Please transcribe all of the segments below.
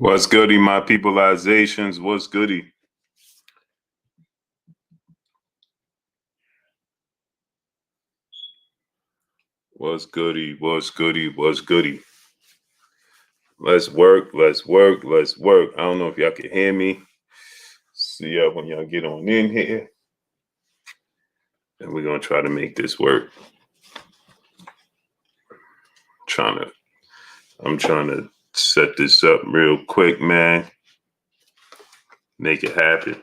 What's goody, my peopleizations? What's goody? What's goody? What's goody? What's goody? Let's work. Let's work. Let's work. I don't know if y'all can hear me. See y'all when y'all get on in here. And we're gonna try to make this work. I'm trying to set this up real quick, man. Make it happen.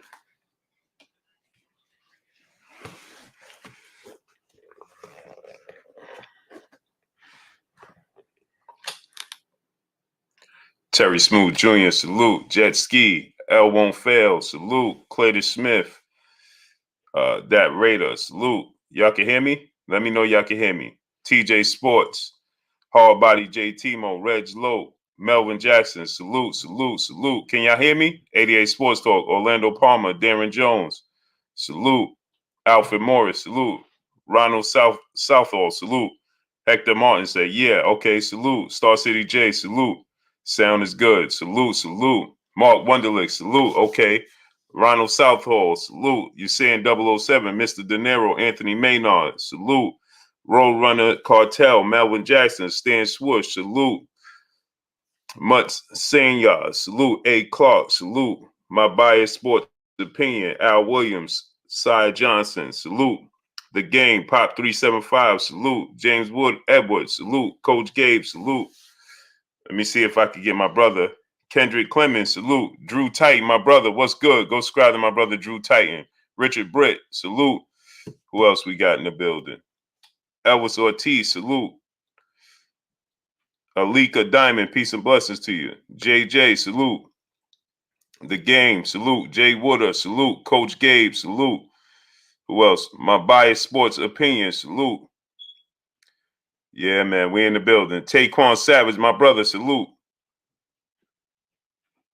Terry Smooth Jr., salute. Jet Ski, L Won't Fail, salute. Clayton Smith, That Raider, salute. Y'all can hear me? Let me know y'all can hear me. TJ Sports, Hard Body J Timo, Reg Lowe, Melvin Jackson, salute, salute, salute. Can y'all hear me? 88 Sports Talk, Orlando Palmer, Darren Jones, salute. Alfred Morris, salute. Ronald Southall, salute. Hector Martin said, yeah, okay, salute. Star City J, salute. Sound is good. Salute, salute. Mark Wunderlich, salute. Okay. Ronald Southall, salute. You saying 007, Mr. De Niro, Anthony Maynard, salute. Road Runner Cartel, Melvin Jackson, Stan Swoosh, salute. Mutz Sanya, salute. A. Clark, salute. My biased sports opinion, Al Williams, Cy Johnson, salute. The Game, Pop 375, salute. James Wood Edwards, salute. Coach Gabe, salute. Let me see if I can get my brother Kendrick Clemens, salute. Drew Titan, my brother, what's good? Go subscribe to my brother Drew Titan. Richard Britt, salute. Who else we got in the building? Elvis Ortiz, salute. Alika Diamond, peace and blessings to you. JJ, salute. The Game, salute. Jay Wooder, salute. Coach Gabe, salute. Who else? My biased sports opinion, salute. Yeah, man, we in the building. Taquan Savage, my brother, salute.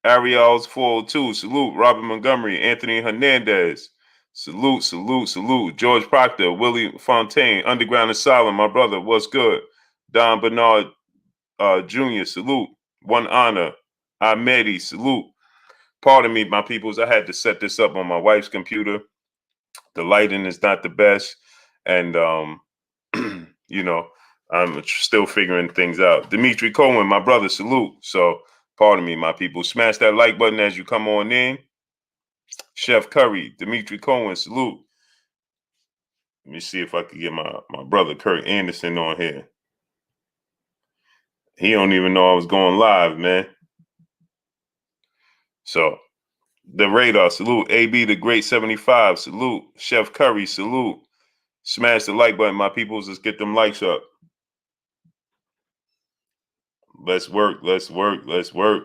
Ariel's 402, salute. Robert Montgomery, Anthony Hernandez, salute, salute, salute. George Proctor, Willie Fontaine, Underground Asylum, my brother, what's good? Don Bernard Jr., salute. One Honor, Ahmedi, salute. Pardon me, my peoples, I had to set this up on my wife's computer. The lighting is not the best, and you know, I'm still figuring things out. Dimitri Cohen, my brother, salute. So pardon me, my people. Smash that like button as you come on in. Chef Curry, Dimitri Cohen, salute. Let me see if I can get my brother Kurt Anderson on here. He don't even know I was going live, man. So the Radar, salute. AB the Great 75, salute. Chef Curry, salute. Smash the like button, my peoples. Let's get them likes up. Let's work, let's work, let's work.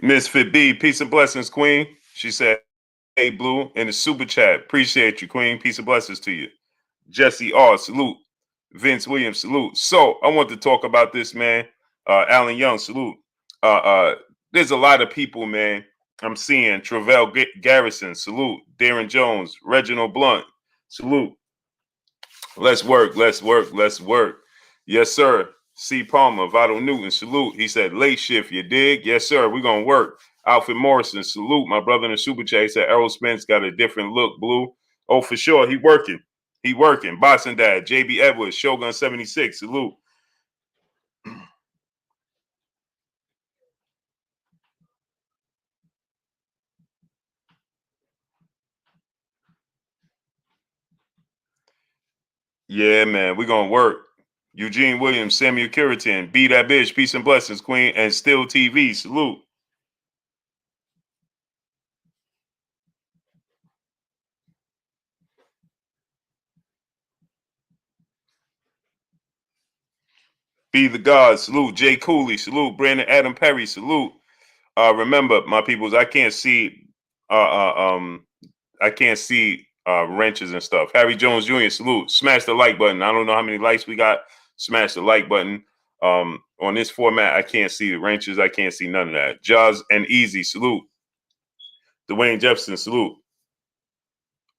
Misfit B, peace and blessings, Queen. She said, hey, Blue, in the super chat. Appreciate you, Queen. Peace and blessings to you. Jesse R, salute. Vince Williams, salute. So I want to talk about this, man. Alan Young, salute. There's a lot of people, man. I'm seeing Travell Garrison, salute. Darren Jones, Reginald Blunt, salute. Let's work, let's work, let's work. Yes, sir. C. Palmer, Vital Newton, salute. He said, late shift, you dig? Yes, sir. We're going to work. Alfred Morrison, salute. My brother in the Super Chat, he said, Errol Spence got a different look, Blue. Oh, for sure. He working. He working. Boxing Dad, JB Edwards, Shogun 76, salute. Yeah, man. We're going to work. Eugene Williams, Samuel Curitin, Be That Bitch, peace and blessings, Queen, and Still TV, salute. Be the God, salute. Jay Cooley, salute. Brandon Adam Perry, salute. Remember, my peoples, I can't see wrenches and stuff. Harry Jones Jr., salute. Smash the like button. I don't know how many likes we got. Smash the like button. On this format, I can't see the wrenches. I can't see none of that. Jaws and Easy, salute. Dwayne Jefferson, salute.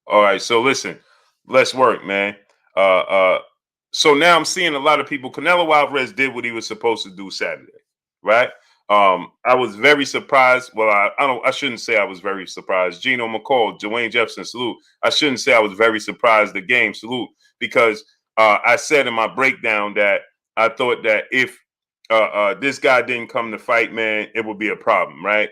All right, so listen, let's work, man. So now I'm seeing a lot of people. Canelo Alvarez did what he was supposed to do Saturday, right? I was very surprised. Well, I shouldn't say I was very surprised. Gino McCall, Dwayne Jefferson, salute. I shouldn't say I was very surprised. The game, salute, because I said in my breakdown that I thought that if this guy didn't come to fight, man, it would be a problem, right?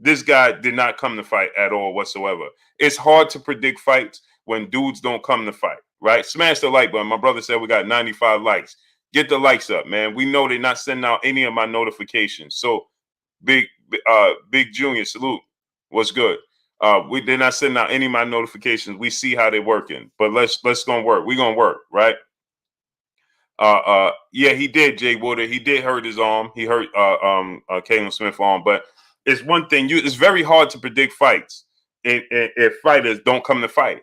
This guy did not come to fight at all whatsoever. It's hard to predict fights when dudes don't come to fight, right? Smash the like button. My brother said we got 95 likes. Get the likes up, man. We know they're not sending out any of my notifications. So Big Junior, salute. What's good? They're not sending out any of my notifications. We see how they're working. But let's gonna work. We're gonna work, right? Yeah, he did, Jay Water. He did hurt his arm. He hurt Caleb Smith's arm, but it's one thing. It's very hard to predict fights if fighters don't come to fight,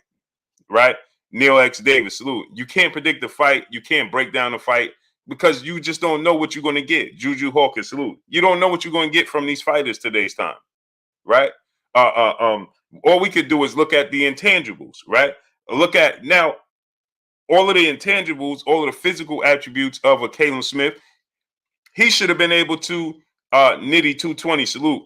right? Neil X Davis, salute. You can't predict the fight. You can't break down the fight because you just don't know what you're going to get. Juju Hawkins, salute. You don't know what you're going to get from these fighters today's time, right? All we could do is look at the intangibles, right? Look at now all of the intangibles, all of the physical attributes of a Caleb Smith. He should have been able to Nitty 220, salute.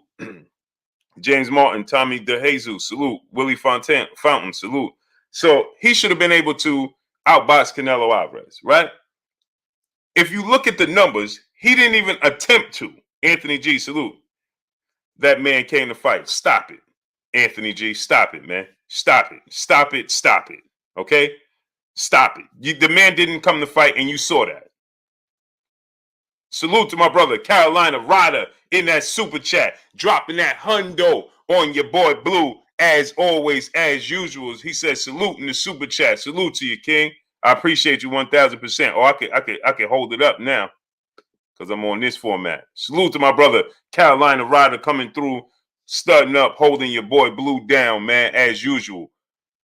James Martin, Tommy DeJesus, salute. Willie Fountain, salute. So he should have been able to outbox Canelo Alvarez, right? If you look at the numbers, he didn't even attempt to. Anthony G, salute. That man came to fight. Stop it. Anthony G, stop it, man. Stop it. Stop it. Stop it. Okay? Stop it. The man didn't come to fight, and you saw that. Salute to my brother, Carolina Ryder, in that super chat, dropping that hundo on your boy Blue, as always, as usual. He says, salute in the super chat. Salute to you, King. I appreciate you 1,000%. Oh, I could hold it up now because I'm on this format. Salute to my brother, Carolina Ryder, coming through, studding up, holding your boy Blue down, man, as usual.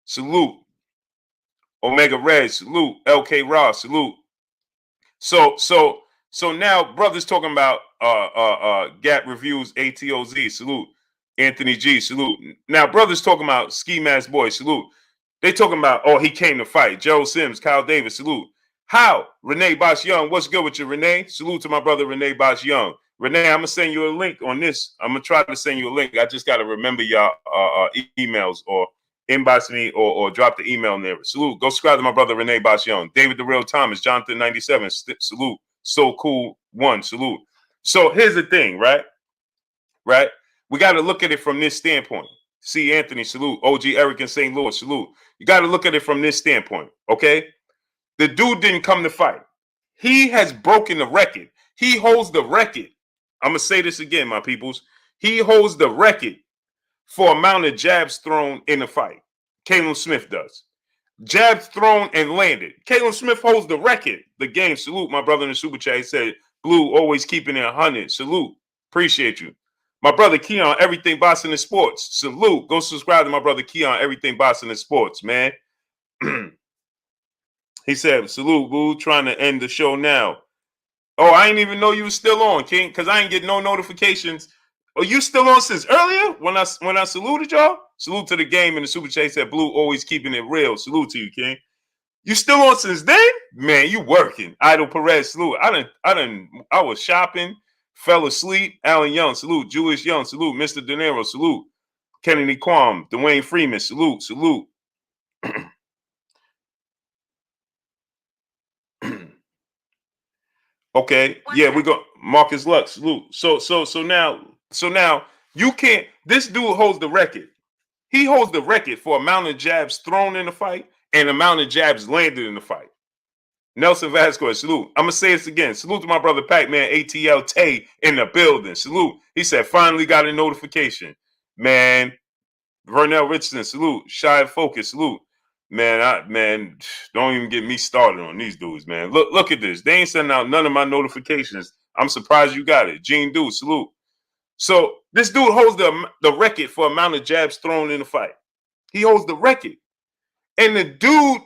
Salute. Omega Red, salute. LK Ross, salute. So now brothers talking about Gap Reviews, ATOZ, salute. Anthony G, salute. Now brothers talking about Ski Mask Boy, salute. They talking about, oh, he came to fight. Joe Sims, Kyle Davis, salute. How? Renee Bosch Young, what's good with you, Renee? Salute to my brother Renee Bosch Young. Renee, I'm gonna send you a link on this. I'm gonna try to send you a link. I just gotta remember y'all emails or inbox me or drop the email in there. Salute. Go subscribe to my brother Renee Bosch Young. David the Real Thomas, Jonathan 97, salute. So Cool 1, salute. So here's the thing, right? Right? We got to look at it from this standpoint. See Anthony, salute. OG Eric in St. Louis, salute. You got to look at it from this standpoint, okay? The dude didn't come to fight. He has broken the record. He holds the record. I'm going to say this again, my peoples. He holds the record for amount of jabs thrown in a fight. Caleb Smith does. Jabs thrown and landed. Caleb Smith holds the record. The game, salute. My brother in the super chat, he said, Blue always keeping it 100. Salute. Appreciate you. My brother Keon, Everything Boxing and Sports. Salute. Go subscribe to my brother Keon, Everything Boxing and Sports, man. He said, salute, Blue, trying to end the show now. Oh, I didn't even know you was still on, King, because I ain't getting no notifications. Oh, you still on since earlier when I saluted y'all? Salute to the game, and the super chat said, Blue always keeping it real. Salute to you, King. You still on since then? Man, you working. Idol Perez, salute. I was shopping, fell asleep. Alan Young, salute. Julius Young, salute. Mr. De Niro, salute. Kennedy Quam, Dwayne Freeman, salute, salute. Okay, yeah, we go. Marcus Lux, salute. So now you can't. This dude holds the record. He holds the record for amount of jabs thrown in the fight and amount of jabs landed in the fight. Nelson Vasquez, salute. I'm gonna say this again. Salute to my brother Pac-Man ATL Tay in the building. Salute. He said finally got a notification. Man, Vernell Richardson, salute. Shy Focus, salute. Man, don't even get me started on these dudes, man. Look at this. They ain't sending out none of my notifications. I'm surprised you got it. Gene Dude, salute. So this dude holds the record for amount of jabs thrown in the fight. He holds the record. And the dude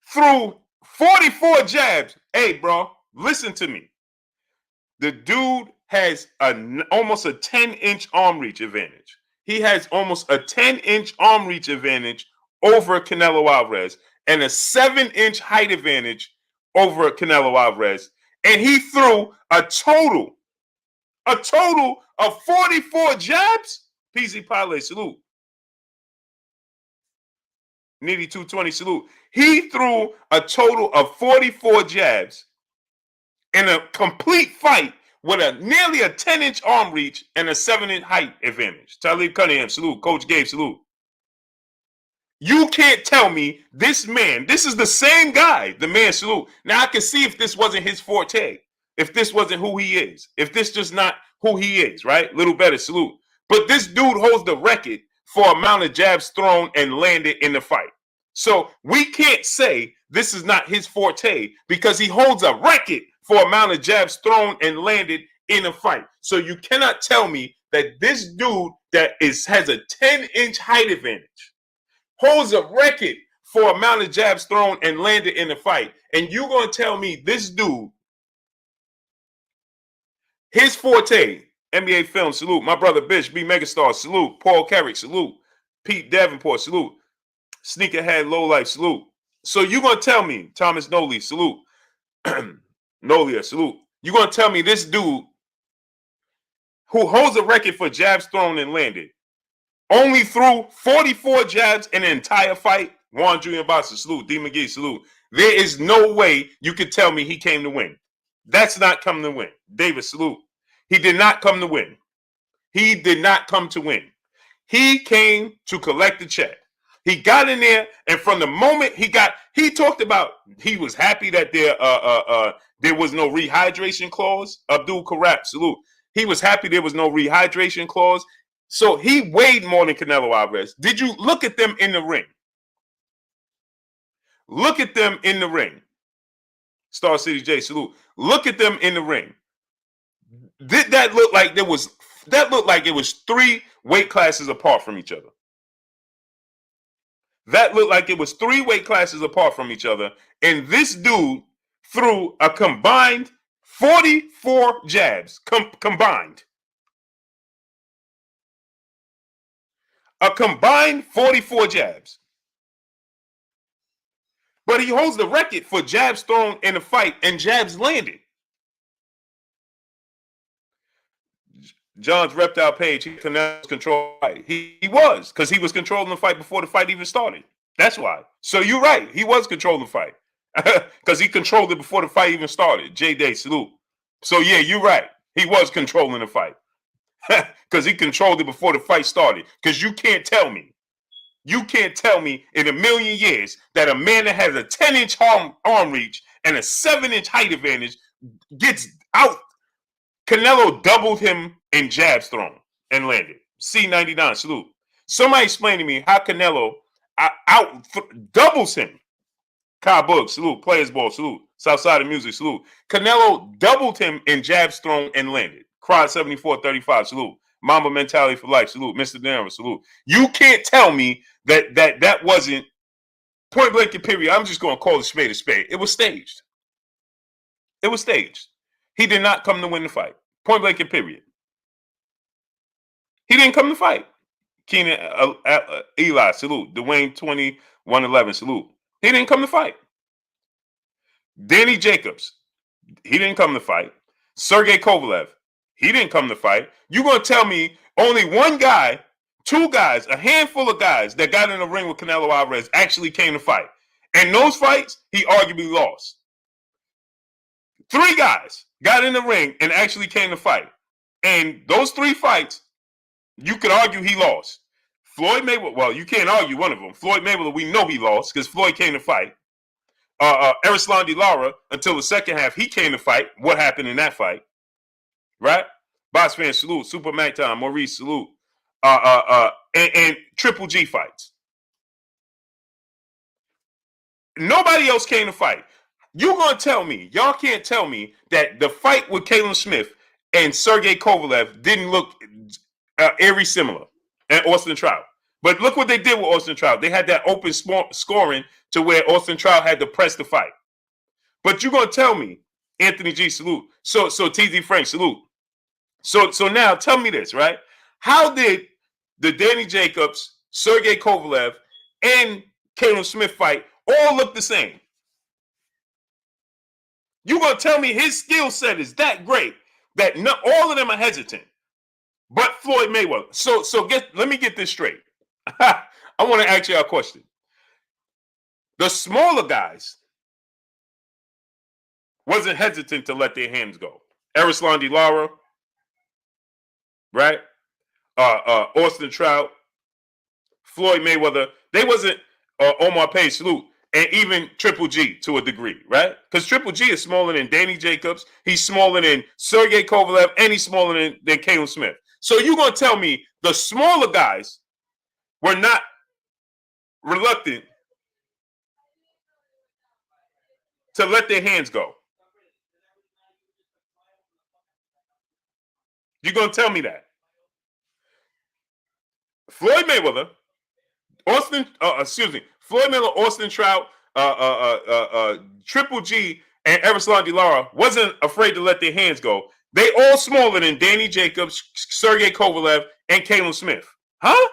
threw 44 jabs. Hey, bro, listen to me. The dude has almost a 10-inch arm reach advantage. He has almost a 10-inch arm reach advantage over Canelo Alvarez and a 7-inch height advantage over Canelo Alvarez. And he threw a total of 44 jabs. PZ Pale, salute. Nitty 220, salute. He threw a total of 44 jabs in a complete fight with nearly a 10-inch arm reach and a 7-inch height advantage. Talib Cunningham, salute. Coach Gabe, salute. You can't tell me this man, this is the same guy, the man, salute. Now I can see if this wasn't his forte, if this wasn't who he is, if this just not who he is, right? Little better, salute. But this dude holds the record for amount of jabs thrown and landed in the fight. So we can't say this is not his forte because he holds a record for amount of jabs thrown and landed in a fight. So you cannot tell me that this dude that has a 10-inch height advantage holds a record for amount of jabs thrown and landed in a fight. And you're going to tell me this dude, his forte, NBA film, salute. My brother Bish, B Megastar, salute. Paul Carrick, salute. Pete Davenport, salute. Sneakerhead Low Life, salute. So you're going to tell me, Thomas Noley, salute. Nolia, salute. You're going to tell me this dude who holds a record for jabs thrown and landed only threw 44 jabs in an entire fight? Juan Jr. Boxer, salute. D. McGee, salute. There is no way you could tell me he came to win. That's not coming to win. David, salute. He did not come to win. He did not come to win. He came to collect the check. He got in there, and from the moment he talked about he was happy that there was no rehydration clause. Abdul Karab, salute. He was happy there was no rehydration clause. So he weighed more than Canelo Alvarez. Did you look at them in the ring? Look at them in the ring. Star City J, salute. Look at them in the ring. Did that look like it was 3 weight classes apart from each other? That looked like it was 3 weight classes apart from each other. And this dude threw a combined 44 jabs. Combined. A combined 44 jabs. But he holds the record for jabs thrown in a fight and jabs landed. John's Reptile Page, he Canelo's control. He was, because he was controlling the fight before the fight even started. That's why. So you're right. He was controlling the fight. Because he controlled it before the fight even started. J-Day, salute. So yeah, you're right. He was controlling the fight. Because he controlled it before the fight started. Because you can't tell me in a million years that a man that has a 10-inch arm reach and a 7-inch height advantage gets out. Canelo doubled him in jabs thrown and landed. C99, salute. Somebody explain to me how Canelo doubles him. Kyle Book, salute. Players Ball, salute. Southside of Music, salute. Canelo doubled him in jabs thrown and landed. Crowd 7435, salute. Mamba Mentality for Life, salute. Mr. Darren, salute. You can't tell me that wasn't point blank and period. I'm just going to call it spade a spade. It was staged. It was staged. He did not come to win the fight. Point blank and period. He didn't come to fight. Keenan Eli, salute. Dwayne 2111, salute. He didn't come to fight. Danny Jacobs, he didn't come to fight. Sergey Kovalev, he didn't come to fight. You're going to tell me only one guy, 2 guys, a handful of guys that got in the ring with Canelo Alvarez actually came to fight. And those fights, he arguably lost. 3 guys got in the ring and actually came to fight. And those 3 fights, you could argue he lost. Floyd Mayweather, well, you can't argue one of them. Floyd Mayweather, we know he lost because Floyd came to fight. Erislandy Lara, until the second half, he came to fight. What happened in that fight? Right? Boss fan, salute. Super Mac Time, Maurice, salute. And Triple G fights. Nobody else came to fight. You're going to tell me, y'all can't tell me that the fight with Caleb Smith and Sergey Kovalev didn't look eerie similar. And Austin Trout. But look what they did with Austin Trout. They had that open scoring to where Austin Trout had to press the fight. But you're gonna tell me, Anthony G, salute. So TZ Frank, salute. So now tell me this, right? How did the Danny Jacobs, Sergey Kovalev, and Caleb Smith fight all look the same? You're gonna tell me his skill set is that great that all of them are hesitant, but Floyd Mayweather. So let me get this straight. I want to ask you a question. The smaller guys wasn't hesitant to let their hands go. Errol Lara, right? Austin Trout, Floyd Mayweather. They wasn't Omar Page, salute, and even Triple G to a degree, right? Because Triple G is smaller than Danny Jacobs. He's smaller than Sergey Kovalev, and he's smaller than Caleb Smith. So you're going to tell me the smaller guys were not reluctant to let their hands go? You're going to tell me that. Floyd Mayweather, Floyd Mayweather, Austin Trout, Triple G, and Errol Lara wasn't afraid to let their hands go. They all smaller than Danny Jacobs, Sergey Kovalev, and Caleb Smith. Huh?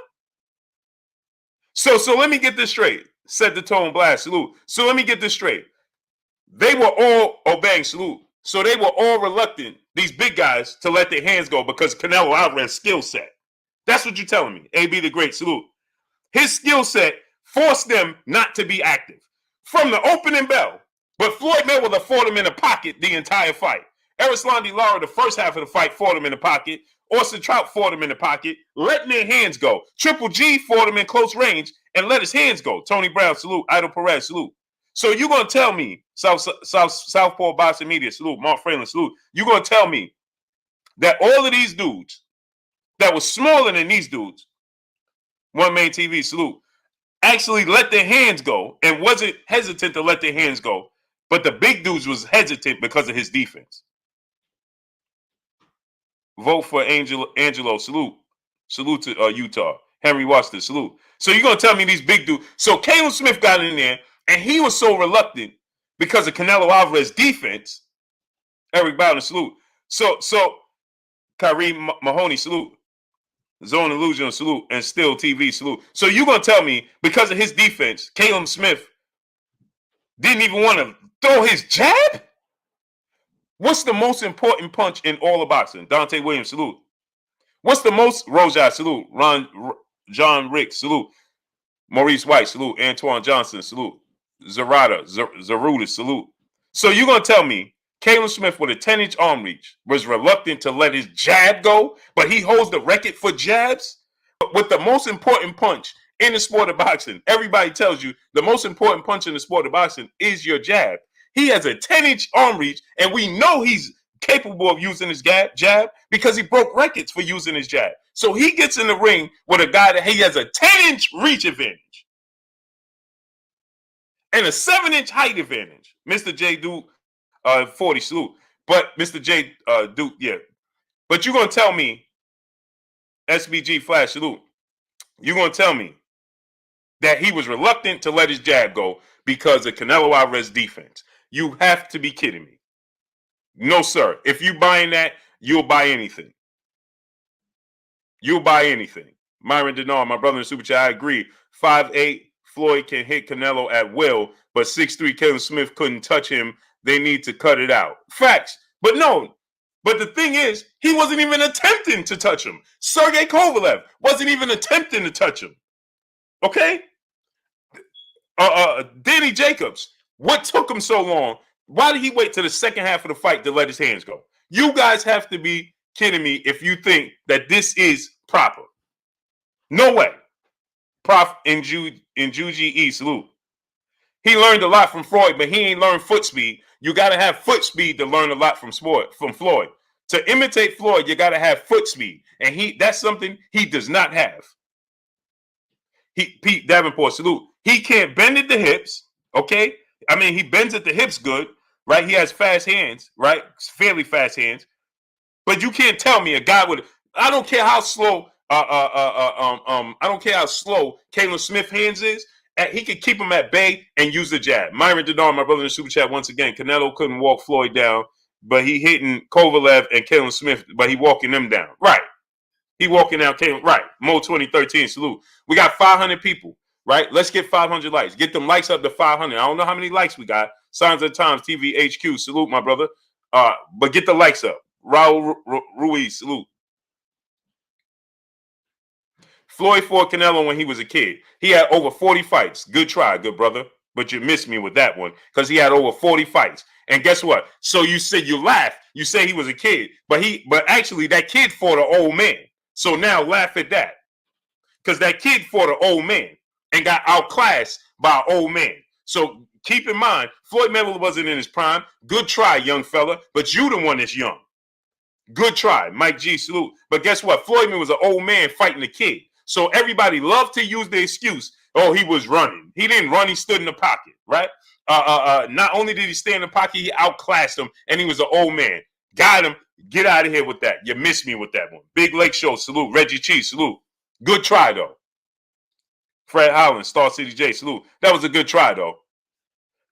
So let me get this straight. Set the tone, blast, salute. So let me get this straight. They were all obeying, salute. So they were all reluctant, these big guys, to let their hands go because Canelo Alvarez's skill set. That's what you're telling me. AB the Great, salute. His skill set forced them not to be active from the opening bell. But Floyd Mayweather fought him in the pocket the entire fight. Errol Lara, the first half of the fight, fought him in the pocket. Austin Trout fought him in the pocket, letting their hands go. Triple G fought him in close range and let his hands go. Tony Brown, salute. Idol Perez, salute. So you're going to tell me, Southpaw Boxing Media, salute. Mark Franklin, salute. You're going to tell me that all of these dudes that was smaller than these dudes, One Main TV, salute, actually let their hands go and wasn't hesitant to let their hands go, but the big dudes was hesitant because of his defense. Vote for Angelo, salute. Salute to Utah. Henry Washington, salute. So you're going to tell me these big dudes. So Caleb Smith got in there, and he was so reluctant because of Canelo Alvarez's defense. Eric Bowden, salute. So Kyrie Mahoney, salute. Zone Illusion, salute. And Still TV, salute. So you're going to tell me because of his defense, Caleb Smith didn't even want to throw his jab? What's the most important punch in all of boxing? Dante Williams, salute. What's the most? Rojai, salute. John Rick, salute. Maurice White, salute. Antoine Johnson, salute. Zaruda, salute. So you're going to tell me Caleb Smith with a 10-inch arm reach was reluctant to let his jab go, but he holds the record for jabs? But with the most important punch in the sport of boxing, everybody tells you the most important punch in the sport of boxing is your jab. He has a 10-inch arm reach, and we know he's capable of using his jab because he broke records for using his jab. So he gets in the ring with a guy that he has a 10-inch reach advantage and a 7-inch height advantage. Mr. J. Duke, 40, salute. But Mr. J. Duke, yeah. But you're going to tell me, SBG Flash, salute. You're going to tell me that he was reluctant to let his jab go because of Canelo Alvarez's defense. You have to be kidding me. No, sir. If you buying that, you'll buy anything. You'll buy anything. Myron Denard, my brother in Super Chat, I agree. 5'8", Floyd can hit Canelo at will, but 6'3", Caleb Smith couldn't touch him. They need to cut it out. Facts. But no. But the thing is, he wasn't even attempting to touch him. Sergey Kovalev wasn't even attempting to touch him. Okay? Danny Jacobs, what took him so long? Why did he wait till the second half of the fight to let his hands go? You guys have to be kidding me if you think that this is proper. No way. Prof in Juji salute. He learned a lot from Floyd, but he ain't learned foot speed. You got to have foot speed to learn a lot from Floyd. To imitate Floyd, you got to have foot speed. And that's something he does not have. Pete Davenport, salute. He can't bend at the hips, okay? I mean, he bends at the hips good, right? He has fast hands, right? Fairly fast hands. But you can't tell me a guy with, I don't care how slow I don't care how slow Caleb Smith hands is. He could keep him at bay and use the jab. Myron Didar, my brother in the super chat, once again, Canelo couldn't walk Floyd down, but he hitting Kovalev and Caleb Smith, but he walking them down. Right. He walking down Caleb. Right. Mo 2013, salute. We got 500 people. Right. Let's get 500 likes. Get them likes up to 500. I don't know how many likes we got. Signs of Times, TV HQ, salute, my brother. But get the likes up. Raul Ruiz, salute. Floyd fought Canelo when he was a kid. He had over 40 fights. Good try, good brother. But you missed me with that one because he had over 40 fights. And guess what? So you said you laughed. You say he was a kid, but actually that kid fought an old man. So now laugh at that because that kid fought an old man and got outclassed by an old man. So keep in mind, Floyd Mayweather wasn't in his prime. Good try, young fella, but you the one that's young. Good try, Mike G, salute. But guess what? Floyd was an old man fighting a kid. So everybody loved to use the excuse, oh, he was running. He didn't run, he stood in the pocket, right? Not only did he stay in the pocket, he outclassed him, and he was an old man. Got him. Get out of here with that. You missed me with that one. Big Lake Show, salute. Reggie Cheese, salute. Good try, though. Fred Holland, Star City J, salute. That was a good try, though.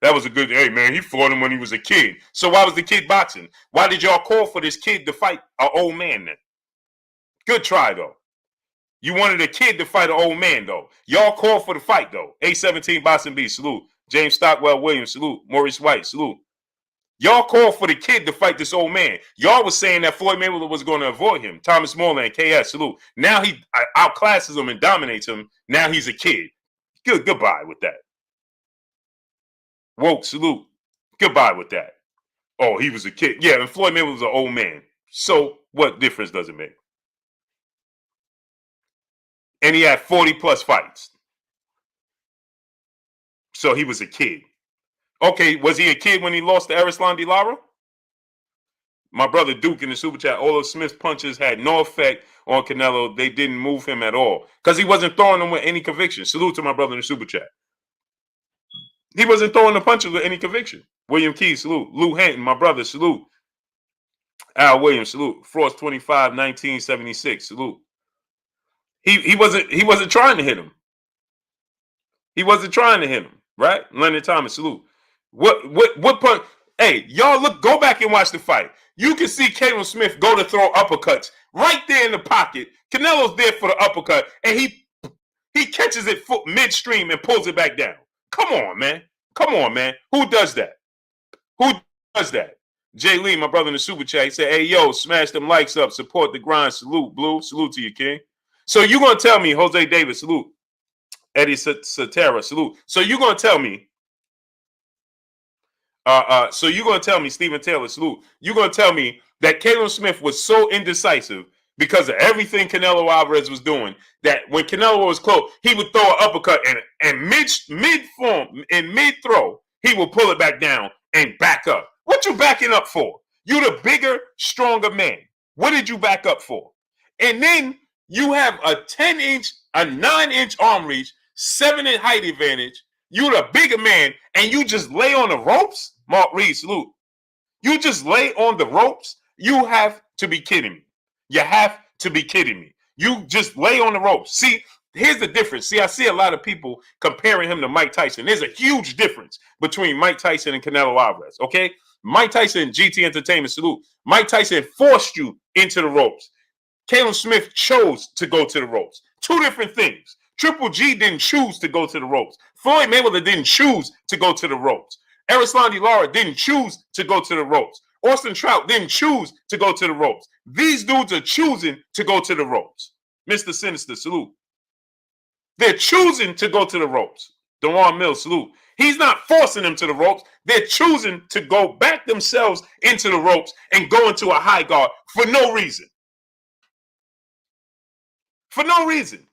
That was a good, hey, man, he fought him when he was a kid. So why was the kid boxing? Why did y'all call for this kid to fight an old man then? Good try, though. You wanted a kid to fight an old man, though. Y'all called for the fight, though. A17 Boston B, salute. James Stockwell Williams, salute. Maurice White, salute. Y'all called for the kid to fight this old man. Y'all was saying that Floyd Mayweather was going to avoid him. Thomas Moreland, KS, salute. Now he outclasses him and dominates him. Now he's a kid. Goodbye with that. Woke, salute. Goodbye with that. Oh, he was a kid. Yeah, and Floyd Mayweather was an old man. So what difference does it make? And he had 40 plus fights. So he was a kid. Okay, was he a kid when he lost to Errol de Lara? My brother Duke in the super chat, all of Smith's punches had no effect on Canelo. They didn't move him at all because he wasn't throwing them with any conviction. Salute to my brother in the super chat. He wasn't throwing the punches with any conviction. William Keys, salute. Lou Hanton, my brother, salute. Al Williams, salute. Frost 25, 1976, salute. He wasn't trying to hit him. He wasn't trying to hit him, right? Leonard Thomas, salute. What punch? Hey, y'all go back and watch the fight. You can see Caleb Smith go to throw uppercuts right there in the pocket. Canelo's there for the uppercut, and he catches it midstream and pulls it back down. Come on, man. Come on, man. Who does that? Who does that? Jay Lee, my brother in the super chat, he said, hey, yo, smash them likes up. Support the grind. Salute, Blue. Salute to you, King. So you're going to tell me, Jose Davis, salute. Eddie Satara, salute. So you're going to tell me, Stephen Taylor, salute. You're going to tell me that Caleb Smith was so indecisive because of everything Canelo Alvarez was doing that when Canelo was close, he would throw an uppercut and mid-form, in mid-throw, he will pull it back down and back up. What you backing up for? You the bigger, stronger man. What did you back up for? And then you have a 10-inch, a 9-inch arm reach, 7-inch height advantage. You the bigger man, and you just lay on the ropes? Mark Reed, salute. You just lay on the ropes? You have to be kidding me. You have to be kidding me. You just lay on the ropes. See, here's the difference. See, I see a lot of people comparing him to Mike Tyson. There's a huge difference between Mike Tyson and Canelo Alvarez, okay? Mike Tyson, GT Entertainment, salute. Mike Tyson forced you into the ropes. Caleb Smith chose to go to the ropes. Two different things. Triple G didn't choose to go to the ropes. Floyd Mayweather didn't choose to go to the ropes. Errol de Lara didn't choose to go to the ropes. Austin Trout didn't choose to go to the ropes. These dudes are choosing to go to the ropes. Mr. Sinister, salute. They're choosing to go to the ropes. Dewan Mills, salute. He's not forcing them to the ropes. They're choosing to go back themselves into the ropes and go into a high guard for no reason. For no reason.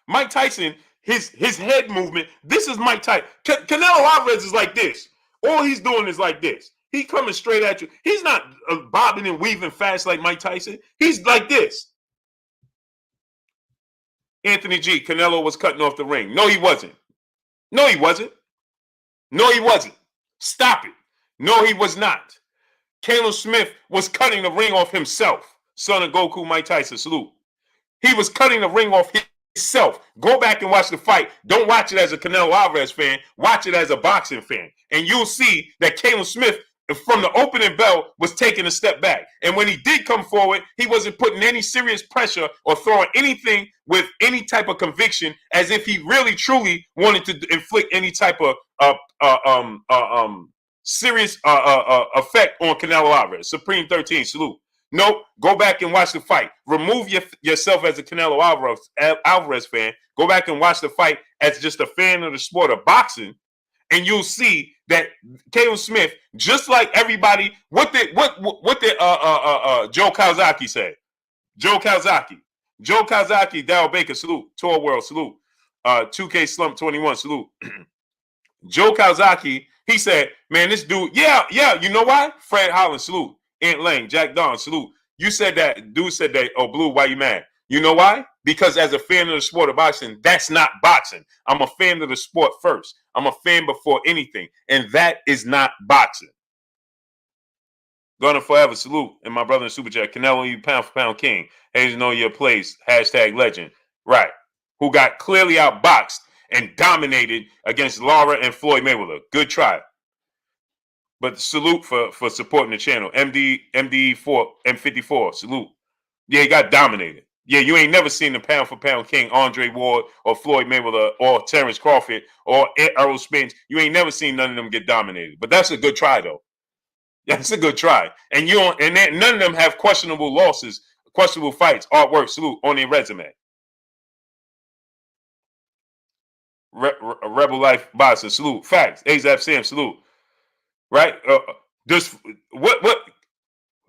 Mike Tyson, his head movement, this is Mike Tyson. Canelo Alvarez is like this. All he's doing is like this. He coming straight at you. He's not bobbing and weaving fast like Mike Tyson. He's like this. Anthony G, Canelo was cutting off the ring. No, he wasn't. No, he wasn't. No, he wasn't. Stop it. No, he was not. Caleb Smith was cutting the ring off himself. Son of Goku, Mike Tyson, salute. He was cutting the ring off himself. Go back and watch the fight. Don't watch it as a Canelo Alvarez fan. Watch it as a boxing fan. And you'll see that Caleb Smith, from the opening bell, was taking a step back. And when he did come forward, he wasn't putting any serious pressure or throwing anything with any type of conviction, as if he really truly wanted to inflict any type of serious effect on Canelo Alvarez. Supreme 13, salute. Nope. Go back and watch the fight. Remove yourself as a Canelo Alvarez fan. Go back and watch the fight as just a fan of the sport of boxing, and you'll see that Caleb Smith, just like everybody, what did Joe Kawasaki say? Joe Kawasaki, Daryl Baker, salute. Tour World, salute. 2K Slump 21, salute. Joe Kawasaki, he said, man, this dude, yeah, you know why? Fred Holland, salute. Ant Lang, Jack Don, salute. You said that, dude said that, oh, Blue, why you mad? You know why? Because as a fan of the sport of boxing, that's not boxing. I'm a fan of the sport first. I'm a fan before anything. And that is not boxing. Gonna forever, salute. And my brother in Super Chat, Canelo, you pound for pound king. Haters know your place, hashtag legend. Right. Who got clearly outboxed and dominated against Lara and Floyd Mayweather. Good try. But salute for supporting the channel. MD4, M54, salute. Yeah, he got dominated. Yeah, you ain't never seen the pound for pound king, Andre Ward or Floyd Mayweather or Terence Crawford or Errol Spence. You ain't never seen none of them get dominated. But that's a good try, though. That's a good try. And none of them have questionable losses, questionable fights, artwork, salute, on their resume. Rebel Life Boxer, salute. Facts. AZAP Sam, salute. Right? What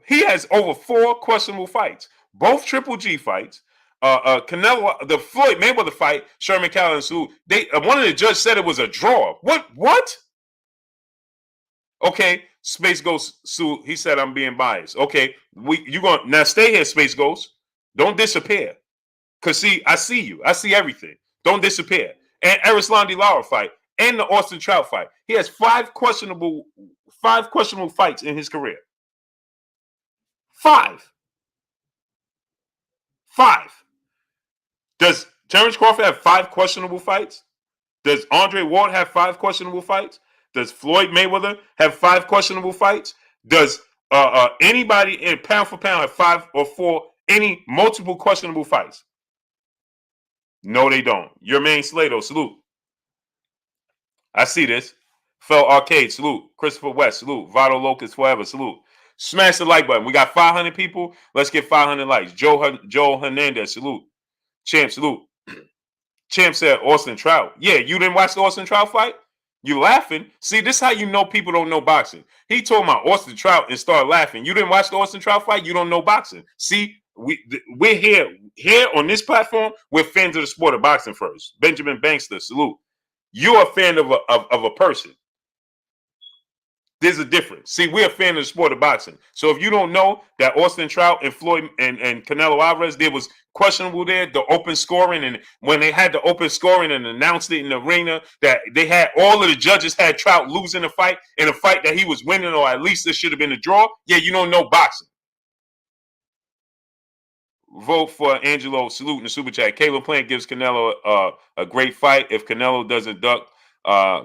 he has over 4 questionable fights, both Triple G fights. Canelo, the Floyd Mayweather fight, Sherman Callahan, salute. One of the judges said it was a draw. What? Okay, Space Ghost, salute. He said I'm being biased. Okay, you going now? Stay here, Space Ghost. Don't disappear. Cause see, I see you. I see everything. Don't disappear. And Erislandy Lara fight and the Austin Trout fight. He has 5 questionable fights in his career. 5. Does Terence Crawford have 5 questionable fights? Does Andre Ward have 5 questionable fights? Does Floyd Mayweather have 5 questionable fights? Does anybody in pound for pound have 5 or 4 any multiple questionable fights? No, they don't. Your main Slato, salute. I see this. Fell Arcade, salute. Christopher West, salute. Vado Locust forever, salute. Smash the like button. We got 500 people. Let's get 500 likes. Joe Hernandez, salute. Champ, salute. Champ said Austin Trout. Yeah, you didn't watch the Austin Trout fight? You laughing? See, this is how you know people don't know boxing. He told my Austin Trout and started laughing. You didn't watch the Austin Trout fight? You don't know boxing. See, we're here on this platform. We're fans of the sport of boxing first. Benjamin Bankster, salute. You're a fan of a person. There's a difference. See, we're a fan of the sport of boxing. So if you don't know that Austin Trout and Floyd and Canelo Alvarez, there was questionable there, the open scoring, and when they had the open scoring and announced it in the arena, that they had all of the judges had Trout losing the fight in a fight that he was winning, or at least it should have been a draw. Yeah, you don't know boxing. Vote for Angelo. Salute in the super chat. Caleb Plant gives Canelo a great fight if Canelo doesn't duck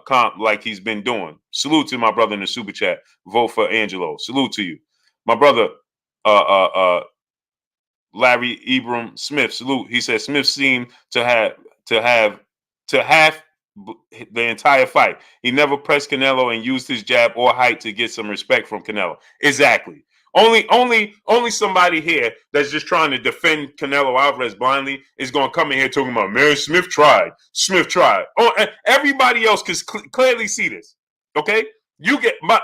comp like he's been doing. Salute to my brother in the super chat. Vote for Angelo. Salute to you, my brother. Larry Ibram Smith. Salute. He said Smith seemed to have the entire fight. He never pressed Canelo and used his jab or height to get some respect from Canelo. Exactly. Only somebody here that's just trying to defend Canelo Alvarez blindly is going to come in here talking about, man, Smith tried. Oh, and everybody else can clearly see this. Okay, you get my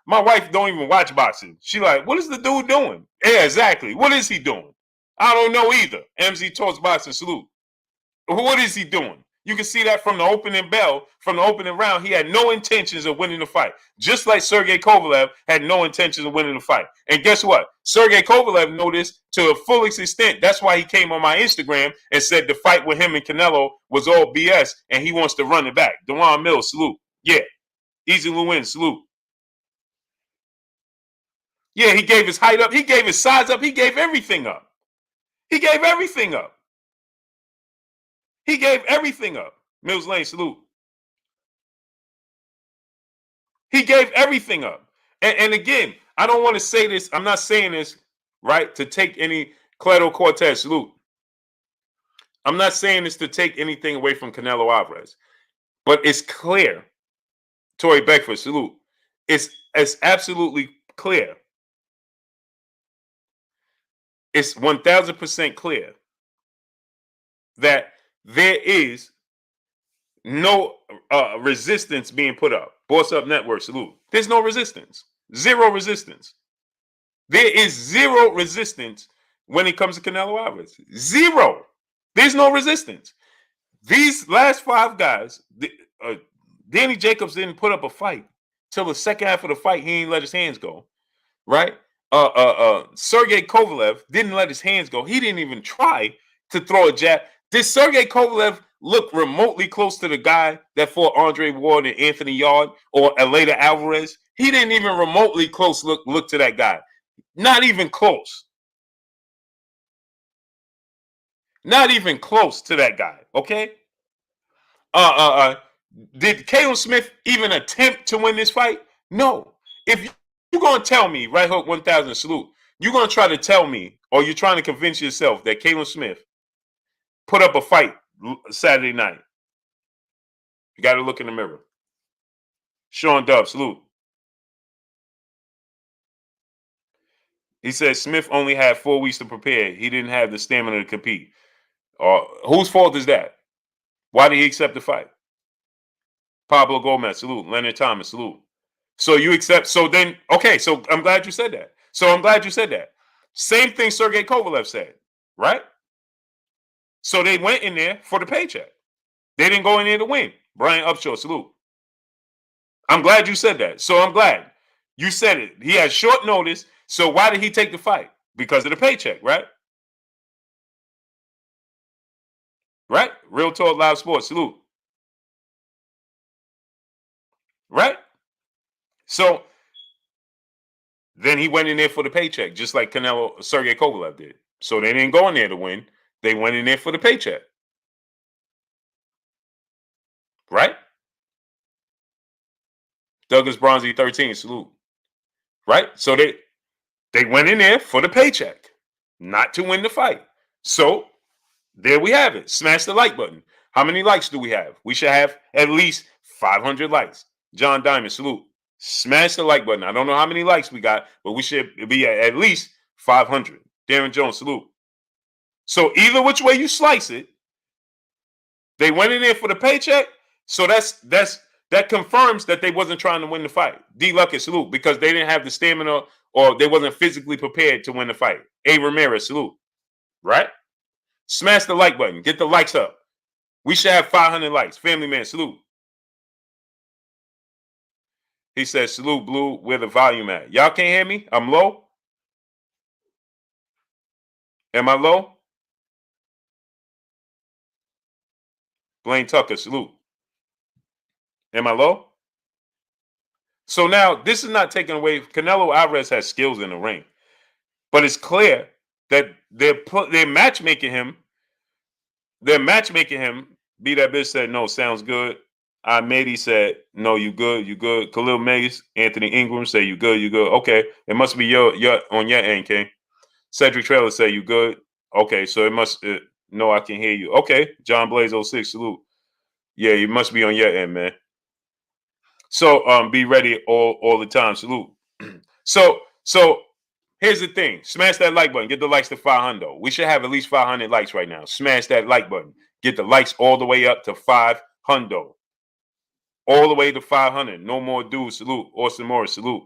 wife don't even watch boxing. She like, what is the dude doing? Yeah, exactly. What is he doing? I don't know either. MZ Talks Boxing, salute. What is he doing? You can see that from the opening bell, from the opening round, he had no intentions of winning the fight. Just like Sergey Kovalev had no intentions of winning the fight. And guess what? Sergey Kovalev noticed to a full extent. That's why he came on my Instagram and said the fight with him and Canelo was all BS and he wants to run it back. Dewan Mills, salute. Yeah. Easy Lewin, salute. Yeah, he gave his height up. He gave his size up. He gave everything up. He gave everything up. Mills Lane, salute. He gave everything up. And again, I don't want to say this. I'm not saying this, right, to take any Cleto Cortez, salute. I'm not saying this to take anything away from Canelo Alvarez. But it's clear. Tory Beckford, salute. It's absolutely clear. It's 1,000% clear that there is no resistance being put up. Boss Up Network, salute. There's no resistance. Zero resistance. There is zero resistance when it comes to Canelo Alvarez. Zero. There's no resistance. These last 5 guys, Danny Jacobs didn't put up a fight till the second half of the fight. He didn't let his hands go, right? Sergey Kovalev didn't let his hands go. He didn't even try to throw a jab. Did Sergey Kovalev look remotely close to the guy that fought Andre Ward and Anthony Yard or Elena Alvarez? He didn't even remotely close look to that guy. Not even close. Not even close to that guy, okay? Did Caleb Smith even attempt to win this fight? No. If you're going to tell me, Right Hook 1000 salute, you're going to try to tell me, or you're trying to convince yourself that Caleb Smith put up a fight Saturday night, you got to look in the mirror. Sean Dub, salute. He said Smith only had 4 weeks to prepare. He didn't have the stamina to compete. Whose fault is that? Why did he accept the fight? Pablo Gomez, salute. Leonard Thomas, salute. So you accept, so then, okay, so I'm glad you said that. Same thing Sergey Kovalev said, right? So they went in there for the paycheck. They didn't go in there to win. Brian Upshaw, salute. I'm glad you said that. So I'm glad you said it. He had short notice. So why did he take the fight? Because of the paycheck, right? Right? Real Talk Live Sports, salute. Right? So then he went in there for the paycheck, just like Sergey Kovalev did. So they didn't go in there to win. They went in there for the paycheck. Right? Douglas Bronzy 13, salute. Right? So they went in there for the paycheck, not to win the fight. So there we have it. Smash the like button. How many likes do we have? We should have at least 500 likes. John Diamond, salute. Smash the like button. I don't know how many likes we got, but we should be at least 500. Darren Jones, salute. So either which way you slice it, they went in there for the paycheck. So that confirms that they wasn't trying to win the fight. D. Luckett, salute, because they didn't have the stamina or they wasn't physically prepared to win the fight. A. Ramirez, salute. Right? Smash the like button. Get the likes up. We should have 500 likes. Family Man, salute. He says, salute, Blue, where the volume at? Y'all can't hear me? I'm low? Am I low? Blaine Tucker, salute. Am I low? So now, this is not taken away. Canelo Alvarez has skills in the ring. But it's clear that they're matchmaking him. They're matchmaking him. B That Bitch said, no, sounds good. Ahmedi said, no, you good, you good. Khalil Mays, Anthony Ingram say, you good, you good. Okay, it must be your on your end, King. Cedric Trailer say, you good. Okay, so it must, no, I can hear you. Okay, John Blaze 06, salute. Yeah, you must be on your end, man. So be ready all the time, salute. So here's the thing. Smash that like button. Get the likes to 500. We should have at least 500 likes right now. Smash that like button. Get the likes all the way up to 500. All the way to 500. No more dudes, salute. Austin Morris, salute.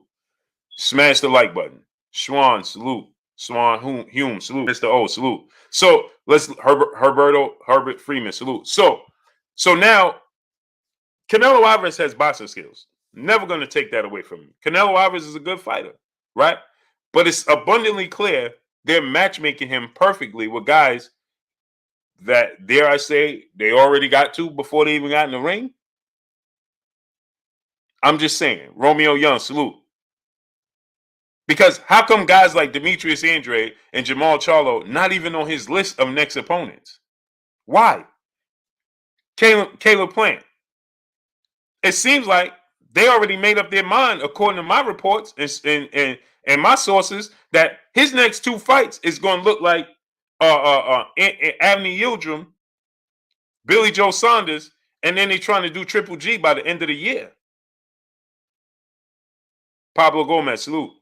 Smash the like button. Schwan, salute. Swan Hume, salute. Mr. O, salute. So let's Herbert Freeman, salute. So now Canelo Alvarez has boxing skills. Never going to take that away from him. Canelo Alvarez is a good fighter, right? But it's abundantly clear they're matchmaking him perfectly with guys that, dare I say, they already got to before they even got in the ring. I'm just saying, Romeo Young, salute. Because how come guys like Demetrius Andrade and Jamal Charlo not even on his list of next opponents? Why? Caleb Plant. It seems like they already made up their mind, according to my reports and my sources, that his next two fights is going to look like Anthony Yildirim, Billy Joe Saunders, and then they're trying to do Triple G by the end of the year. Pablo Gomez, salute.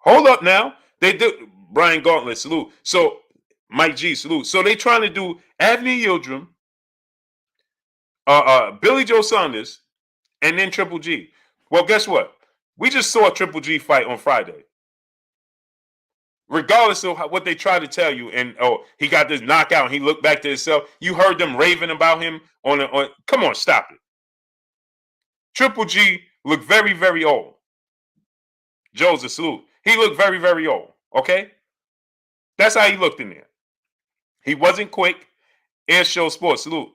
Hold up now. They do Brian Gauntlet, salute. So Mike G, salute. So they trying to do Anthony Yildirim, Billy Joe Saunders, and then Triple G. Well, guess what? We just saw a Triple G fight on Friday. Regardless of what they try to tell you, and he got this knockout, and he looked back to himself. You heard them raving about him on. Come on, stop it. Triple G looked very, very old. Joseph, salute. He looked very, very old. Okay, that's how he looked in there. He wasn't quick. Air Show Sports, salute.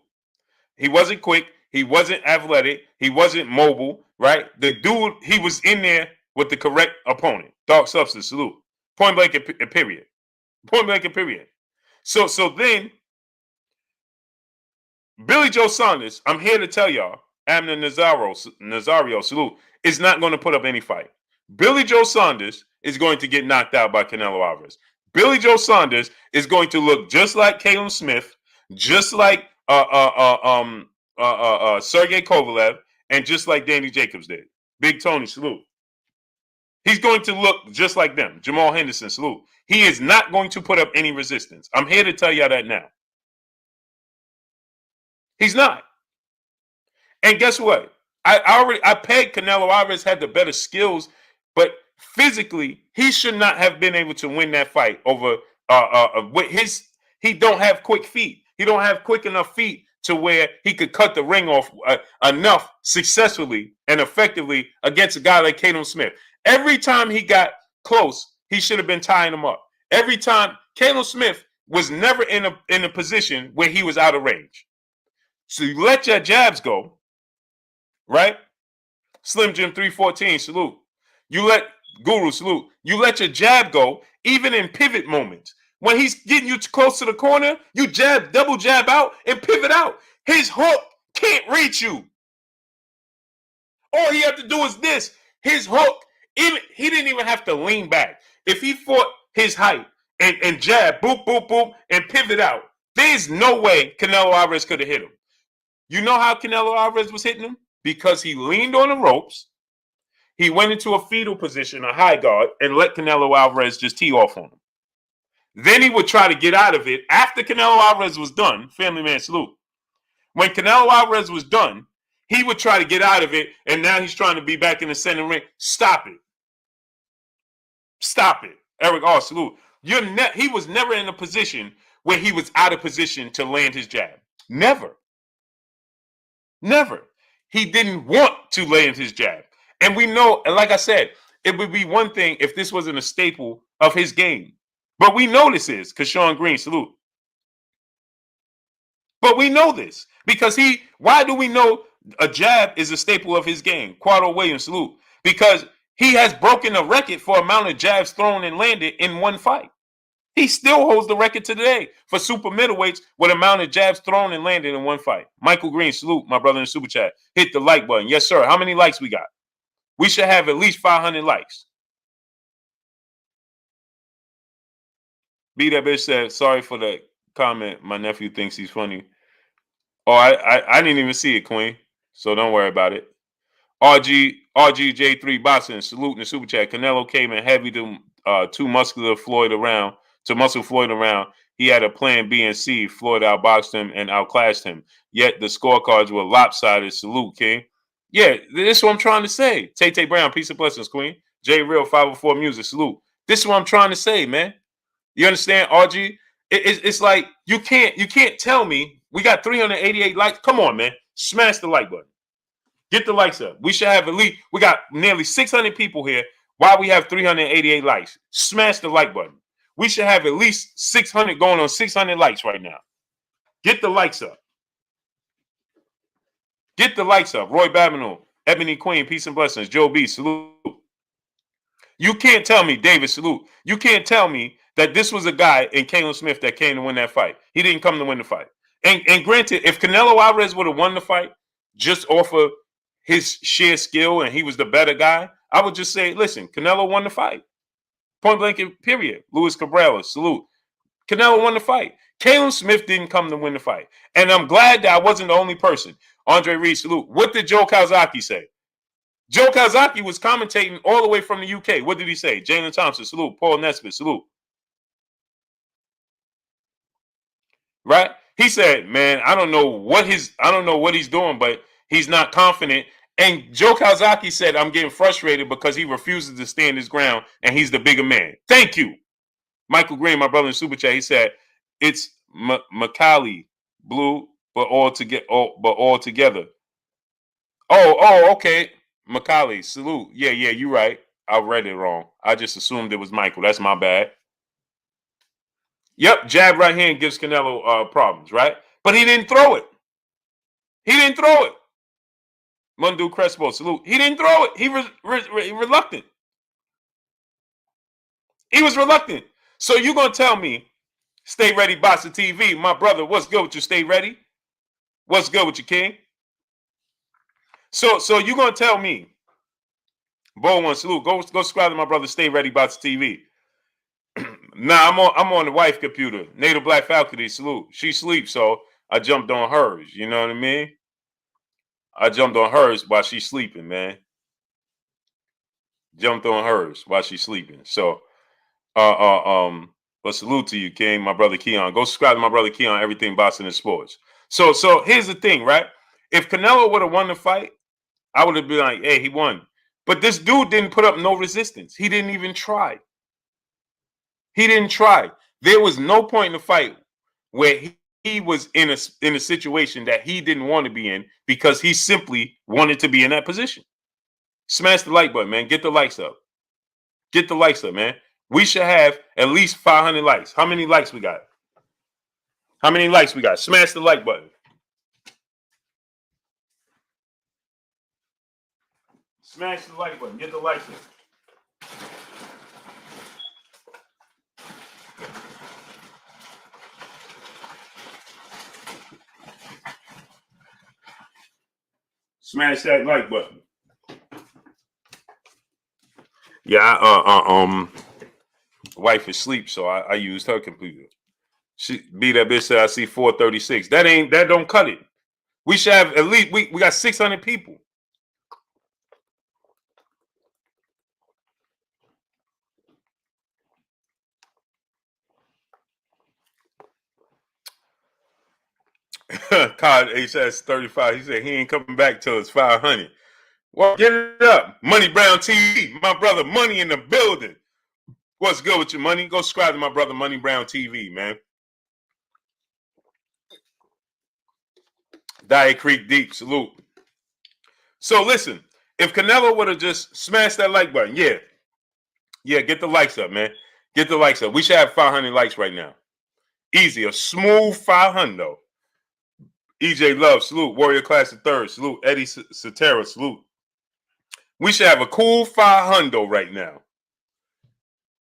He wasn't quick. He wasn't athletic. He wasn't mobile. Right, the dude. He was in there with the correct opponent. Dark Substance, salute. Point blank and period. Point blank and period. So then, Billy Joe Saunders, I'm here to tell y'all, Abner Nazario, salute, is not going to put up any fight. Billy Joe Saunders is going to get knocked out by Canelo Alvarez. Billy Joe Saunders is going to look just like Caleb Smith, just like Sergey Kovalev, and just like Danny Jacobs did. Big Tony, salute. He's going to look just like them. Jamal Henderson, salute. He is not going to put up any resistance. I'm here to tell y'all that now. He's not. And guess what? I pegged Canelo Alvarez had the better skills, but physically he should not have been able to win that fight over with his. He don't have quick feet. He don't have quick enough feet to where he could cut the ring off enough successfully and effectively against a guy like Caleb Smith. Every time he got close, he should have been tying him up. Every time, Caleb Smith was never in a position where he was out of range. So you let your jabs go, right? Slim Jim 314, salute. You let Guru, salute. You let your jab go, even in pivot moments. When he's getting you close to the corner, you jab, double jab out, and pivot out. His hook can't reach you. All he had to do is this. His hook, he didn't even have to lean back. If he fought his height and jab, boop, boop, boop, and pivot out, there's no way Canelo Alvarez could have hit him. You know how Canelo Alvarez was hitting him? Because he leaned on the ropes, he went into a fetal position, a high guard, and let Canelo Alvarez just tee off on him. Then he would try to get out of it after Canelo Alvarez was done. Family man, salute. When Canelo Alvarez was done, he would try to get out of it, and now he's trying to be back in the center ring. Stop it. Stop it. Eric R., salute. He was never in a position where he was out of position to land his jab. Never. Never. He didn't want to land his jab. And we know, and like I said, it would be one thing if this wasn't a staple of his game. But we know this is, because Sean Green, salute. But we know this because why do we know a jab is a staple of his game? Quado Williams, salute. Because he has broken a record for amount of jabs thrown and landed in one fight. He still holds the record today for super middleweights with amount of jabs thrown and landed in one fight. Michael Green, salute, my brother in the super chat. Hit the like button. Yes, sir. How many likes we got? We should have at least 500 likes. B that bitch said, sorry for the comment. My nephew thinks he's funny. Oh, I didn't even see it, Queen. So don't worry about it. RGJ3 Boxing, salute in the super chat. Canelo came in heavy to muscle Floyd around. He had a plan B and C. Floyd outboxed him and outclassed him. Yet the scorecards were lopsided. Salute, King. Yeah, this is what I'm trying to say. Tay Brown, peace and blessings, Queen. J Real 504 Music, salute. This is what I'm trying to say, man. You understand, RG? It's like you can't tell me we got 388 likes. Come on, man. Smash the like button. Get the likes up. We should have we got nearly 600 people here. Why we have 388 likes? Smash the like button. We should have at least 600 going on 600 likes right now. Get the likes up. Get the likes up. Roy Babineau, Ebony Queen, peace and blessings. Joe B, salute. You can't tell me, David, salute. You can't tell me that this was a guy in Caleb Smith that came to win that fight. He didn't come to win the fight. And granted, if Canelo Alvarez would have won the fight just off of his sheer skill and he was the better guy, I would just say, listen, Canelo won the fight. Point blank, period. Luis Cabrera, salute. Canelo won the fight. Caleb Smith didn't come to win the fight. And I'm glad that I wasn't the only person. Andre Reed, salute. What did Joe Calzaghe say? Joe Calzaghe was commentating all the way from the UK. What did he say? Jalen Thompson, salute. Paul Nesbitt, salute. Right? He said, man, I don't know what he's doing, but he's not confident. And Joe Calzaghe said, I'm getting frustrated because he refuses to stand his ground and he's the bigger man. Thank you. Michael Green, my brother in Super Chat, he said, it's Macaulay Blue, but all together. Okay. Macaulay, salute. Yeah, you're right. I read it wrong. I just assumed it was Michael. That's my bad. Yep, jab right hand gives Canelo problems, right? But he didn't throw it. Mundu Crespo, salute. He didn't throw it. He was reluctant. He was reluctant. So you're going to tell me, Stay Ready Boxer TV, my brother, what's good with you, Stay Ready? What's good with you, King? So you're going to tell me, Bo one, salute. Go subscribe to my brother, Stay Ready Boxer TV. Nah, I'm on the wife computer. Native Black Faculty, salute. She sleeps, so I jumped on hers. You know what I mean? I jumped on hers while she's sleeping, man. Jumped on hers while she's sleeping. So, but salute to you, King, my brother Keon. Go subscribe to my brother Keon, Everything Boxing and Sports. So here's the thing, right? If Canelo would have won the fight, I would have been like, hey, he won. But this dude didn't put up no resistance. He didn't even try. There was no point in the fight where he was in a situation that he didn't want to be in because he simply wanted to be in that position. Smash the like button, man. Get the likes up. Get the likes up, man. We should have at least 500 likes. How many likes we got? Smash the like button. Smash the like button. Get the likes up. Smash that like button. Yeah, wife is asleep, so I used her computer. She beat that bitch said I see 436. That don't cut it. We should have at least we got 600 people. Cod HS35. He said he ain't coming back till it's 500. Well, get it up. Money Brown TV. My brother Money in the building. What's good with your money? Go subscribe to my brother Money Brown TV, man. Diet Creek Deep, salute. So listen, if Canelo would have just smashed that like button, yeah, get the likes up, man. Get the likes up. We should have 500 likes right now. Easy, a smooth 500. EJ Love, salute. Warrior Class of Third, salute. Eddie Satera, salute. We should have a cool 500 right now.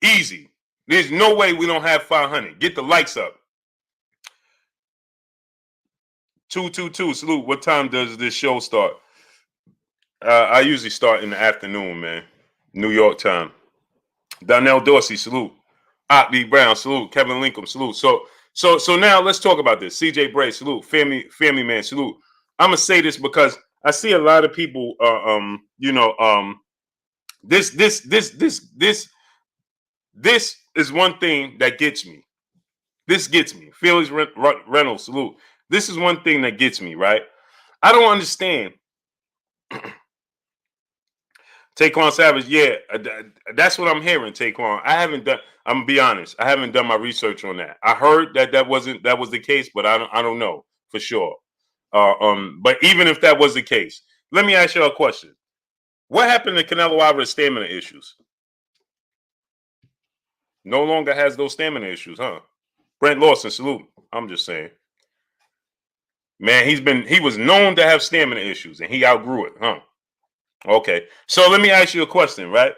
Easy. There's no way we don't have 500. Get the likes up. 222, salute. What time does this show start? I usually start in the afternoon, man. New York time. Donnell Dorsey, salute. Otley Brown, salute. Kevin Lincoln, salute. So now let's talk about this. CJ Bray, salute. Family man, salute. I'm gonna say this because I see a lot of people. This is one thing that gets me. This gets me. Felix Reynolds, salute. This is one thing that gets me, right? I don't understand. Taquan Savage, yeah, that's what I'm hearing, Taquan. I haven't done. I'm gonna be honest. I haven't done my research on that. I heard that was the case, but I don't know for sure. But even if that was the case, let me ask you a question. What happened to Canelo Alvarez stamina issues? No longer has those stamina issues, huh? Brent Lawson, salute. I'm just saying. Man, he was known to have stamina issues, and he outgrew it, huh? Okay, so let me ask you a question, right?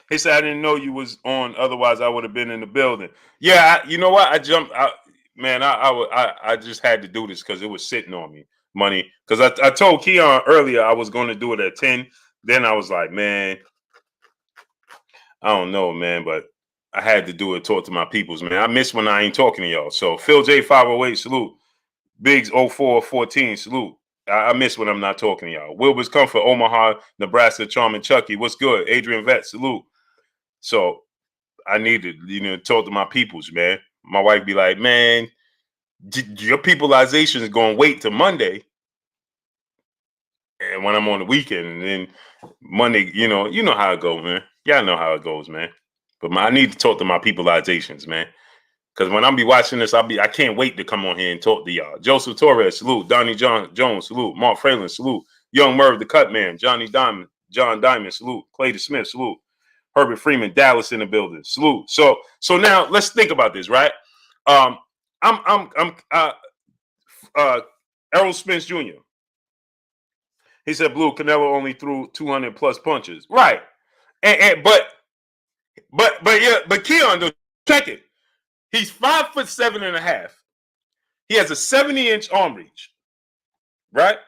He said, I didn't know you was on. Otherwise, I would have been in the building. Yeah, you know what? I jumped out. Man, I just had to do this because it was sitting on me. Money. Because I told Keon earlier I was going to do it at 10. Then I was like, man, I don't know, man. But I had to do it, talk to my peoples, man. I miss when I ain't talking to y'all. So Phil J 508, salute. Biggs 0414, salute. I miss when I'm not talking to y'all. Wilbur's Comfort, Omaha, Nebraska, Charming Chucky. What's good? Adrian Vet, salute. So I needed, talk to my peoples, man. My wife be like, man, your peopleization is going to wait till Monday. And when I'm on the weekend, and then Monday, you know how it goes, man. Y'all know how it goes, man. But I need to talk to my peopleizations, man. Because when I be watching this, I can't wait to come on here and talk to y'all. Joseph Torres, salute. Donnie Jones, salute. Mark Fralin, salute. Young Merv, the Cut Man. John Diamond, salute. Clayton Smith, salute. Herbert Freeman, Dallas in the building, salute. So now let's think about this, right? Errol Spence Jr. He said, Blue, Canelo only threw 200 plus punches, right? But Keon, check it. He's 5'7.5". He has a 70-inch arm reach, right?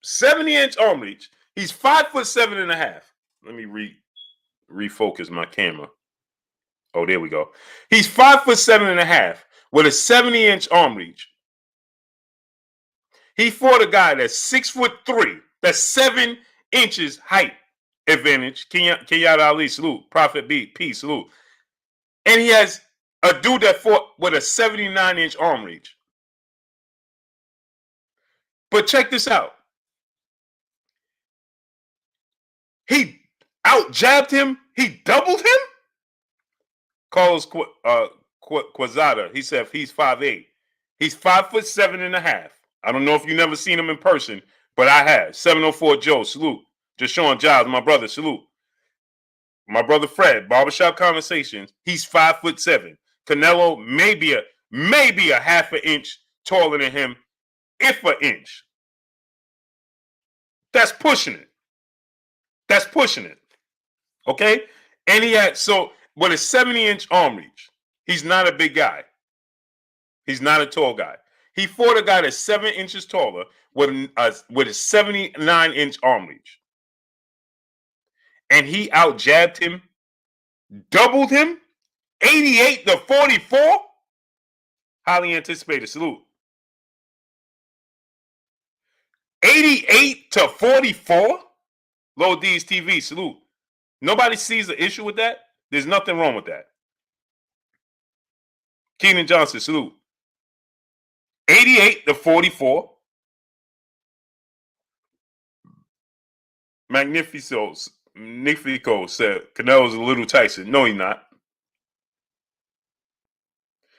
70-inch arm reach. He's 5'7.5". Let me refocus my camera. Oh, there we go. He's 5'7.5" with a 70-inch arm reach. He fought a guy that's 6'3". That's 7 inches height advantage. Kenyatta Ali, salute. Prophet B, peace, salute. And he has a dude that fought with a 79-inch arm reach. But check this out. He out-jabbed him. He doubled him. Carlos Quezada, he said he's 5'8". He's 5'7.5". I don't know if you never seen him in person, but I have. 704 Joe, salute. Deshaun Giles, my brother, salute. My brother Fred, Barbershop Conversations, he's 5'7". Canelo maybe a half an inch taller than him, if an inch. That's pushing it. Okay? And he had, so with a 70-inch arm reach, he's not a big guy. He's not a tall guy. He fought a guy that's 7 inches taller with a 79-inch arm reach. And he out-jabbed him, doubled him, 88-44. Highly anticipated. Salute. 88-44. Low D's TV. Salute. Nobody sees the issue with that. There's nothing wrong with that. Keenan Johnson. Salute. 88-44. Magnifico said Canelo's a little Tyson. No, he's not.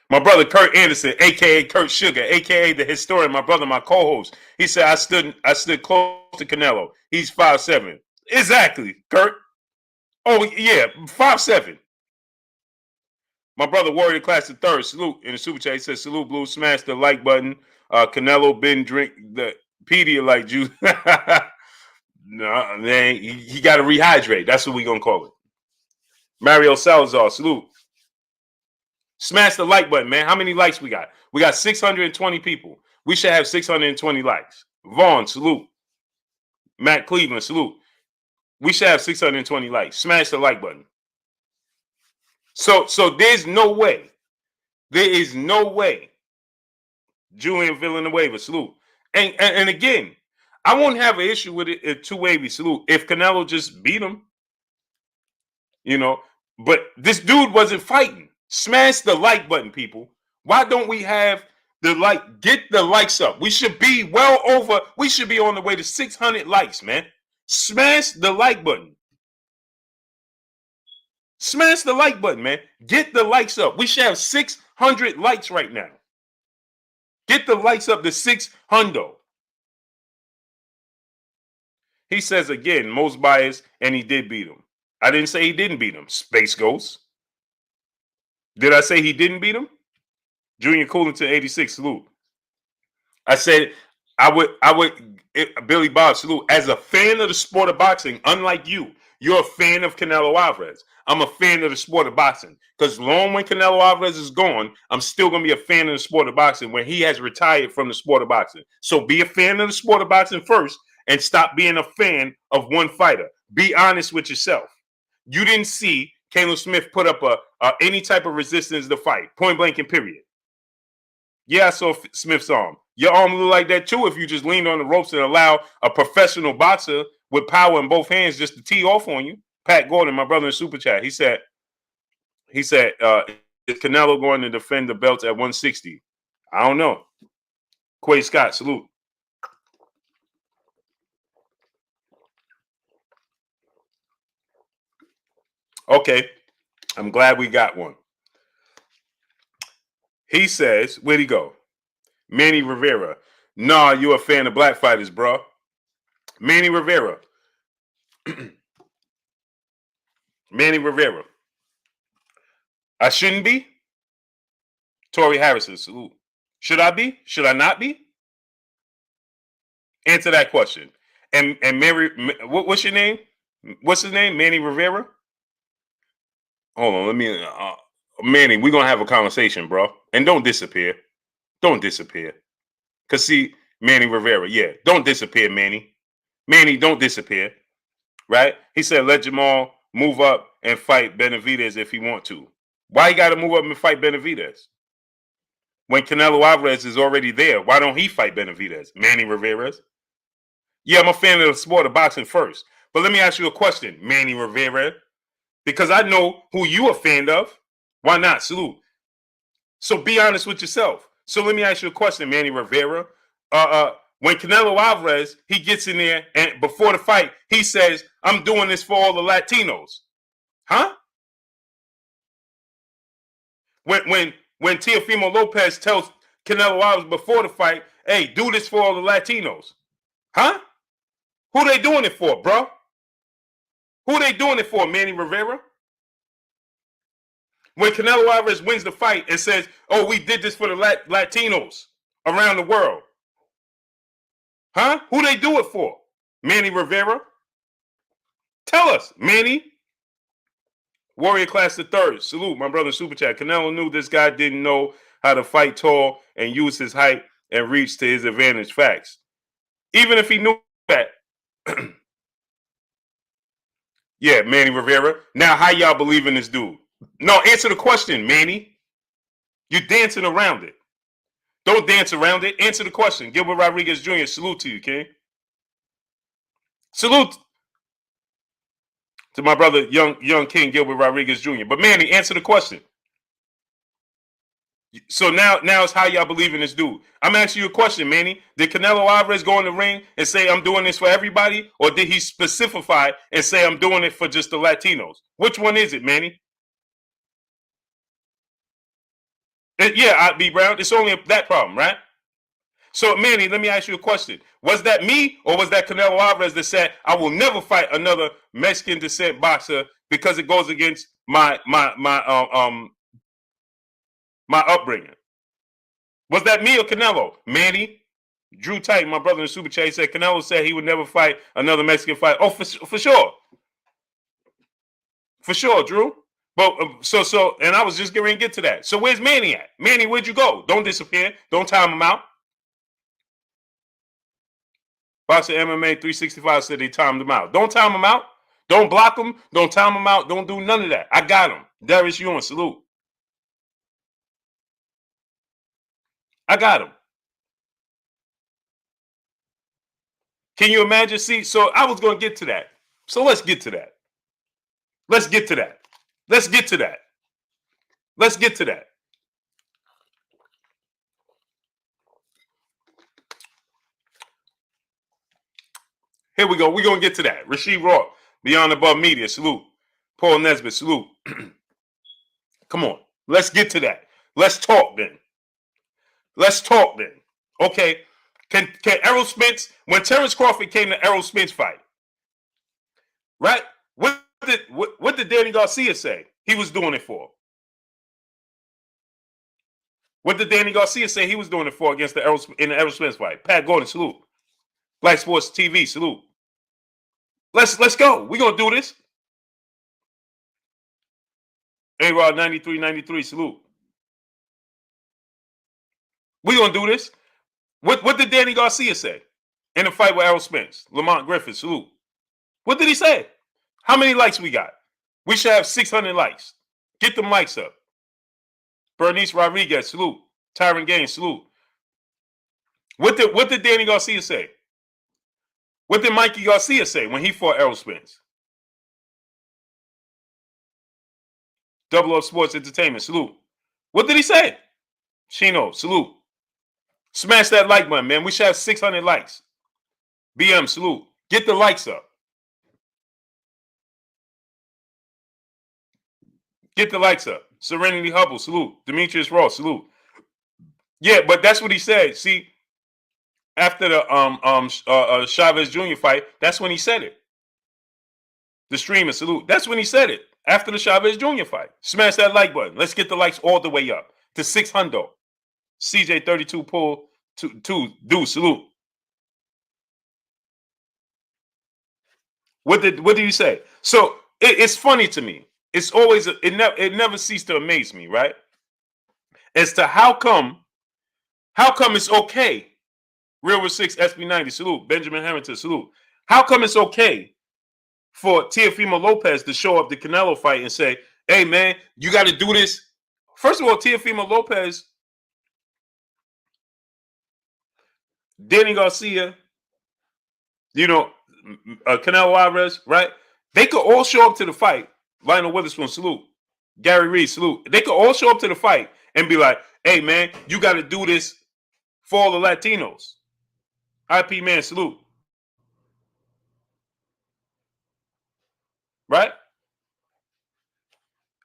My brother Kurt Anderson, aka Kurt Sugar, aka the historian, my brother, my co-host. He said I stood close to Canelo. He's 5'7". Exactly, Kurt. Oh yeah, 5'7". My brother Warrior Class the Third, salute in the super chat. He said salute, Blue, smash the like button. Canelo been drink the Pedialyte juice. No, man, he got to rehydrate. That's what we gonna call it. Mario Salazar, salute. Smash the like button, man. How many likes we got? We got 620 people. We should have 620 likes. Vaughn, salute. Matt Cleveland, salute. We should have 620 likes. Smash the like button. So there's no way. There is no way. Julian Villanueva, salute. And again, I won't have an issue with it if two-wavy salute. If Canelo just beat him, but this dude wasn't fighting. Smash the like button, people. Why don't we have the like? Get the likes up. We should be we should be on the way to 600 likes, man. Smash the like button. Smash the like button, man. Get the likes up. We should have 600 likes right now. Get the likes up to 600. He says again, most biased, and he did beat him. I didn't say he didn't beat him. Space Ghost. Did I say he didn't beat him? Junior Coolington 86, salute. I said I would Billy Bob, salute. As a fan of the sport of boxing, unlike you're a fan of Canelo Alvarez. I'm a fan of the sport of boxing. Because long when Canelo Alvarez is gone, I'm still going to be a fan of the sport of boxing when he has retired from the sport of boxing. So be a fan of the sport of boxing first and stop being a fan of one fighter. Be honest with yourself. You didn't see Caleb Smith put up any type of resistance to fight, point blank and period. Yeah, I saw Smith's arm. Your arm look like that too if you just leaned on the ropes and allow a professional boxer with power in both hands just to tee off on you. Pat Gordon, my brother in Super Chat, he said, is Canelo going to defend the belt at 160? I don't know. Quay Scott, salute. Okay, I'm glad we got one. He says, where'd he go? Manny Rivera. Nah, you a fan of black fighters, bro. Manny Rivera. Manny Rivera. I shouldn't be? Torrey Harrison, salute. Should I be? Should I not be? Answer that question. And Mary, what's your name? What's his name? Manny Rivera? Hold on, let me. Manny, we're gonna have a conversation, bro. And don't disappear. Don't disappear. Cause see, Manny Rivera, yeah, don't disappear, Manny. Manny, don't disappear. Right? He said, let Jamal move up and fight Benavidez if he want to. Why he got to move up and fight Benavidez? When Canelo Alvarez is already there, why don't he fight Benavidez? Manny Rivera? Yeah, I'm a fan of the sport of boxing first. But let me ask you a question, Manny Rivera. Because I know who you a fan of. Why not? Salute. So be honest with yourself. So let me ask you a question, Manny Rivera. When Canelo Alvarez, he gets in there and before the fight, he says, I'm doing this for all the Latinos. Huh? When Teofimo Lopez tells Canelo Alvarez before the fight, hey, do this for all the Latinos. Huh? Who they doing it for, bro? Who they doing it for, Manny Rivera? When Canelo Alvarez wins the fight and says, oh, we did this for the Latinos around the world. Huh? Who they do it for? Manny Rivera? Tell us, Manny. Warrior Class the Third. Salute, my brother Super Chat. Canelo knew this guy didn't know how to fight tall and use his height and reach to his advantage. Facts. Even if he knew that. Yeah, Manny Rivera. Now, how y'all believe in this dude? No, answer the question, Manny. You're dancing around it. Don't dance around it. Answer the question. Gilbert Rodriguez Jr., salute to you, King. Salute to my brother, young King Gilbert Rodriguez Jr. But Manny, answer the question. So now it's how y'all believe in this dude. I'm asking you a question, Manny. Did Canelo Alvarez go in the ring and say, I'm doing this for everybody? Or did he specify and say, I'm doing it for just the Latinos? Which one is it, Manny? Yeah, B. Brown. It's only that problem, right? So, Manny, let me ask you a question. Was that me or was that Canelo Alvarez that said, I will never fight another Mexican descent boxer because it goes against my upbringing? Was that me or Canelo? Manny, Drew Titan, my brother in the Super Chat, said Canelo said he would never fight another Mexican fight. Oh, for sure. For sure, Drew. But and I was just getting ready to get to that. So where's Manny at? Manny, where'd you go? Don't disappear. Don't time him out. Boxer MMA 365 said they timed him out. Don't time him out. Don't block him. Don't time him out. Don't do none of that. I got him. Darius Ewan, salute. I got him. Can you imagine? See, so I was going to get to that. So let's get to that. Let's get to that. Let's get to that. Let's get to that. Here we go. We're going to get to that. Rasheed Roth, Beyond Above Media, salute. Paul Nesbitt, salute. Come on. Let's get to that. Let's talk then. Let's talk then. Okay. Can Errol Spence, when Terence Crawford came to Errol Spence fight, right? What did Danny Garcia say he was doing it for? What did Danny Garcia say he was doing it for against the Errol Spence fight? Pat Gordon, salute. Black Sports TV, salute. Let's go. We're gonna do this. Errol 93-93, salute. We gonna do this. What did Danny Garcia say in the fight with Errol Spence? Lamont Griffin, salute. What did he say? How many likes we got? We should have 600 likes. Get them likes up. Bernice Rodriguez, salute. Tyron Gaines, salute. What did Danny Garcia say? What did Mikey Garcia say when he fought Errol Spence? Double Up Sports Entertainment, salute. What did he say? Chino, salute. Smash that like button, man. We should have 600 likes. BM, salute. Get the likes up. Get the likes up. Serenity Hubble, salute. Demetrius Ross, salute. Yeah, but that's what he said. See, after the Chavez Jr. fight, that's when he said it. The streamer, salute. That's when he said it. After the Chavez Jr. fight. Smash that like button. Let's get the likes all the way up to 600. CJ32 pull two do salute. What did he say? So it's funny to me. It's always it never ceased to amaze me, right? As to how come it's okay. Real with 6 SB90 salute. Benjamin Harrington salute. How come it's okay for Teofimo Lopez to show up the Canelo fight and say, "Hey man, you got to do this"? First of all, Teofimo Lopez, Danny Garcia, Canelo Alvarez, right? They could all show up to the fight. Lionel Witherspoon, salute. Gary Reed, salute. They could all show up to the fight and be like, "Hey man, you got to do this for all the Latinos." IP man, salute. Right?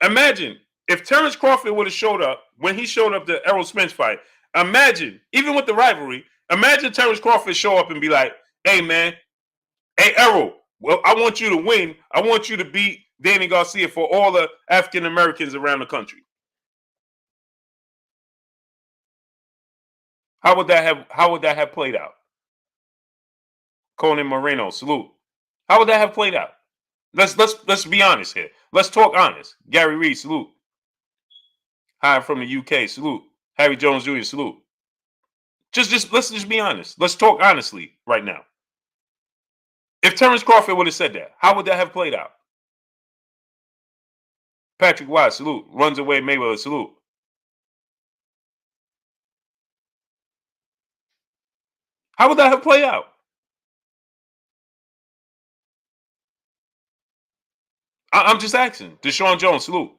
Imagine if Terence Crawford would have showed up when he showed up the Errol Spence fight. Imagine, even with the rivalry, imagine Terence Crawford show up and be like, "Hey man, hey Errol, well, I want you to win. I want you to beat Danny Garcia for all the African Americans around the country." How would that have played out? Conan Moreno, salute. How would that have played out? Let's be honest here. Let's talk honest. Gary Reed, salute. Hi from the UK, salute. Harry Jones Jr., salute. Let's just be honest. Let's talk honestly right now. If Terence Crawford would have said that, how would that have played out? Patrick Wise, salute. Runs away Mayweather, salute. How would that have played out? I'm just asking. Deshaun Jones, salute.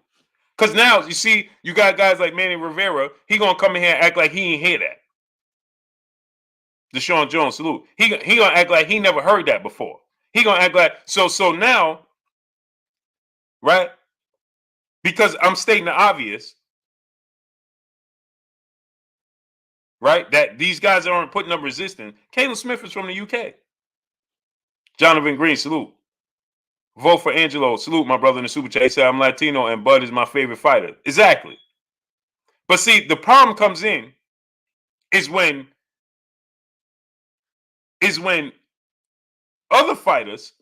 Because now, you see, you got guys like Manny Rivera. He going to come in here and act like he ain't hear that. Deshaun Jones, salute. He going to act like he never heard that before. He going to act like, so now, right? Because I'm stating the obvious, right? That these guys aren't putting up resistance. Caleb Smith is from the UK. Jonathan Green, salute. Vote for Angelo. Salute, my brother in the super chat. He said, "I'm Latino and Bud is my favorite fighter." Exactly. But see, the problem comes in is when other fighters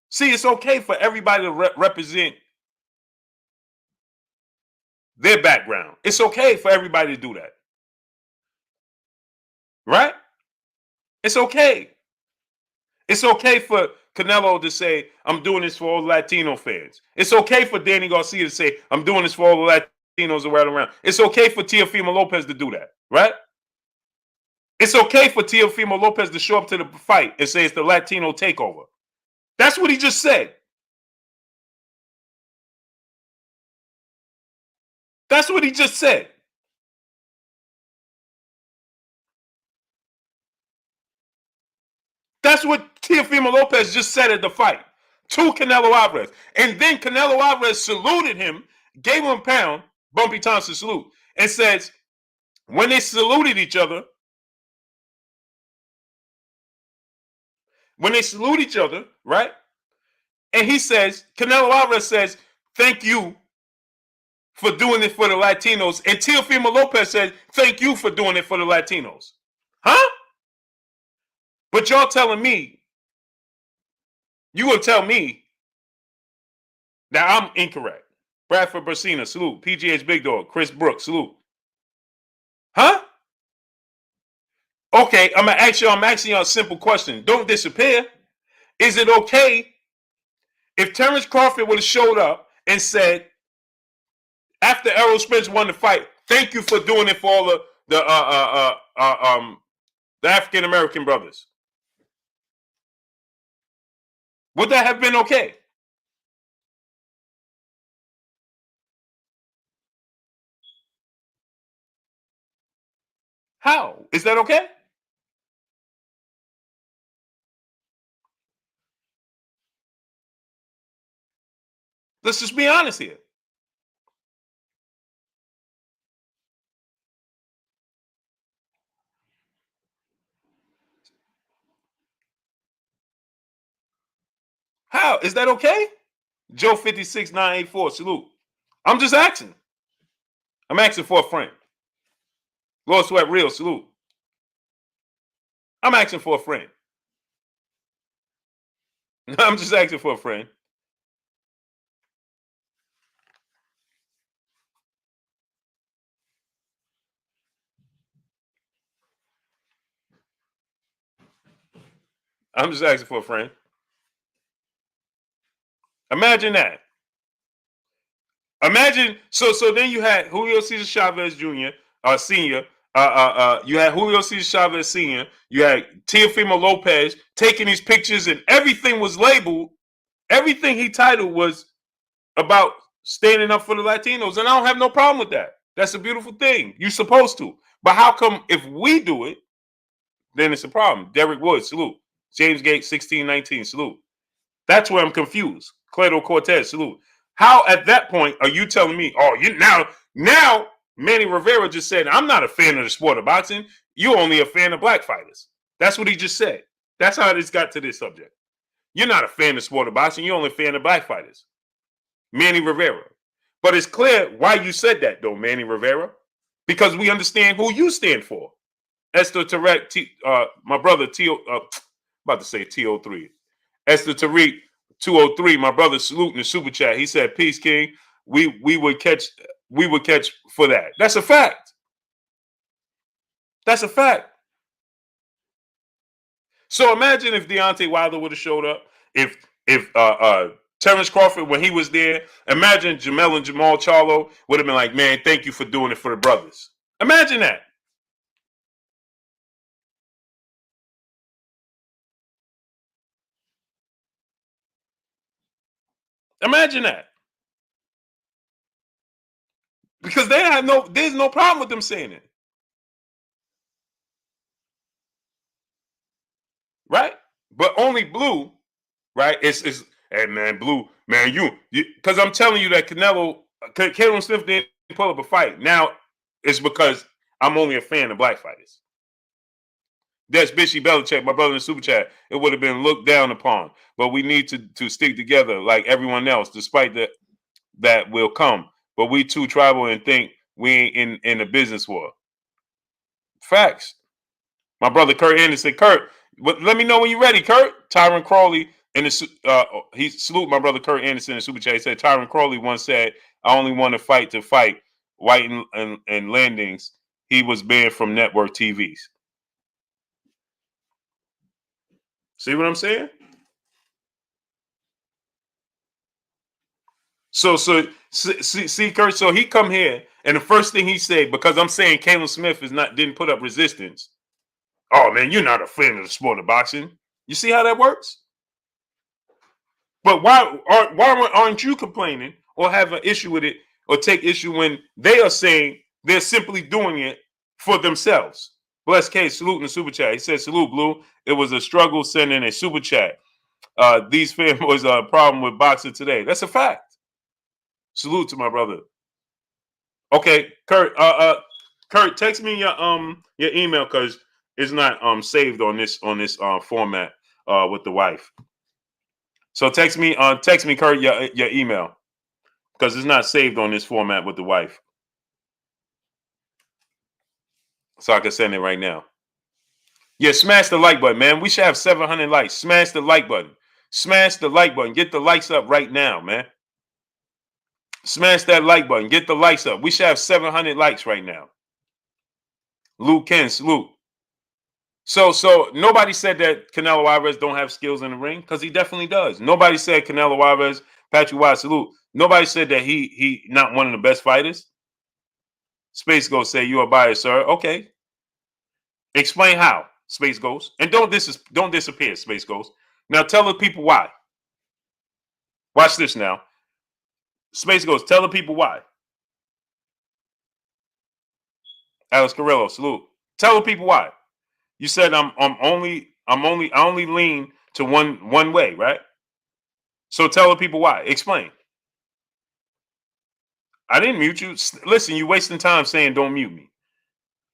see it's okay for everybody to represent their background. It's okay for everybody to do that. Right? It's okay. It's okay for Canelo to say, "I'm doing this for all Latino fans." It's okay for Danny Garcia to say, "I'm doing this for all the Latinos around." It's okay for Teofimo Lopez to do that, right? It's okay for Teofimo Lopez to show up to the fight and say it's the Latino takeover. That's what he just said. That's what he just said. That's what Teofimo Lopez just said at the fight to Canelo Alvarez. And then Canelo Alvarez saluted him, gave him a pound, Bumpy Thompson salute, and says, when they saluted each other, right? And he says, Canelo Alvarez says, "Thank you for doing it for the Latinos." And Teofimo Lopez said, "Thank you for doing it for the Latinos." Huh? But y'all telling me, you gonna tell me that I'm incorrect. Bradford Bursina, salute. PGA's Big Dog, Chris Brooks, salute. Huh? Okay, I'm asking you a simple question. Don't disappear. Is it okay if Terence Crawford would have showed up and said, after Errol Spence won the fight, thank you for doing it for all the African American brothers? Would that have been okay? How? Is that okay? Let's just be honest here. How? Is that okay? Joe 56984, salute. I'm just asking. I'm asking for a friend. Lord Sweat Real, salute. I'm asking for a friend. I'm just asking for a friend. I'm just asking for a friend. Imagine that. Imagine so then you had Julio Cesar Chavez Jr. Senior. You had Julio Cesar Chavez Senior. You had Teofimo Lopez taking these pictures, and everything was labeled. Everything he titled was about standing up for the Latinos, and I don't have no problem with that. That's a beautiful thing. You're supposed to. But how come if we do it, then it's a problem? Derek Wood, salute. James Gates, 1619, salute. That's where I'm confused. Cleto Cortez, salute. How at that point are you telling me, oh, you now Manny Rivera just said, I'm not a fan of the sport of boxing. You're only a fan of black fighters. That's what he just said. That's how this got to this subject. You're not a fan of the sport of boxing. You're only a fan of black fighters. Manny Rivera. But it's clear why you said that, though, Manny Rivera. Because we understand who you stand for. Esther Tarek, my brother, about to say TO3. Esther Tariq, 203, my brother saluting the super chat. He said, peace, King. We would catch for that. That's a fact. That's a fact. So imagine if Deontay Wilder would have showed up. If Terence Crawford, when he was there, imagine Jamel and Jamal Charlo would have been like, man, thank you for doing it for the brothers. Imagine that. Imagine that. Because there's no problem with them saying it. Right? But only Blue, right? It's hey man, Blue, man, you because I'm telling you that Canelo Smith didn't pull up a fight. Now it's because I'm only a fan of black fighters. That's Bishy Belichick, my brother in the super chat. It would have been looked down upon, but we need to stick together like everyone else, despite that will come. But we too tribal and think we ain't in a business war. Facts. My brother Kurt Anderson. Kurt, let me know when you're ready, Kurt. Tyron Crawley and he salute my brother Kurt Anderson in super chat. He said Tyron Crawley once said, "I only want to fight to fight." White and Landings. He was banned from network TVs. See what I'm saying? So see Kurt. So he come here and the first thing he said, because I'm saying Caleb Smith didn't put up resistance. Oh man, you're not a fan of the sport of boxing. You see how that works? But why aren't you complaining or have an issue with it or take issue when they are saying they're simply doing it for themselves? Bless K, salute in the super chat. He said, salute, Blue. It was a struggle sending a super chat. These fanboys are a problem with boxing today. That's a fact. Salute to my brother. Okay, Kurt. Kurt, text me your email because it's not saved on this format with the wife. So text me, Kurt, your email because it's not saved on this format with the wife. So I can send it right now. Yeah, smash the like button, man. We should have 700 likes. Smash the like button. Smash the like button. Get the likes up right now, man. Smash that like button. Get the likes up. We should have 700 likes right now. Luke Ken, salute. So nobody said that Canelo Alvarez don't have skills in the ring because he definitely does. Nobody said Canelo Alvarez, Patrick White, salute. Nobody said that he not one of the best fighters. Space Ghost say you are biased, sir. Okay, explain how. Space Ghost, and don't disappear. Space Ghost. Now tell the people why. Watch this now. Space Ghost, tell the people why. Alex Carrillo, salute. Tell the people why. You said I only lean to one way, right? So tell the people why. Explain. I didn't mute you. Listen, you wasting time saying don't mute me.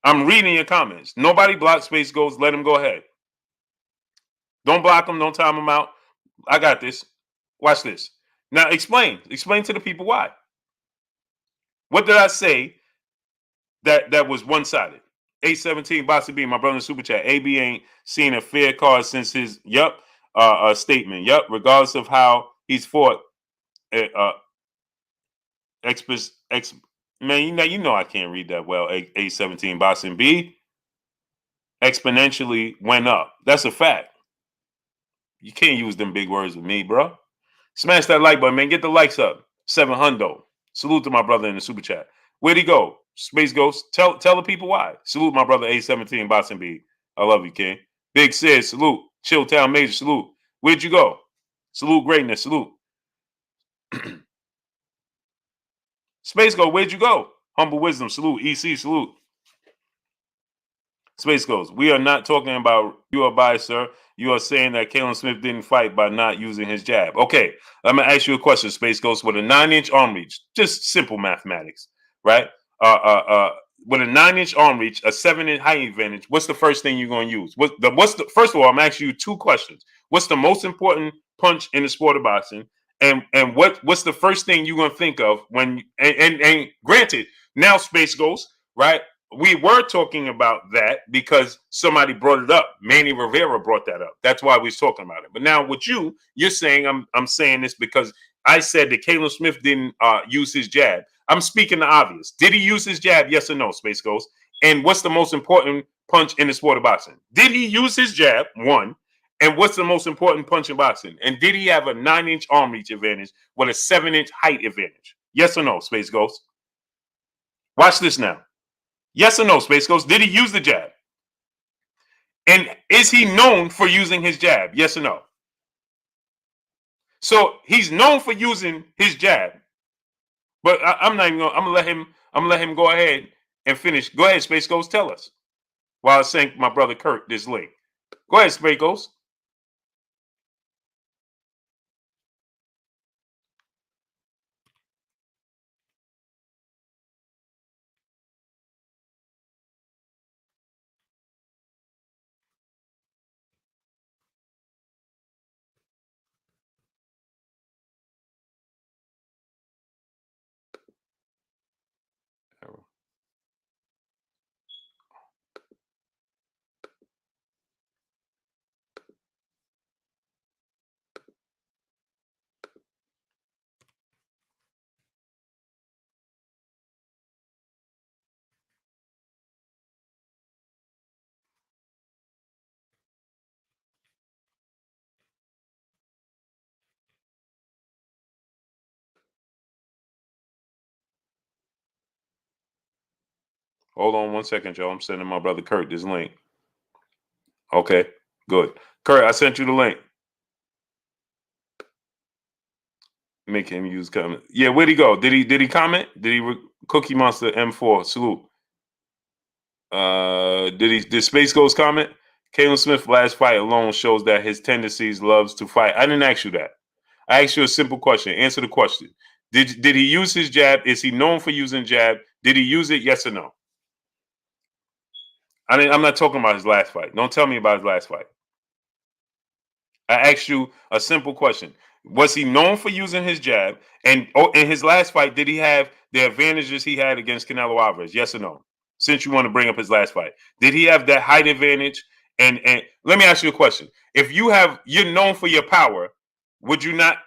I'm reading your comments. Nobody block Space Ghost. Let him go ahead. Don't block him. Don't time him out. I got this. Watch this. Now explain. Explain to the people why. What did I say that was one sided? 817 Bossy B, my brother in super chat. AB ain't seen a fair card since his statement. Yup, regardless of how he's fought. Man, you know I can't read that well. 817 Boston B exponentially went up. That's a fact. You can't use them big words with me, bro. Smash that like button, man. Get the likes up. 700. Salute to my brother in the super chat. Where'd he go? Space Ghost. Tell the people why. Salute my brother 817 Boston B. I love you, King. Big Sid, salute. Chilltown Major, salute. Where'd you go? Salute greatness, salute. Space Ghost, where'd you go? Humble Wisdom, salute. EC, salute. Space Ghost, we are not talking about you are biased, sir. You are saying that Kalen Smith didn't fight by not using his jab. Okay, I'm gonna ask you a question, Space Ghost. With a 9-inch arm reach, just simple mathematics, right? With a 9-inch arm reach, a 7-inch height advantage, what's the first thing you're gonna use? First of all, I'm asking you two questions. What's the most important punch in the sport of boxing? And what's the first thing you're gonna think of when and granted, now Space Ghost, right? We were talking about that because somebody brought it up. Manny Rivera brought that up. That's why we was talking about it. But now with you're saying I'm saying this because I said that Caleb Smith didn't use his jab. I'm speaking the obvious. Did he use his jab? Yes or no, Space Ghost? And what's the most important punch in the sport of boxing? Did he use his jab? One. And what's the most important punch in boxing? And did he have a 9-inch arm reach advantage with a 7-inch height advantage? Yes or no, Space Ghost? Watch this now. Yes or no, Space Ghost? Did he use the jab? And is he known for using his jab? Yes or no? So he's known for using his jab, but I'm not even gonna. I'm gonna let him go ahead and finish. Go ahead, Space Ghost. Tell us. While I sent my brother Kurt this link. Go ahead, Space Ghost. Errol. Hold on 1 second, Joe. I'm sending my brother Kurt this link. Okay, good. Kurt, I sent you the link. Make him use comment. Yeah, where'd he go? Did he comment? Did he Cookie Monster M4 salute? Did Space Ghost comment? Caleb Smith's last fight alone shows that his tendencies loves to fight. I didn't ask you that. I asked you a simple question. Answer the question. Did he use his jab? Is he known for using jab? Did he use it? Yes or no? I'm not talking about his last fight. Don't tell me about his last fight. I asked you a simple question. Was he known for using his jab? And in his last fight, did he have the advantages he had against Canelo Alvarez? Yes or no? Since you want to bring up his last fight, did he have that height advantage? And let me ask you a question. If you're known for your power, would you not?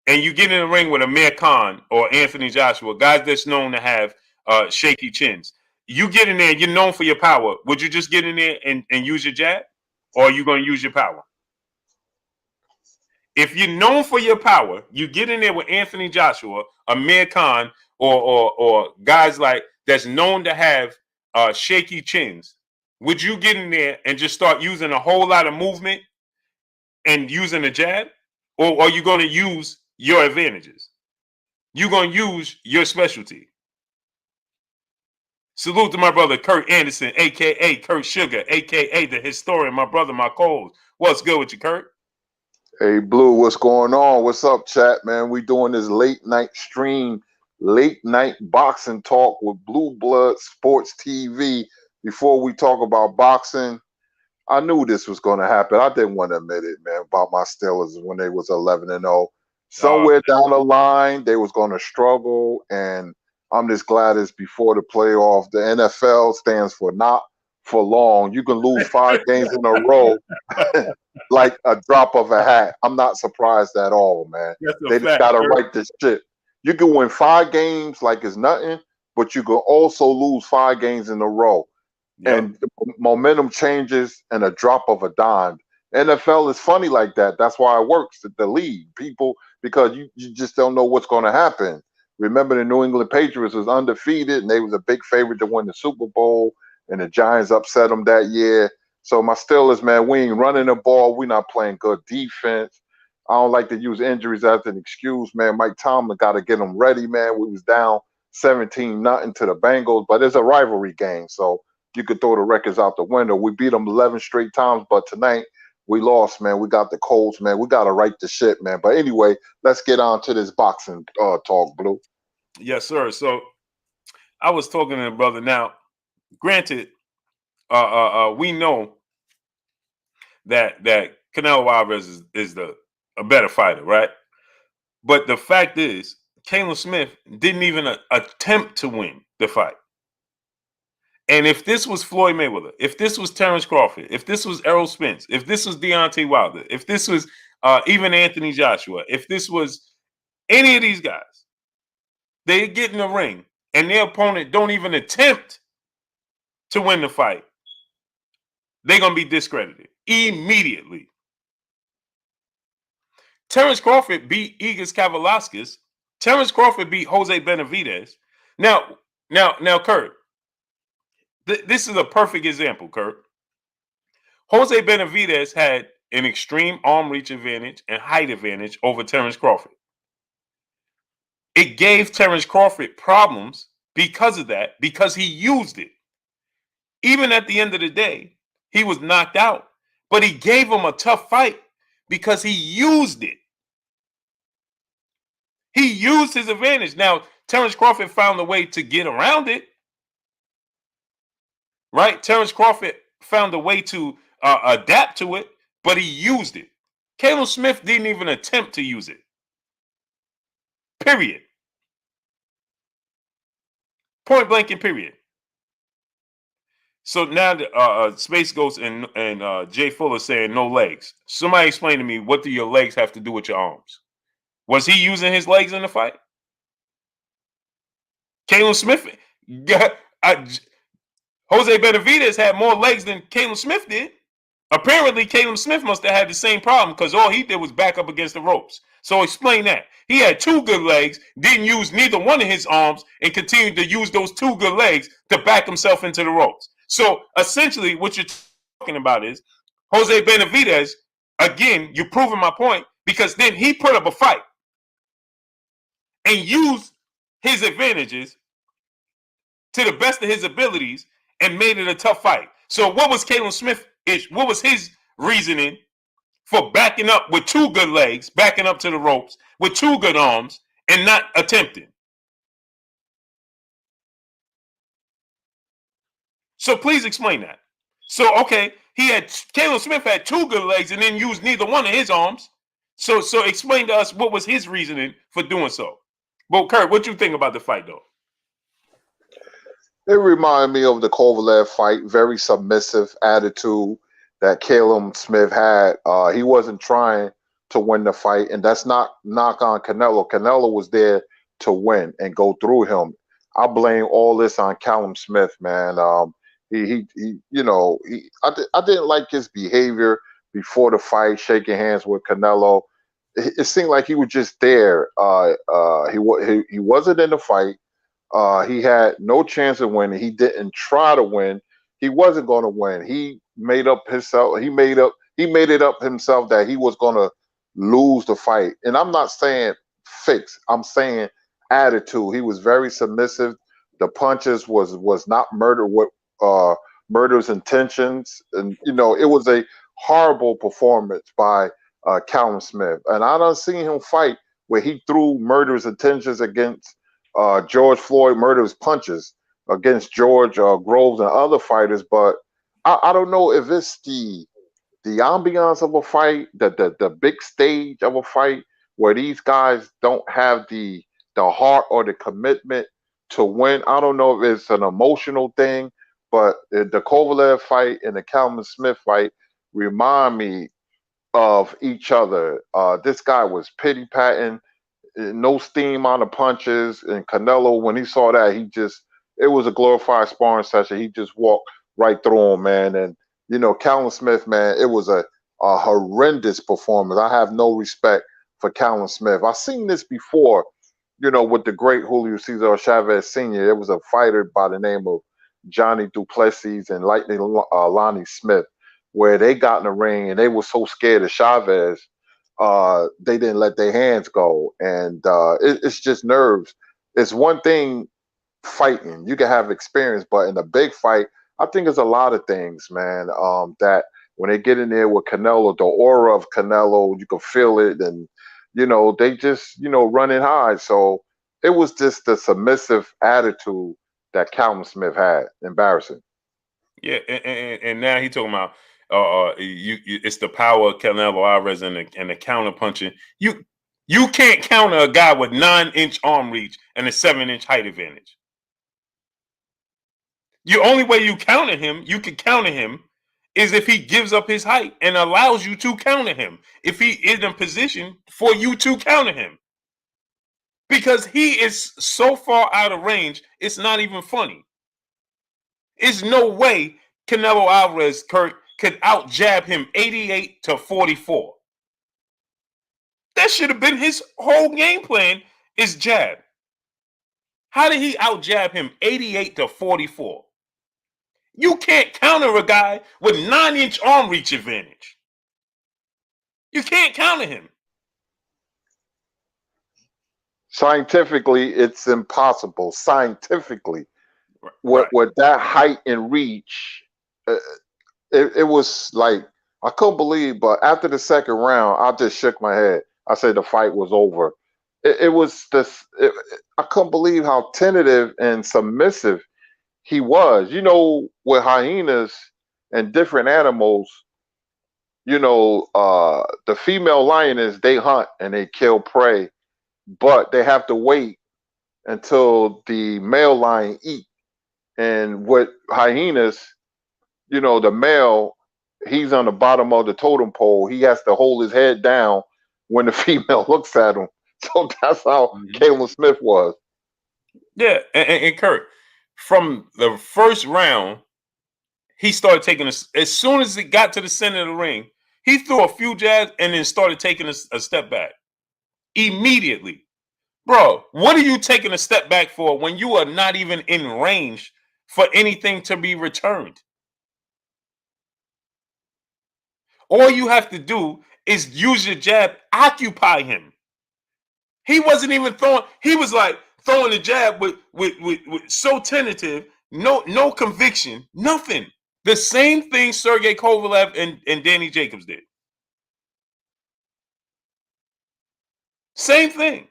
and you get in the ring with Amir Khan or Anthony Joshua, guys that's known to have shaky chins. You get in there, you're known for your power. Would you just get in there and use your jab? Or are you going to use your power? If you're known for your power, you get in there with Anthony Joshua, Amir Khan, or guys like that's known to have shaky chins. Would you get in there and just start using a whole lot of movement and using a jab? Or are you going to use your advantages? You're going to use your specialty. Salute to my brother Kurt Anderson, a.k.a. Kurt Sugar, a.k.a. the historian, my brother, my cold. What's good with you, Kurt? Hey, Blue, what's going on? What's up, chat, man? We doing this late night stream, late night boxing talk with Blue Blood Sports TV. Before we talk about boxing, I knew this was going to happen. I didn't want to admit it, man, about my Steelers when they was 11-0. Somewhere down the line, they was going to struggle, and I'm just glad it's before the playoff. The NFL stands for not for long. You can lose 5 games in a row like a drop of a hat. I'm not surprised at all, man. They just got to write this shit. You can win 5 games like it's nothing, but you can also lose 5 games in a row. Yep. And the momentum changes in a drop of a dime. NFL is funny like that. That's why it works, the league. People, because you just don't know what's going to happen. Remember, the New England Patriots was undefeated, and they was a big favorite to win the Super Bowl, and the Giants upset them that year. So my Steelers, man, we ain't running the ball. We're not playing good defense. I don't like to use injuries as an excuse, man. Mike Tomlin got to get them ready, man. We was down 17-0 to the Bengals, but it's a rivalry game, so you could throw the records out the window. We beat them 11 straight times, but tonight we lost, man. We got the Colts, man. We got to right the shit, man. But anyway, let's get on to this boxing talk, Blue. Yes, sir. So I was talking to the brother. Now, granted, we know that Canelo Alvarez is a better fighter, right? But the fact is, Caleb Smith didn't even attempt to win the fight. And if this was Floyd Mayweather, if this was Terence Crawford, if this was Errol Spence, if this was Deontay Wilder, if this was even Anthony Joshua, if this was any of these guys, they get in the ring and their opponent don't even attempt to win the fight, they're going to be discredited immediately. Terence Crawford beat Igor Kavalauskas. Terence Crawford beat Jose Benavidez. Now, Kurt, this is a perfect example, Kurt. Jose Benavidez had an extreme arm reach advantage and height advantage over Terence Crawford. It gave Terence Crawford problems because of that, because he used it. Even at the end of the day, he was knocked out, but he gave him a tough fight because he used it. He used his advantage. Now, Terence Crawford found a way to get around it. Right? Terence Crawford found a way to adapt to it, but he used it. Caleb Smith didn't even attempt to use it. Period. Point blank and period. So now Space Ghost and Jay Fuller saying no legs. Somebody explain to me, what do your legs have to do with your arms? Was he using his legs in the fight? Caleb Smith, Jose Benavidez had more legs than Caleb Smith did. Apparently, Caleb Smith must have had the same problem because all he did was back up against the ropes. So explain that. He had 2 good legs, didn't use neither one of his arms, and continued to use those 2 good legs to back himself into the ropes. So essentially, what you're talking about is Jose Benavidez, again, you're proving my point, because then he put up a fight and used his advantages to the best of his abilities and made it a tough fight. So what was Caleb Smith? What was his reasoning for backing up with 2 good legs, backing up to the ropes with 2 good arms and not attempting? So please explain that. So, okay, Caleb Smith had 2 good legs and then used neither one of his arms. So explain to us what was his reasoning for doing so. Well, Kurt, what you think about the fight, though? It reminded me of the Kovalev fight. Very submissive attitude that Caleb Smith had. He wasn't trying to win the fight, and that's not knock on Canelo. Canelo was there to win and go through him. I blame all this on Callum Smith, man. I didn't like his behavior before the fight, shaking hands with Canelo. It seemed like he was just there. He wasn't in the fight. He had no chance of winning. He didn't try to win. He wasn't going to win. He made up himself. He made it up himself that he was going to lose the fight. And I'm not saying fix. I'm saying attitude. He was very submissive. The punches was not murder with murderous intentions, and it was a horrible performance by Callum Smith. And I don't see him fight where he threw murderous intentions against George Floyd, murderous punches against George Groves and other fighters. But I don't know if it's the ambiance of a fight, the big stage of a fight, where these guys don't have the heart or the commitment to win. I don't know if it's an emotional thing, but the Kovalev fight and the Calvin Smith fight remind me of each other. This guy was pity patting, no steam on the punches, and Canelo, when he saw that, it was a glorified sparring session. He just walked right through him, man. And Callum Smith, man, it was a horrendous performance. I have no respect for Callum Smith. I've seen this before, with the great Julio Cesar Chavez Sr. There was a fighter by the name of Johnny Duplessis and Lightning Lonnie Smith, where they got in the ring and they were so scared of Chavez, they didn't let their hands go. And it's just nerves. It's one thing fighting. You can have experience, but in a big fight, I think there's a lot of things, man, that when they get in there with Canelo, the aura of Canelo, you can feel it. And, they just, running high. So it was just the submissive attitude that Calvin Smith had. Embarrassing. Yeah, and now he talking about it's the power of Canelo Alvarez and the counter punching. You can't counter a guy with 9-inch arm reach and a 7-inch height advantage. The only way you can counter him, is if he gives up his height and allows you to counter him. If he is in position for you to counter him. Because he is so far out of range, it's not even funny. There's no way Canelo Alvarez, Kurt, could out jab him 88-44. That should have been his whole game plan, is jab. How did he out jab him 88-44? You can't counter a guy with 9-inch arm reach advantage. You can't counter him. Scientifically, it's impossible. Scientifically, right. with that height and reach, it was like, I couldn't believe. But after the second round, I just shook my head. I said the fight was over. It was this. I couldn't believe how tentative and submissive he was. With hyenas and different animals, the female lioness, they hunt and they kill prey, but they have to wait until the male lion eat. And with hyenas, the male, he's on the bottom of the totem pole. He has to hold his head down when the female looks at him. So that's how Caleb Smith was. Yeah, and Kurt, from the first round, he started taking as soon as it got to the center of the ring, he threw a few jabs and then started taking a step back. Immediately. Bro, what are you taking a step back for when you are not even in range for anything to be returned? All you have to do is use your jab, occupy him. He wasn't even throwing, he was like throwing the jab with so tentative, no conviction, nothing. The same thing Sergey Kovalev and Danny Jacobs did. Same thing.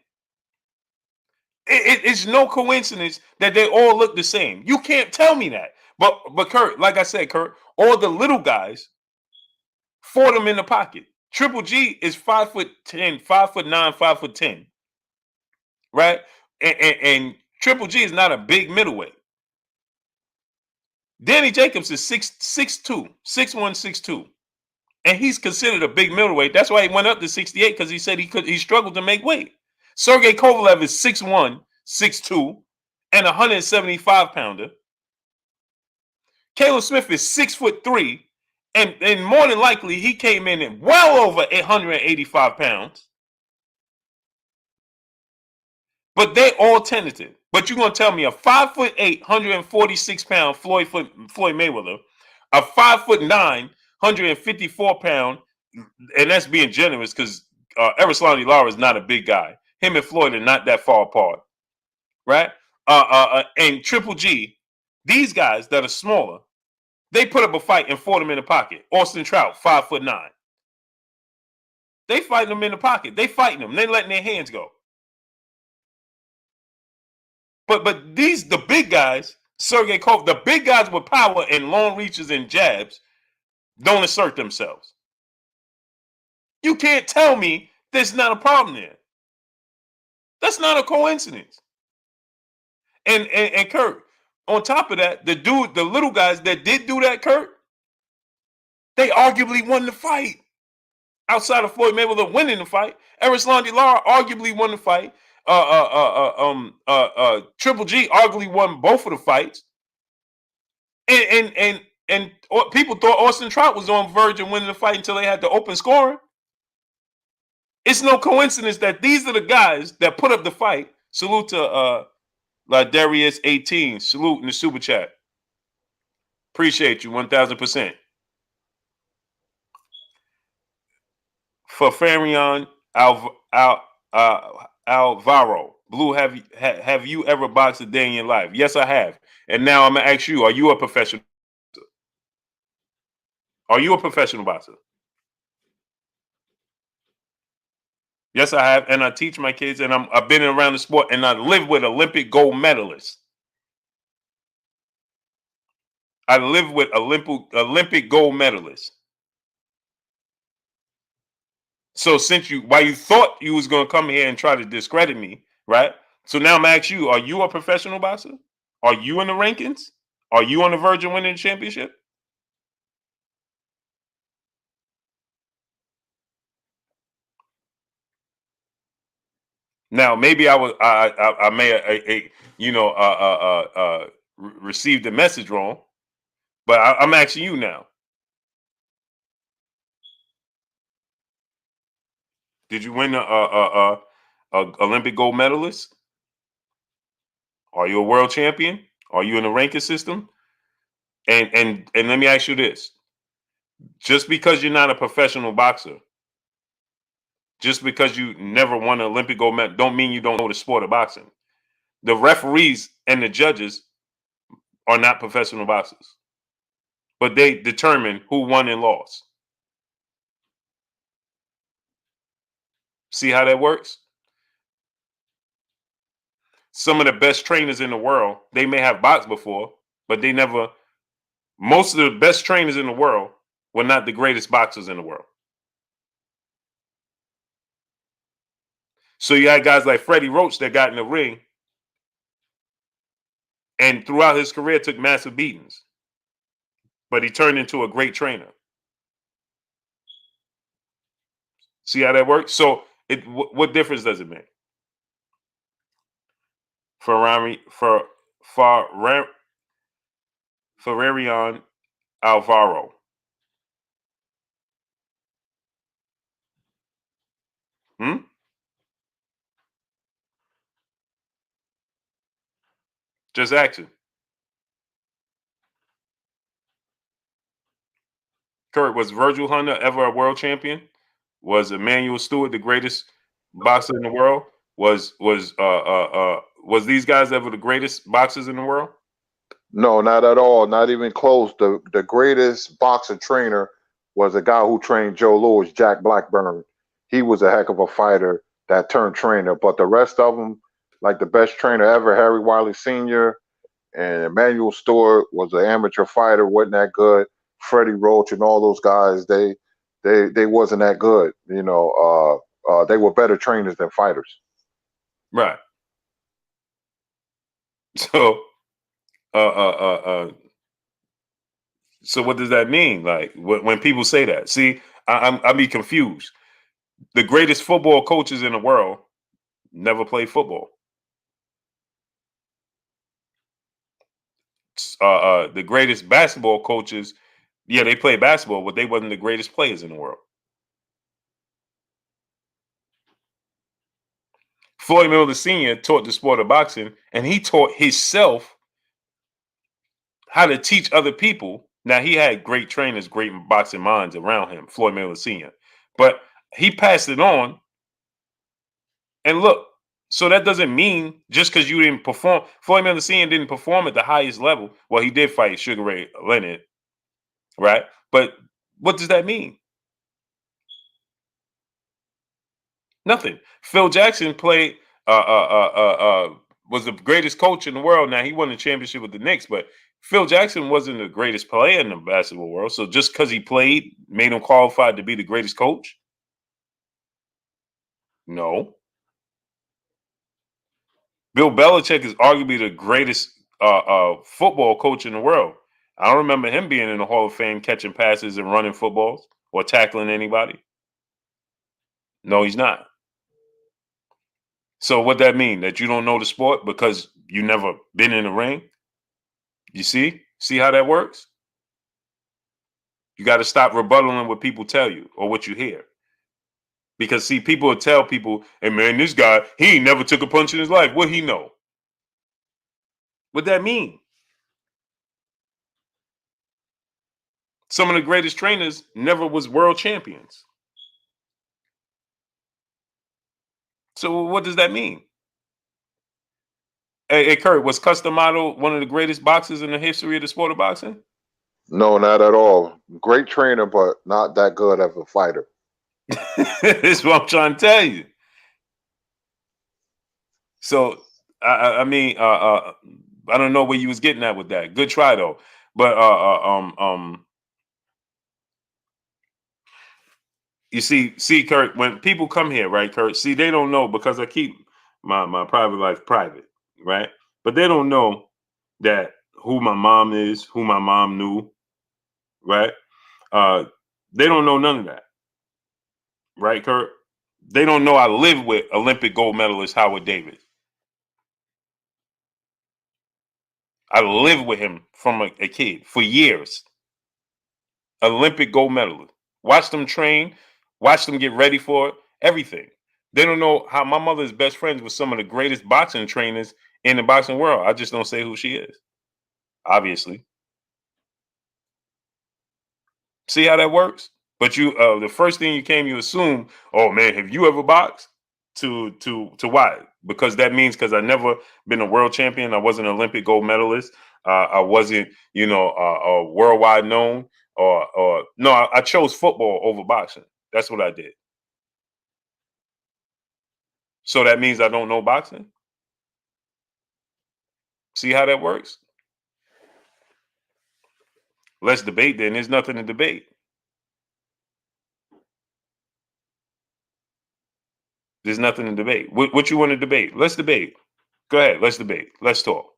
It's no coincidence that they all look the same. You can't tell me that. But Kurt, like I said, Kurt, all the little guys fought him in the pocket. Triple G is 5'10", 5'9", 5'10", right? And Triple G is not a big middleweight. Danny Jacobs is 6'2", 6'1", 6'2", And he's considered a big middleweight. That's why he went up to 68, because he said he struggled to make weight. Sergey Kovalev is 6'1", 6'2", and 175 pounder. Caleb Smith is 6'3", and more than likely he came in at well over 185 pounds. But they all tentative. But you're gonna tell me a 5'8", 146-pound Floyd Mayweather, a 5'9", 154-pound, and that's being generous because Errol Lara is not a big guy. Him and Floyd are not that far apart, right? And Triple G, these guys that are smaller, they put up a fight and fought him in the pocket. Austin Trout, 5'9". They fighting him in the pocket. They fighting him. They letting their hands go. But the big guys, Sergey Kovalev, the big guys with power and long reaches and jabs, don't assert themselves. You can't tell me there's not a problem there. That's not a coincidence. And Kurt, on top of that, the little guys that did do that, Kurt, they arguably won the fight. Outside of Floyd Mayweather winning the fight, Errol Lara arguably won the fight. Triple G arguably won both of the fights. And people thought Austin Trout was on verge of winning the fight until they had to open scoring. It's no coincidence that these are the guys that put up the fight. Salute to Darius 18. Salute in the super chat. Appreciate you 1,000%. For Farion Alvaro, Blue, have you ever boxed a day in your life? Yes, I have. And now I'm gonna ask you: are you a professional? Are you a professional boxer? Yes, I have, and I teach my kids, and I've been around the sport, and I live with Olympic gold medalists. I live with Olympic gold medalists. So while you thought you was gonna come here and try to discredit me, right? So now I'm asking you: are you a professional boxer? Are you in the rankings? Are you on the verge of winning the championship? Now, maybe I may received the message wrong, but I'm asking you now: did you win a Olympic gold medalist? Are you a world champion? Are you in the ranking system? And let me ask you this: just because you're not a professional boxer, just because you never won an Olympic gold medal, don't mean you don't know the sport of boxing. The referees and the judges are not professional boxers, but they determine who won and lost. See how that works? Some of the best trainers in the world, they may have boxed before, but they never. Most of the best trainers in the world were not the greatest boxers in the world. So you had guys like Freddie Roach that got in the ring and throughout his career took massive beatings, but he turned into a great trainer. See how that works? So what difference does it make? Ferrarion Alvaro. Just action. Kurt, was Virgil Hunter ever a world champion? Was Emmanuel Stewart the greatest boxer in the world? Was these guys ever the greatest boxers in the world? No, not at all. Not even close. The greatest boxer trainer was a guy who trained Joe Louis, Jack Blackburn. He was a heck of a fighter that turned trainer. But the rest of them, like the best trainer ever, Harry Wiley Sr. and Emmanuel Stewart was an amateur fighter, wasn't that good. Freddie Roach and all those guys, they wasn't that good. You know, they were better trainers than fighters. Right. So, so what does that mean? Like when people say that, see, I be confused. The greatest football coaches in the world never played football. The greatest basketball coaches, yeah, they played basketball, but they wasn't the greatest players in the world. Floyd Mayweather Sr. taught the sport of boxing, and he taught himself how to teach other people. Now, he had great trainers, great boxing minds around him, Floyd Mayweather Sr., but he passed it on. And look, so that doesn't mean just because you didn't perform, Floyd Mayweather Sr. didn't perform at the highest level. Well, he did fight Sugar Ray Leonard, right? But what does that mean? Nothing. Phil Jackson played, was the greatest coach in the world. Now, he won the championship with the Knicks, but Phil Jackson wasn't the greatest player in the basketball world. So just because he played made him qualified to be the greatest coach? No. Bill Belichick is arguably the greatest football coach in the world. I don't remember him being in the Hall of Fame catching passes and running footballs or tackling anybody. No, he's not. So what that mean? That you don't know the sport because you never been in the ring? You see? See how that works? You got to stop rebuttaling what people tell you or what you hear. Because see, people will tell people, hey man, this guy, he ain't never took a punch in his life. What he know? What that mean? Some of the greatest trainers never was world champions. So what does that mean? Hey, Kurt, was Custom Model one of the greatest boxers in the history of the sport of boxing? No, not at all. Great trainer, but not that good of a fighter. That's what I'm trying to tell you. So I mean, I don't know where you was getting at with that. Good try though, but you see, Kurt, when people come here, right, Kurt? See, they don't know because I keep my private life private, right? But they don't know that who my mom is, who my mom knew, right? Uh, they don't know none of that, right, Kurt? They don't know I live with Olympic gold medalist Howard Davis. I lived with him from a kid for years. Olympic gold medalist. Watch them train, watch them get ready for it, everything. They don't know how my mother is best friends with some of the greatest boxing trainers in the boxing world. I just don't say who she is, obviously. See how that works? But you, the first thing you assume, oh man, have you ever boxed? To why? Because that means because I never been a world champion. I wasn't an Olympic gold medalist. I wasn't, worldwide known. Or no, I chose football over boxing. That's what I did. So that means I don't know boxing. See how that works? Let's debate then. There's nothing to debate. There's nothing to debate. What you want to debate? Let's debate. Go ahead. Let's debate. Let's talk.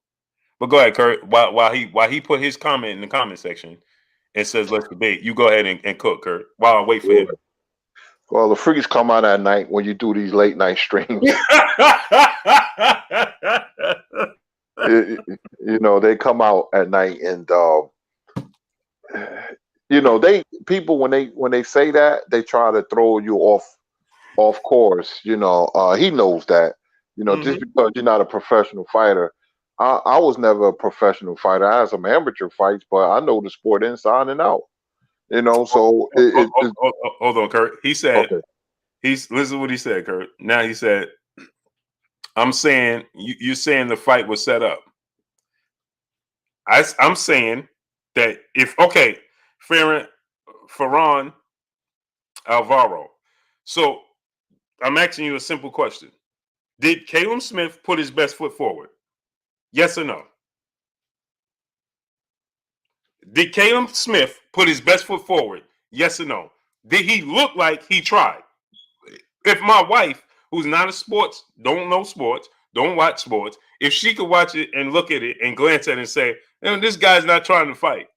But go ahead, Kurt. While he put his comment in the comment section and says let's debate, you go ahead and cook, Kurt. While I wait for him. Well, the freaks come out at night when you do these late night streams. They come out at night, and they people when they say that, they try to throw you off course. He knows that. Just because you're not a professional fighter. I was never a professional fighter. I had some amateur fights, but I know the sport inside and out. So hold on, Kurt. He said, okay. listen to what he said, Kurt. Now he said, I'm saying, you're saying the fight was set up. I'm saying that Ferran Alvaro. So I'm asking you a simple question. Did Caleb Smith put his best foot forward? Yes or no? Did Caleb Smith put his best foot forward? Yes or no? Did he look like he tried? If my wife, who's not don't know sports, don't watch sports, if she could watch it and look at it and glance at it and say, this guy's not trying to fight.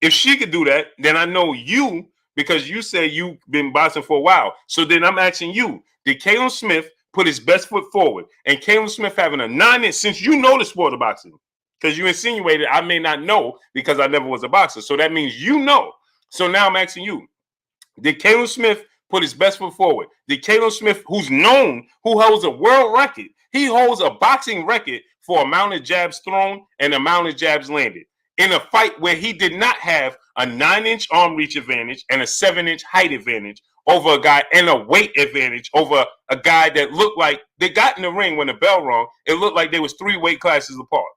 If she could do that, then I know you because you say you've been boxing for a while. So then I'm asking you, did Caleb Smith put his best foot forward? And Caleb Smith having a 9-inch, since you know the sport of boxing, because you insinuated I may not know because I never was a boxer. So that means you know. So now I'm asking you, did Caleb Smith put his best foot forward? Did Caleb Smith, who's known, who holds a world record, he holds a boxing record for amount of jabs thrown and amount of jabs landed in a fight where he did not have a 9-inch arm reach advantage and a 7-inch height advantage over a guy and a weight advantage over a guy that looked like they got in the ring when the bell rung. It looked like they was 3 weight classes apart.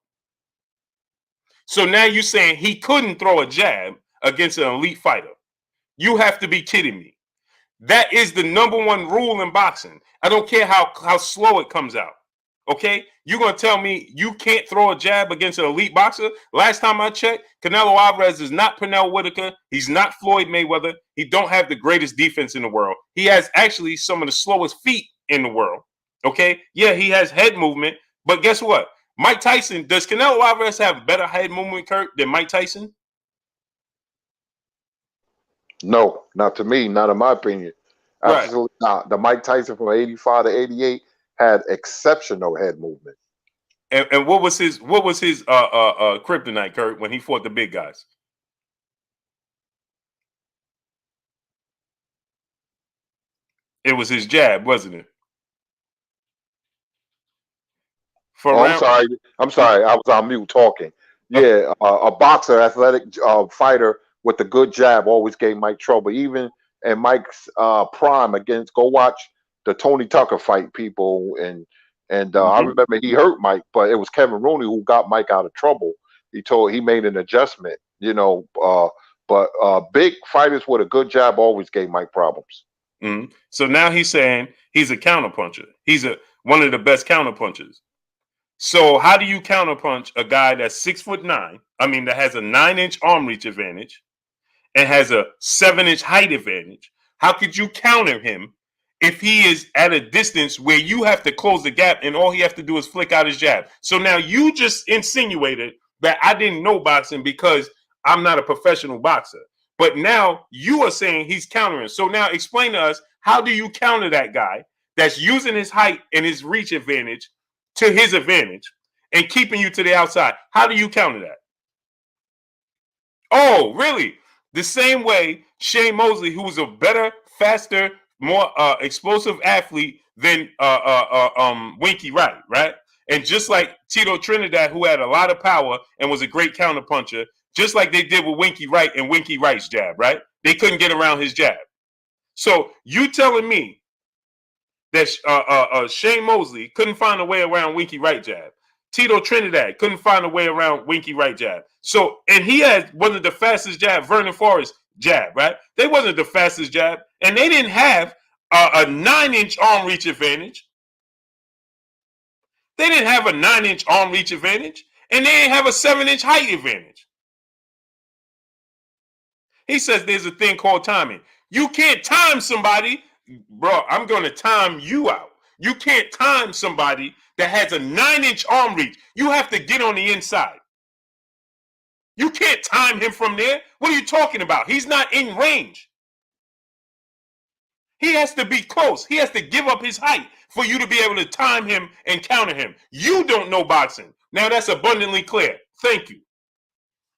So now you're saying he couldn't throw a jab against an elite fighter. You have to be kidding me. That is the number one rule in boxing. I don't care how slow it comes out. Okay? You're going to tell me you can't throw a jab against an elite boxer? Last time I checked, Canelo Alvarez is not Pernell Whitaker. He's not Floyd Mayweather. He don't have the greatest defense in the world. He has actually some of the slowest feet in the world. Okay? Yeah, he has head movement. But guess what? Mike Tyson, does Canelo Alvarez have better head movement, Kurt, than Mike Tyson? No, not to me, not in my opinion. Absolutely not. The Mike Tyson from 85 to 88 had exceptional head movement. And what was his kryptonite, Kurt, when he fought the big guys? It was his jab, wasn't it? I'm sorry. I was on mute talking. Yeah, a boxer, athletic fighter with a good jab always gave Mike trouble. Even in Mike's prime against, go watch the Tony Tucker fight, people, and I remember he hurt Mike, but it was Kevin Rooney who got Mike out of trouble. He made an adjustment, but big fighters with a good jab always gave Mike problems. Mm-hmm. So now he's saying he's a counterpuncher. He's one of the best counterpunchers. So how do you counterpunch a guy that's 6'9"? I mean, that has a 9-inch arm reach advantage and has a 7-inch height advantage? How could you counter him if he is at a distance where you have to close the gap and all he has to do is flick out his jab? So now you just insinuated that I didn't know boxing because I'm not a professional boxer. But now you are saying he's countering. So now explain to us, how do you counter that guy that's using his height and his reach advantage to his advantage and keeping you to the outside? How do you counter that? Oh, really? The same way Shane Mosley, who was a better, faster, more explosive athlete than Winky Wright, right? And just like Tito Trinidad, who had a lot of power and was a great counterpuncher, just like they did with Winky Wright and Winky Wright's jab, right? They couldn't get around his jab. So you telling me that Shane Mosley couldn't find a way around Winky Wright jab. Tito Trinidad couldn't find a way around Winky Wright jab. So, and he had one of the fastest jab, Vernon Forrest jab, right? They wasn't the fastest jab, and they didn't have a 9-inch arm reach advantage. They didn't have a 9-inch arm reach advantage, and they didn't have a 7-inch height advantage. He says there's a thing called timing. You can't time somebody, bro. I'm going to time you out. You can't time somebody that has a 9-inch arm reach. You have to get on the inside. You can't time him from there. What are you talking about? He's not in range. He has to be close. He has to give up his height for you to be able to time him and counter him. You don't know boxing. Now that's abundantly clear. Thank you.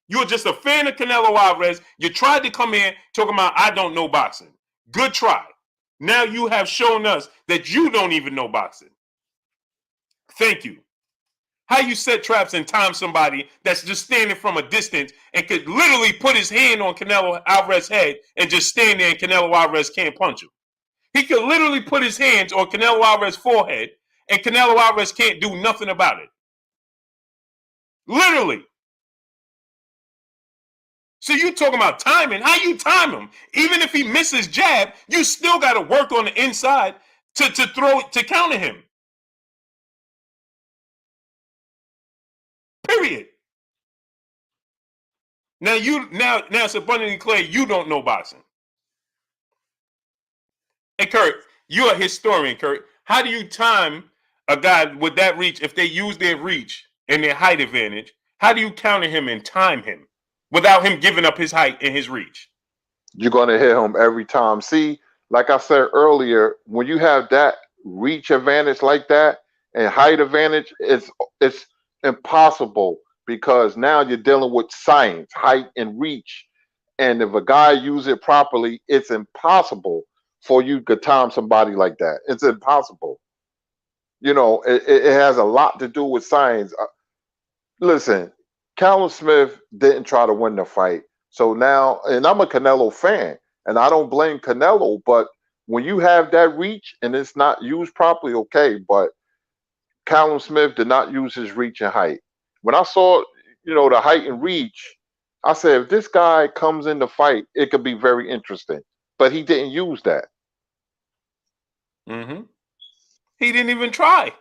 You're just a fan of Canelo Alvarez. You tried to come in talking about I don't know boxing. Good try. Now you have shown us that you don't even know boxing. Thank you. How you set traps and time somebody that's just standing from a distance and could literally put his hand on Canelo Alvarez's head and just stand there and Canelo Alvarez can't punch him. He could literally put his hands on Canelo Alvarez's forehead and Canelo Alvarez can't do nothing about it. Literally. So you talking about timing. How you time him? Even if he misses jab, you still got to work on the inside to counter him. Period. Now it's abundantly clear you don't know boxing. Hey Kurt, you're a historian, Kurt. How do you time a guy with that reach if they use their reach and their height advantage? How do you counter him and time him without him giving up his height and his reach? you're going to hit him every time. See, like I said earlier, when you have that reach advantage like that and height advantage, it's impossible because now you're dealing with science, height and reach. And if a guy use it properly, it's impossible for you to time somebody like that. It's impossible. It has a lot to do with science. Listen, Callum Smith didn't try to win the fight. So now, and I'm a Canelo fan, and I don't blame Canelo, but when you have that reach and it's not used properly, okay, but Callum Smith did not use his reach and height. When I saw, the height and reach, I said, if this guy comes in the fight, it could be very interesting. But he didn't use that. Mm-hmm. He didn't even try.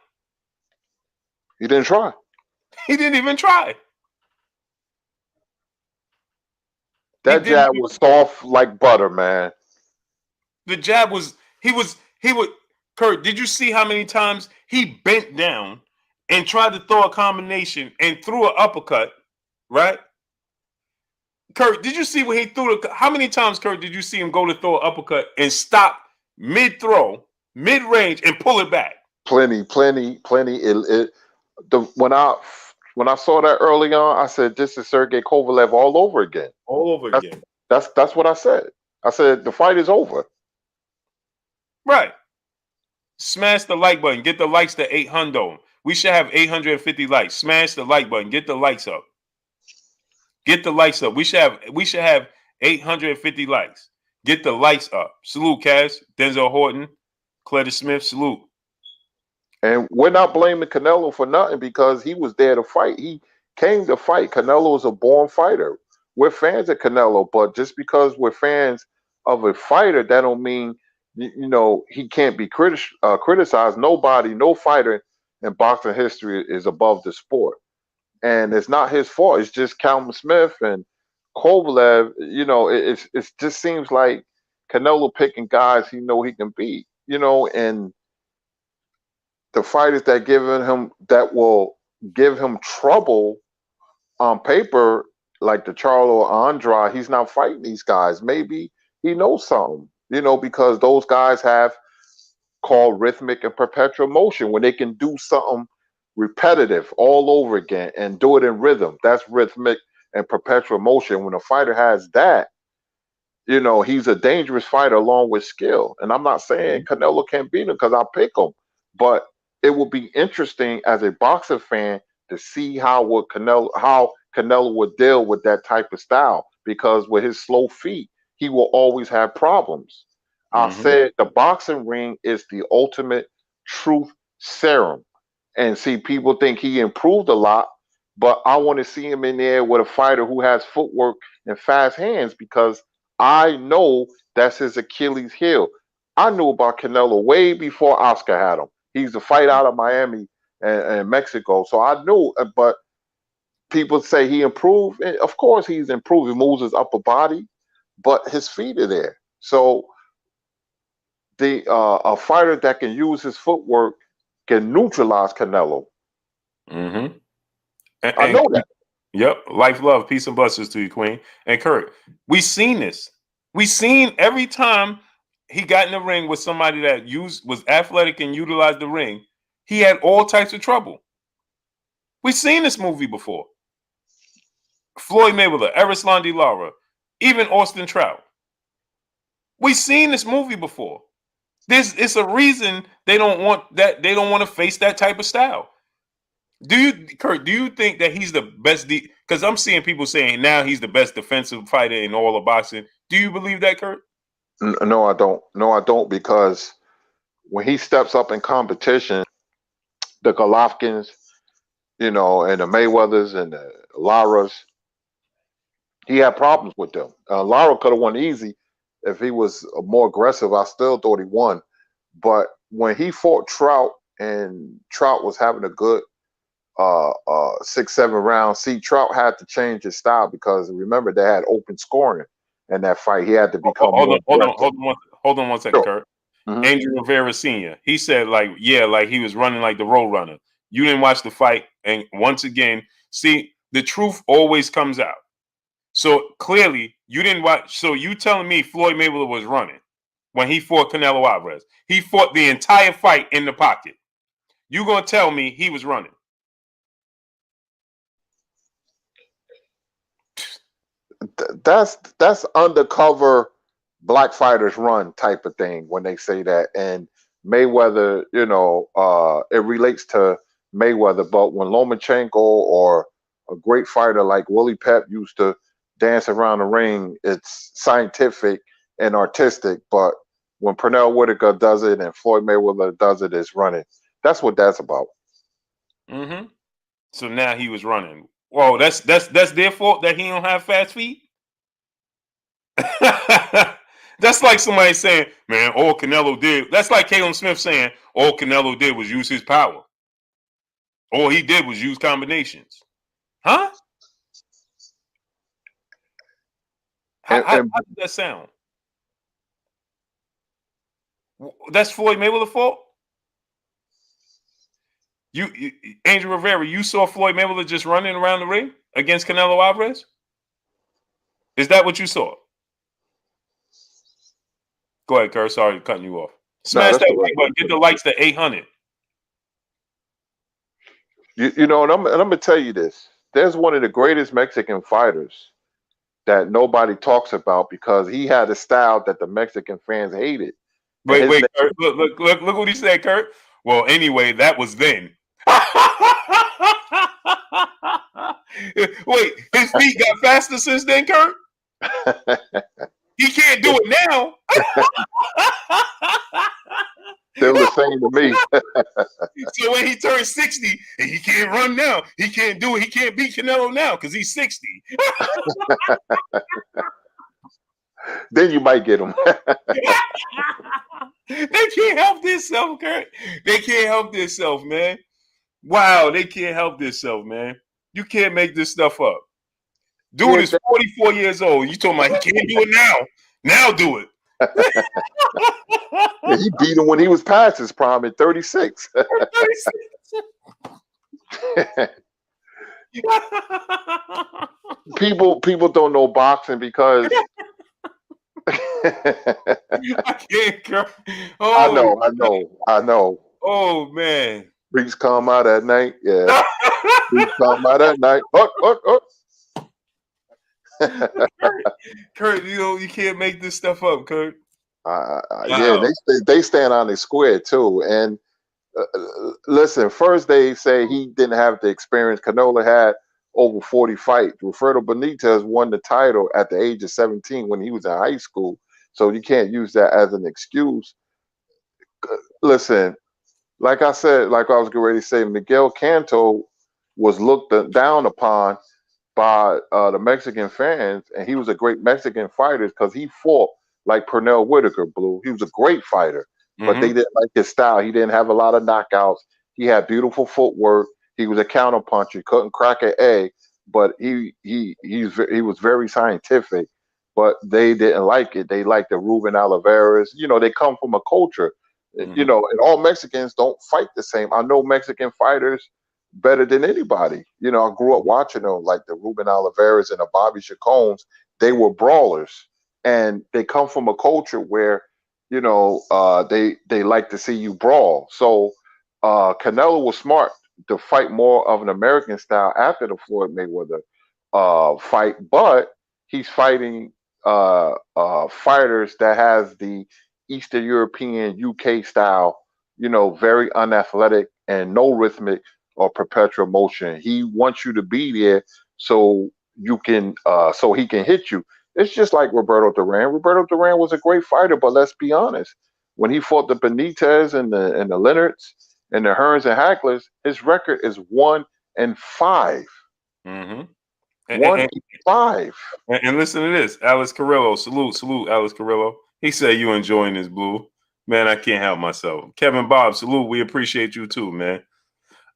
He didn't try. He didn't even try. That jab was soft like butter, man. The jab was, he would, Kurt, did you see how many times he bent down and tried to throw a combination and threw an uppercut, right? Kurt, did you see when he threw how many times, Kurt, did you see him go to throw an uppercut and stop mid-throw, mid-range, and pull it back? Plenty. When I saw that early on, I said, "This is Sergey Kovalev all over again." All over again. That's what I said. I said the fight is over. Right. Smash the like button. Get the likes to 800. We should have 850 likes. Smash the like button. Get the likes up. Get the likes up. We should have 850 likes. Get the likes up. Salute, Cass. Denzel Horton. Cletus Smith. Salute. And we're not blaming Canelo for nothing because he was there to fight. He came to fight. Canelo is a born fighter. We're fans of Canelo, but just because we're fans of a fighter, that don't mean he can't be criticized. Nobody, no fighter in boxing history is above the sport, and it's not his fault. It's just Callum Smith and Kovalev. It just seems like Canelo picking guys he know he can beat. And the fighters that will give him trouble on paper, like the Charlo Andrade, he's not fighting these guys. Maybe he knows something, because those guys have called rhythmic and perpetual motion when they can do something repetitive all over again and do it in rhythm. That's rhythmic and perpetual motion. When a fighter has that, he's a dangerous fighter along with skill. And I'm not saying Canelo can't beat him because I'll pick him, but it will be interesting as a boxing fan to see how Canelo would deal with that type of style, because with his slow feet, he will always have problems. I said the boxing ring is the ultimate truth serum. And see, people think he improved a lot, but I want to see him in there with a fighter who has footwork and fast hands, because I know that's his Achilles heel. I knew about Canelo way before Oscar had him. He's the fight out of Miami and Mexico. So I knew, but people say he improved. And of course he's improved. He moves his upper body, but his feet are there. So a fighter that can use his footwork can neutralize Canelo. Mm-hmm. I know that. Yep. Life, love, peace, and blessings to you, Queen. And Kurt, we seen this. We seen every time he got in the ring with somebody that was athletic and utilized the ring, he had all types of trouble. We've seen this movie before. Floyd Mayweather, Erislandy Lara, even Austin Trout. We've seen this movie before. It's a reason they don't want to face that type of style. Kurt, do you think that he's the best? Because I'm seeing people saying now he's the best defensive fighter in all of boxing. Do you believe that, Kurt? No, I don't. No, I don't, because when he steps up in competition, the Golovkins, and the Mayweathers and the Laras, he had problems with them. Lara could have won easy if he was more aggressive. I still thought he won. But when he fought Trout and Trout was having a good 6-7 rounds, see, Trout had to change his style because remember they had open scoring in that fight. He had to become hold on one second, sure. Kurt. Andrew Rivera Sr. He said, like he was running like the road runner. You didn't watch the fight, and once again, see, the truth always comes out. So clearly, You didn't watch. So you telling me Floyd Mayweather was running when he fought Canelo Alvarez? He fought the entire fight in the pocket. You gonna tell me he was running? That's undercover black fighters run type of thing when they say that. And Mayweather, it relates to Mayweather. But when Lomachenko or a great fighter like Willie Pep used to dance around the ring, it's scientific and artistic. But when Pernell Whitaker does it and Floyd Mayweather does it, it's running. That's what that's about. Mm-hmm. So now he was running. Whoa, that's their fault that he don't have fast feet. That's like somebody saying, "Man, all Canelo did." That's like Caleb Smith saying, "All Canelo did was use his power. All he did was use combinations." Huh? How And does that sound? That's Floyd Mayweather's fault. You, Angel Rivera, you saw Floyd Mayweather just running around the ring against Canelo Alvarez? Is that what you saw? Go ahead, Kurt. Sorry cutting you off. no, Smash that's that all right. like button. Get the likes to 800. And I'm gonna tell you this. There's one of the greatest Mexican fighters that nobody talks about because he had a style that the Mexican fans hated. And his Wait, name, Kurt. Look what he said, Kurt. Well, anyway, that was then. Wait, his feet got faster since then, Kurt? He can't do it now. still the same to me. So when he turns 60, and he can't run now. He can't do it. He can't beat Canelo now because he's 60. Then you might get him. They can't help themselves, Kurt. They can't help themselves, man. Wow, they can't help themselves, man. You can't make this stuff up. Dude Yeah, is 44 years old. You talking about he can't do it now? Now do it. he beat him when he was past his prime at 36. people don't know boxing because I can't, Kurt. Oh, I know. oh man. Freaks come out at night. Yeah. Freaks come out at night. Kurt, you can't make this stuff up, Kurt. Yeah, Wow. they stand on the square too. And listen, first they say he didn't have the experience. Canelo had over 40 fights. Roberto Benitez won the title at the age of 17 when he was in high school. So you can't use that as an excuse. Listen, like I said, like I was getting ready to say, Miguel Canto was looked down upon by the Mexican fans, and he was a great Mexican fighter because he fought like Pernell Whitaker, Blue. He was a great fighter, but they didn't like his style. He didn't have a lot of knockouts. He had beautiful footwork. He was a counterpuncher. He couldn't crack an egg, but he was very scientific. But they didn't like it. They liked the Ruben Alvarez. They come from a culture. And all Mexicans don't fight the same. I know Mexican fighters better than anybody. I grew up watching them, like the Ruben Alvarez and the Bobby Chacones. They were brawlers, and they come from a culture where they like to see you brawl. So Canelo was smart to fight more of an American style after the Floyd Mayweather fight, but he's fighting fighters that has the Eastern European UK style, very unathletic and no rhythmic or perpetual motion. He wants you to be there so so he can hit you. It's just like Roberto Duran. Roberto Duran was a great fighter, but let's be honest. When he fought the Benitez and the Leonards and the Hearns and Hacklers, his record is 1-5. Mm-hmm. 1-5. And listen to this, Alex Carrillo. Salute, Alex Carrillo. He said you enjoying this, Blue. Man, I can't help myself. Kevin Bob, salute. We appreciate you too, man.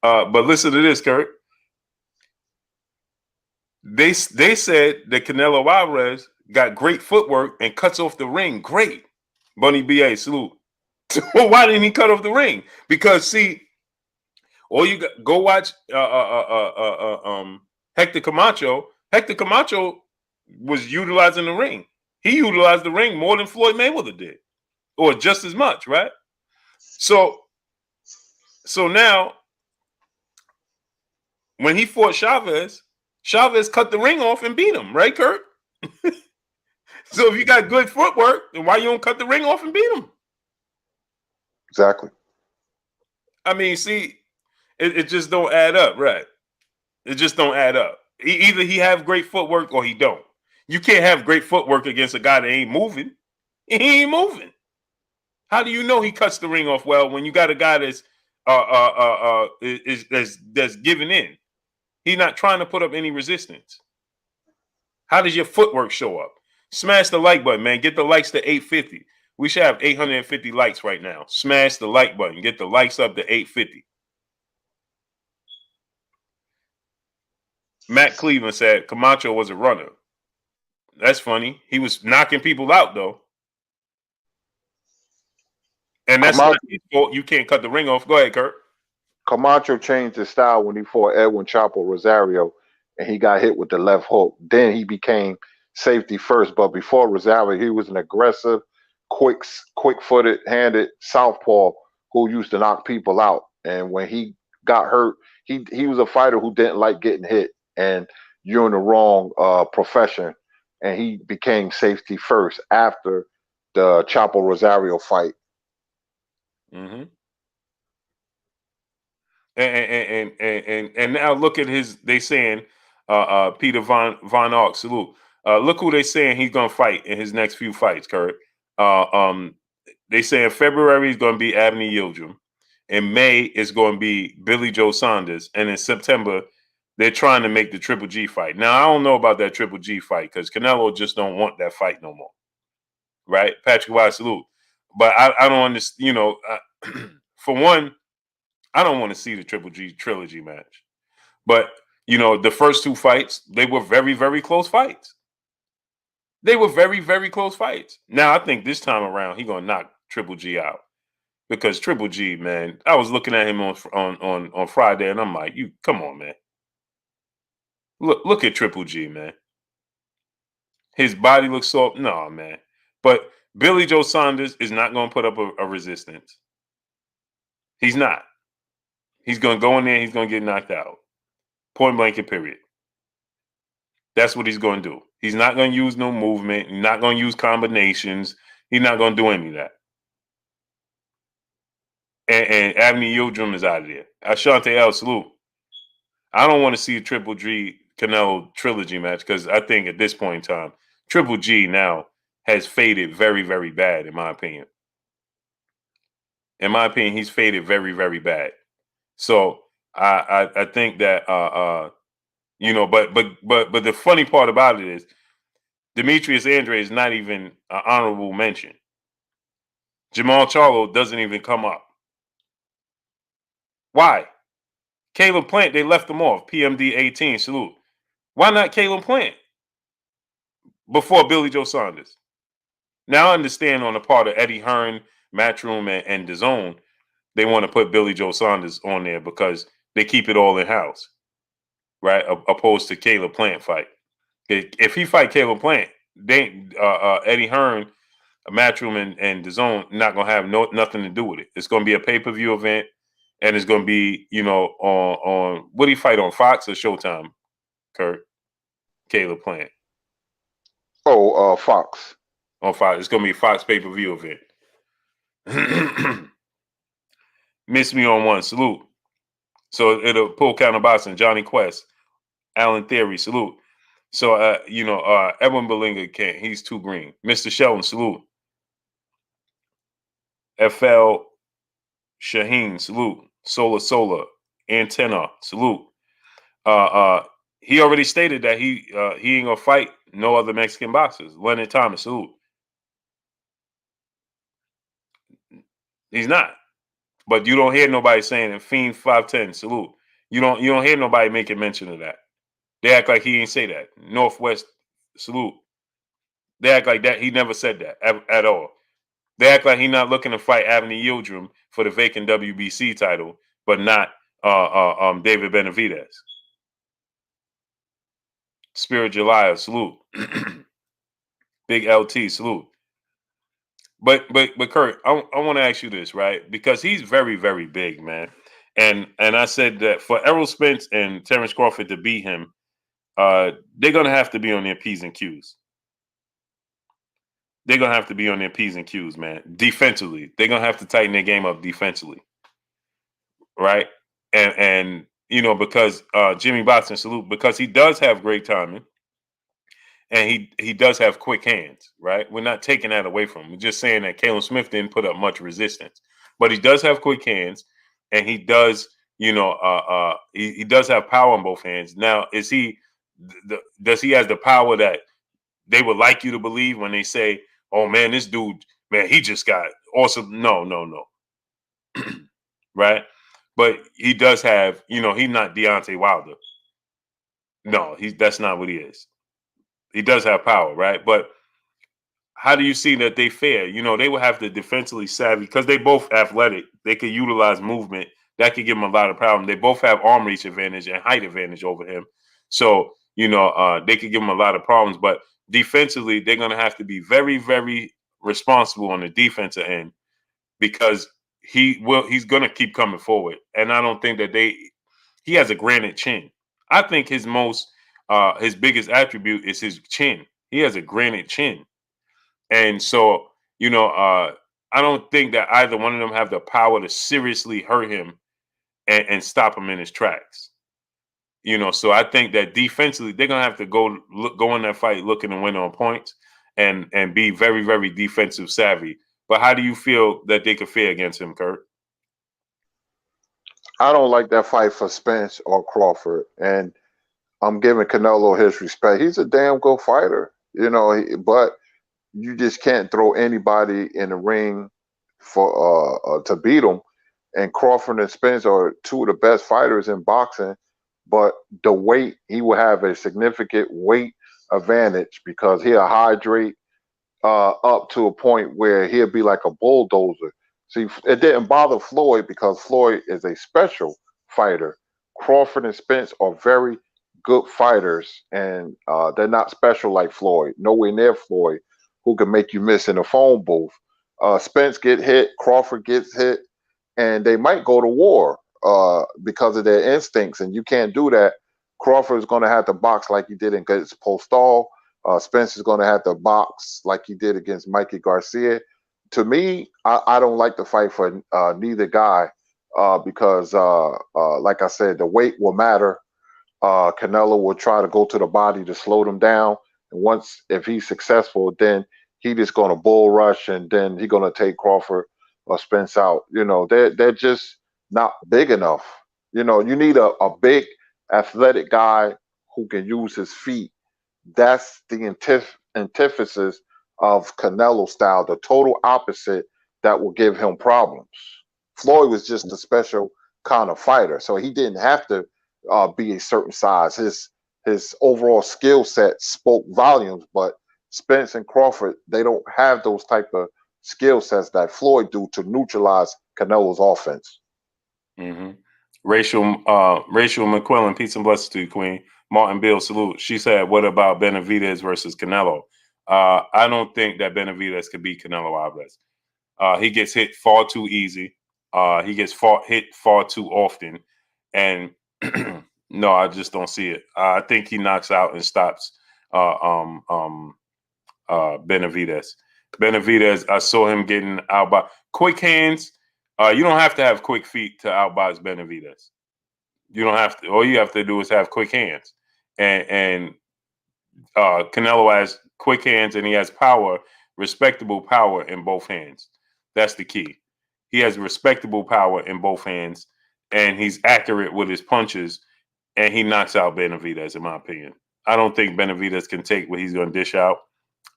But listen to this, Kurt. They said that Canelo Alvarez got great footwork and cuts off the ring. Great. Bunny BA, salute. So why didn't he cut off the ring? Because see, or you go watch Hector Camacho. Hector Camacho was utilizing the ring. He utilized the ring more than Floyd Mayweather did, or just as much, right? So now, when he fought Chavez cut the ring off and beat him, right, Kurt? So if you got good footwork, then why you don't cut the ring off and beat him? Exactly. I mean, see, it just don't add up, right? It just don't add up. Either he have great footwork or he don't. You can't have great footwork against a guy that ain't moving. He ain't moving. How do you know he cuts the ring off well when you got a guy that's that's giving in? He's not trying to put up any resistance. How does your footwork show up? Smash the like button, man. Get the likes to 850. We should have 850 likes right now. Smash the like button. Get the likes up to 850. Matt Cleveland said Camacho was a runner. That's funny. He was knocking people out, though. And that's not his fault. You can't cut the ring off. Go ahead, Kurt. Camacho changed his style when he fought Edwin Chapo Rosario and he got hit with the left hook. Then he became safety first. But before Rosario, he was an aggressive, quick-footed, handed southpaw who used to knock people out. And when he got hurt, he was a fighter who didn't like getting hit. And you're in the wrong profession. And he became safety first after the Chapo Rosario fight. Mm-hmm. And now look at his. They saying Peter Von Ark, salute. Look who they saying he's gonna fight in his next few fights, Kurt. They saying February is gonna be Abney Yildirim. In May is going to be Billy Joe Saunders, and in September they're trying to make the Triple G fight. Now I don't know about that Triple G fight because Canelo just don't want that fight no more, right? Patrick Wise, salute. But I don't understand. You know, for one, I don't want to see the Triple G trilogy match. But, you know, the first two fights, they were very, very close fights. They were very, very close fights. Now, I think this time around, he's going to knock Triple G out. Because Triple G, man, I was looking at him on Friday, and I'm like, you come on, man. Look at Triple G, man. His body looks soft. No, man. But Billy Joe Saunders is not going to put up a resistance. He's not. He's going to go in there, he's going to get knocked out. Point blank and period. That's what he's going to do. He's not going to use no movement. He's not going to use combinations. He's not going to do any of that. And Abney Yildirim is out of there. Ashante L, salute. I don't want to see a Triple G Canelo trilogy match because I think at this point in time, Triple G now has faded very, very bad, in my opinion. In my opinion, he's faded very, very bad. So I think that you know, but the funny part about it is Demetrius Andrade is not even an honorable mention. Jamal Charlo doesn't even come up. Why? Caleb Plant, they left him off. PMD 18, salute. Why not Caleb Plant before Billy Joe Saunders? Now I understand on the part of Eddie Hearn, Matchroom, and DAZN, they want to put Billy Joe Saunders on there because they keep it all in-house, right? Opposed to Caleb Plant fight. If he fight Caleb Plant, they Eddie Hearn, Matchroom, and DAZN not going to have nothing to do with it. It's going to be a pay-per-view event. And it's going to be, you know, on what do you fight on, Fox or Showtime, Kurt? Caleb Plant. Oh, Fox. On Fox. It's going to be a Fox pay-per-view event. Miss me on one. Salute. So it'll pull counter boxing. Johnny Quest. Alan Theory. Salute. So, you know, Edwin Belinga can't. He's too green. Mr. Sheldon. Salute. FL Shaheen. Salute. Solar. Antenna. Salute. He already stated that he ain't gonna fight no other Mexican boxers. Leonard Thomas, salute. He's not. But you don't hear nobody saying it. Fiend 510, salute. You don't hear nobody making mention of that. They act like he ain't say that. Northwest, salute. They act like that he never said that at all. They act like he's not looking to fight Abney Yildirim for the vacant WBC title, but not David Benavidez. Spirit July, salute. Big LT, salute. But Kurt, I want to ask you this, right? Because he's very, very big, man. And I said that for Errol Spence and Terence Crawford to beat him, they're gonna have to be on their P's and Q's. They're gonna have to be on their P's and Q's, man. Defensively, they're gonna have to tighten their game up defensively, right? And because Jimmy Boxing, salute, because he does have great timing. And he does have quick hands, right? We're not taking that away from him. We're just saying that Caleb Smith didn't put up much resistance, but he does have quick hands, and he does, he does have power in both hands. Now, does he has the power that they would like you to believe when they say, "Oh man, this dude, man, he just got awesome." No, right? But he does have, he's not Deontay Wilder. No, that's not what he is. He does have power, right? But how do you see that they fare? They will have to defensively savvy because they both athletic. They could utilize movement. That could give them a lot of problems. They both have arm reach advantage and height advantage over him. So, they could give him a lot of problems. But defensively, they're going to have to be very, very responsible on the defensive end because he's going to keep coming forward. And I don't think that he has a granite chin. I think his biggest attribute is his chin. He has a granite chin. And so, I don't think that either one of them have the power to seriously hurt him and stop him in his tracks. So I think that defensively, they're gonna have to go in that fight looking to win on points and be very, very defensive savvy. But how do you feel that they could fare against him, Kurt? I don't like that fight for Spence or Crawford, and I'm giving Canelo his respect. He's a damn good fighter, but you just can't throw anybody in the ring for to beat him. And Crawford and Spence are two of the best fighters in boxing, but the weight, he will have a significant weight advantage because he'll hydrate up to a point where he'll be like a bulldozer. See, it didn't bother Floyd because Floyd is a special fighter. Crawford and Spence are very good fighters, and they're not special like Floyd. Nowhere near Floyd, who can make you miss in a phone booth. Spence get hit, Crawford gets hit, and they might go to war because of their instincts, and you can't do that. Crawford is going to have to box like he did against Postal. Spence is going to have to box like he did against Mikey Garcia. To me, I don't like the fight for neither guy because, like I said, the weight will matter. Canelo will try to go to the body to slow them down. And if he's successful, then he just going to bull rush and then he's going to take Crawford or Spence out. They're just not big enough. You need a big athletic guy who can use his feet. That's the antithesis of Canelo style, the total opposite that will give him problems. Floyd was just a special kind of fighter, so he didn't have to be a certain size. His overall skill set spoke volumes, but Spence and Crawford, they don't have those type of skill sets that Floyd do to neutralize Canelo's offense. Mm-hmm. Rachel McQuillan, peace and blessings to you, Queen. Martin Bill, salute. She said, "What about Benavidez versus Canelo?" I don't think that Benavidez could beat Canelo Alvarez. He gets hit far too easy. He gets hit far too often, and no, I just don't see it. I think he knocks out and stops Benavidez. Benavidez, I saw him getting out by quick hands. You don't have to have quick feet to outbox Benavidez. You don't have to. All you have to do is have quick hands. And Canelo has quick hands and he has power, respectable power in both hands. That's the key. He has respectable power in both hands, and he's accurate with his punches, and he knocks out Benavidez, in my opinion. I don't think Benavidez can take what he's going to dish out.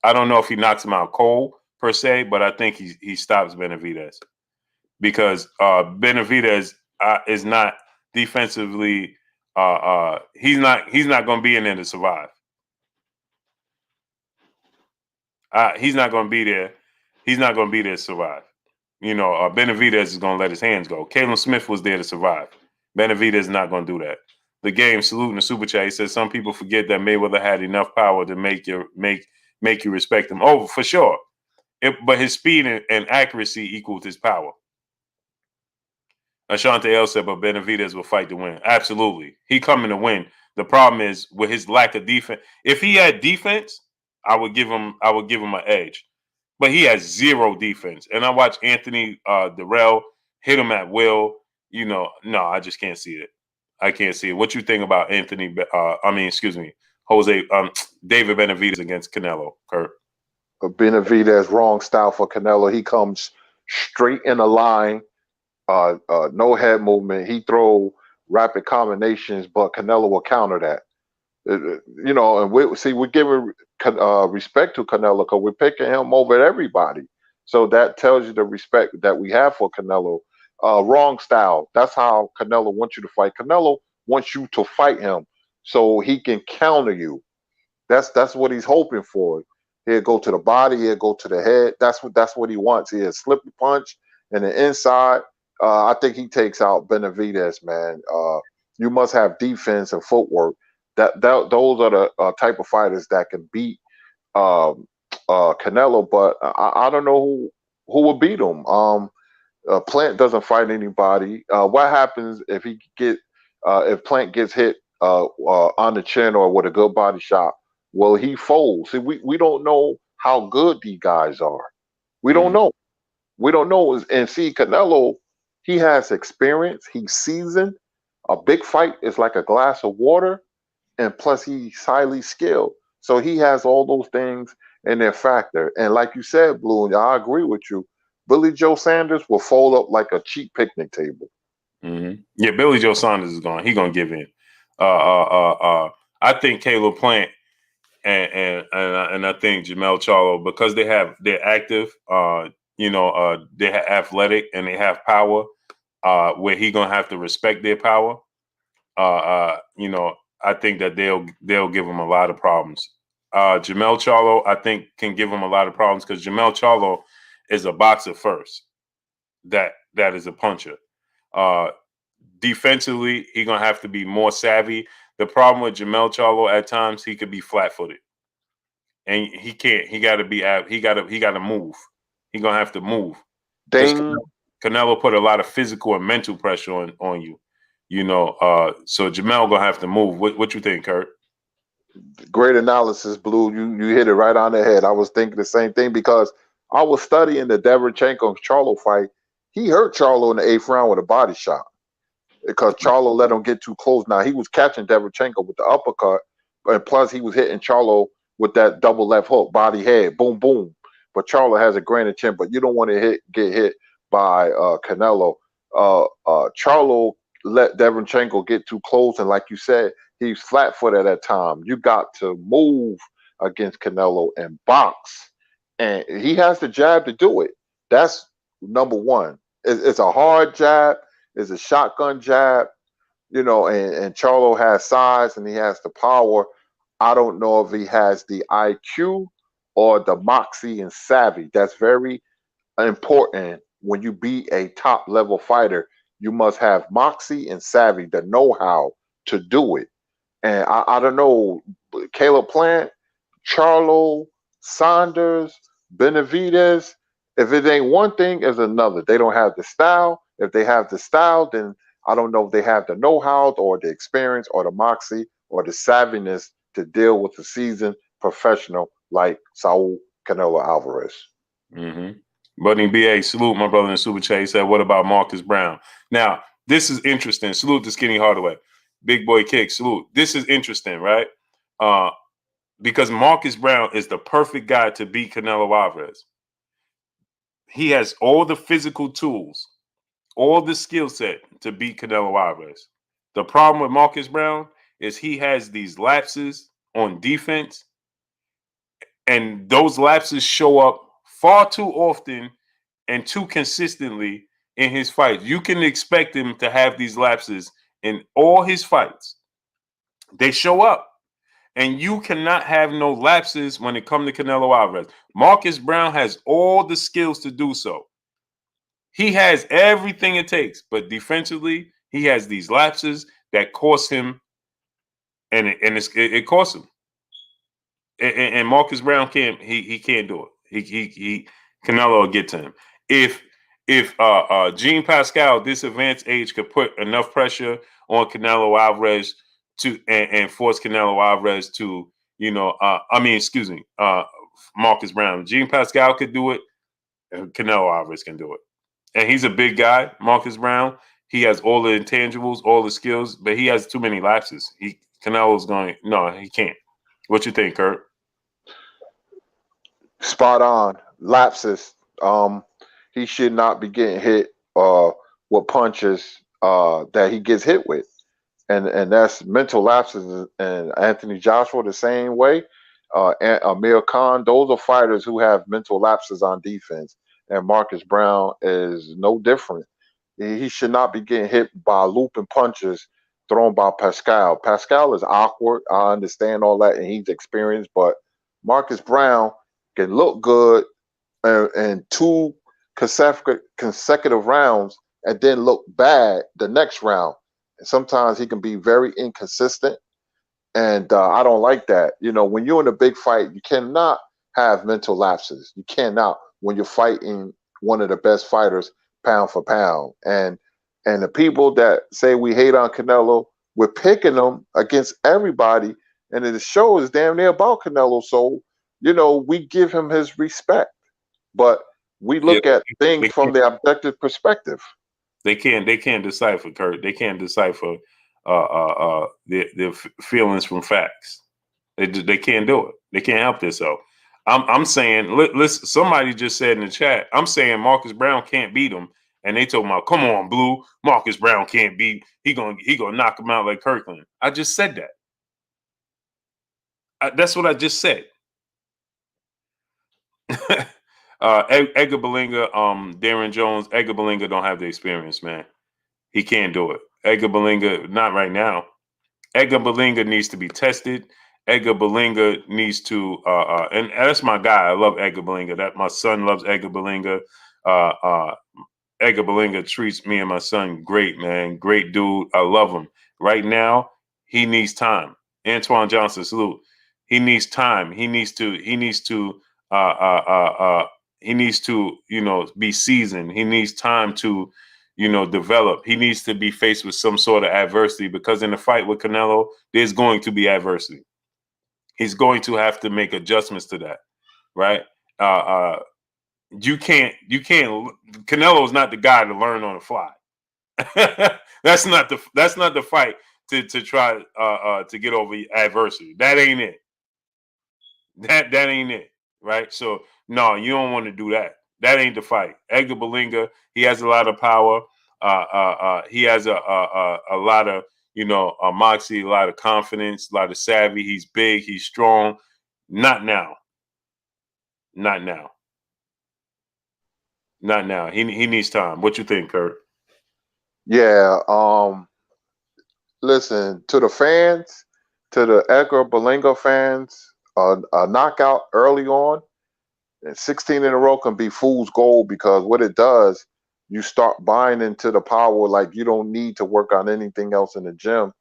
I don't know if he knocks him out cold per se, but I think he stops Benavidez because Benavidez is not defensively. He's not going to be in there to survive. He's not going to be there. He's not going to be there to survive. Benavidez is going to let his hands go. Caleb Smith was there to survive. Benavidez is not going to do that. the game. Saluting the super chat. He says some people forget that Mayweather had enough power to make you respect him. Oh, for sure. But his speed and accuracy equaled his power. Ashante L said, but Benavidez will fight to win. Absolutely. He coming to win. The problem is with his lack of defense. If he had defense, I would give him an edge. But he has zero defense. And I watch Anthony Darrell hit him at will. You know, no, I just can't see it. I can't see it. What you think about Jose David Benavidez against Canelo, Kurt? Benavidez, wrong style for Canelo. He comes straight in a line, no head movement. He throw rapid combinations, but Canelo will counter that. You know, and we're giving respect to Canelo because we're picking him over everybody. So that tells you the respect that we have for Canelo. Wrong style. That's how Canelo wants you to fight. Canelo wants you to fight him so he can counter you. That's what he's hoping for. He'll go to the body. He'll go to the head. That's what he wants. He'll slip a punch in the inside. I think he takes out Benavidez, man. You must have defense and footwork. Those are the type of fighters that can beat Canelo. But I don't know who will beat him. Plant doesn't fight anybody. What happens if Plant gets hit on the chin or with a good body shot? Will he fold? See, we don't know how good these guys are. We don't know. We don't know. And see, Canelo, he has experience. He's seasoned. A big fight is like a glass of water, and plus he's highly skilled. So he has all those things in their factor. And like you said, Blue, and I agree with you. Billy Joe Sanders will fold up like a cheap picnic table. Yeah, Billy Joe Sanders is going. He's gonna give in. I think Caleb Plant and I think Jamel Charlo, because they're active. They're athletic and they have power. Where he gonna have to respect their power. I think that they'll give him a lot of problems. Jamel Charlo, I think, can give him a lot of problems because Jamel Charlo is a boxer first. That is a puncher. Defensively, he's gonna have to be more savvy. The problem with Jamel Charlo at times, he could be flat-footed, and he can't. He got to move. He's gonna have to move. Ding. Canelo put a lot of physical and mental pressure on you. So Jamel gonna have to move. What you think, Kurt? Great analysis, Blue. You hit it right on the head. I was thinking the same thing because I was studying the Derevchenko Charlo fight. He hurt Charlo in the 8th round with a body shot because Charlo let him get too close. Now he was catching Derevchenko with the uppercut, and plus he was hitting Charlo with that double left hook, body head, boom, boom. But Charlo has a granite chin, but you don't want to get hit by Canelo. Charlo let Derevchenko get too close, and like you said, he's flat-footed at that time. You got to move against Canelo and box, and he has the jab to do it. That's number one. It's a hard jab. It's a shotgun jab, and Charlo has size and he has the power. I don't know if he has the IQ or the moxie and savvy. That's very important when you be a top-level fighter. You must have moxie and savvy, the know-how to do it. And I don't know, Caleb Plant, Charlo, Saunders, Benavidez. If it ain't one thing, it's another. They don't have the style. If they have the style, then I don't know if they have the know-how or the experience or the moxie or the savviness to deal with a seasoned professional like Saul Canelo Alvarez. Buddy BA, salute my brother in Super Chat. He said, what about Marcus Brown? Now, this is interesting. Salute to Skinny Hardaway. Big Boy Kick, salute. This is interesting, right? Because Marcus Brown is the perfect guy to beat Canelo Alvarez. He has all the physical tools, all the skill set to beat Canelo Alvarez. The problem with Marcus Brown is he has these lapses on defense, and those lapses show up far too often and too consistently in his fights. You can expect him to have these lapses in all his fights. They show up. And you cannot have no lapses when it comes to Canelo Alvarez. Marcus Brown has all the skills to do so. He has everything it takes. But defensively, he has these lapses that cost him and it costs him. And Marcus Brown he can't do it. He Canelo will get to him. If Jean Pascal, this advanced age, could put enough pressure on Canelo Alvarez to and force Canelo Alvarez to, Marcus Brown. Jean Pascal could do it, and Canelo Alvarez can do it. And he's a big guy, Marcus Brown. He has all the intangibles, all the skills, but he has too many lapses. Canelo's going, no, he can't. What you think, Kurt? Spot on. Lapses. He should not be getting hit with punches that he gets hit with. And that's mental lapses. And Anthony Joshua the same way. And Amir Khan, those are fighters who have mental lapses on defense. And Marcus Brown is no different. He should not be getting hit by looping punches thrown by Pascal. Pascal is awkward. I understand all that, and he's experienced, but Marcus Brown can look good in two consecutive rounds and then look bad the next round. And sometimes he can be very inconsistent, and I don't like that. When you're in a big fight, you cannot have mental lapses. You cannot when you're fighting one of the best fighters pound for pound. And the people that say we hate on Canelo, we're picking them against everybody, and the show is damn near about Canelo. So, we give him his respect, but we look at things from the objective perspective. They can't decipher, Kurt. They can't decipher their feelings from facts. They can't do it. They can't help themselves. I'm saying, listen, somebody just said in the chat, I'm saying Marcus Brown can't beat him. And they told me, come on, Blue, Marcus Brown can't beat. He gonna knock him out like Kirkland. I just said that. That's what I just said. Edgar Berlanga, Darren Jones, Edgar Berlanga don't have the experience, man. He can't do it. Edgar Berlanga, not right now. Edgar Berlanga needs to be tested. Edgar Berlanga needs to, and that's my guy. I love Edgar Berlanga. That my son loves Edgar Berlanga. Edgar Berlanga treats me and my son great, man. Great dude. I love him. Right now, he needs time. Antoine Johnson, salute. He needs time. He needs to, be seasoned. He needs time to, develop. He needs to be faced with some sort of adversity, because in the fight with Canelo, there's going to be adversity. He's going to have to make adjustments to that, right? You can't. Canelo is not the guy to learn on the fly. That's not the fight to try to get over adversity. That ain't it. That ain't it, right? So no, you don't want to do that. That ain't the fight. Edgar Berlanga, he has a lot of power. He has a lot of moxie, a lot of confidence, a lot of savvy. He's big. He's strong. Not now. Not now. Not now. He needs time. What you think, Kurt? Yeah. Listen, to the fans, to the Edgar Berlanga fans, a knockout early on, and 16 in a row can be fool's gold, because what it does, you start buying into the power like you don't need to work on anything else in the gym,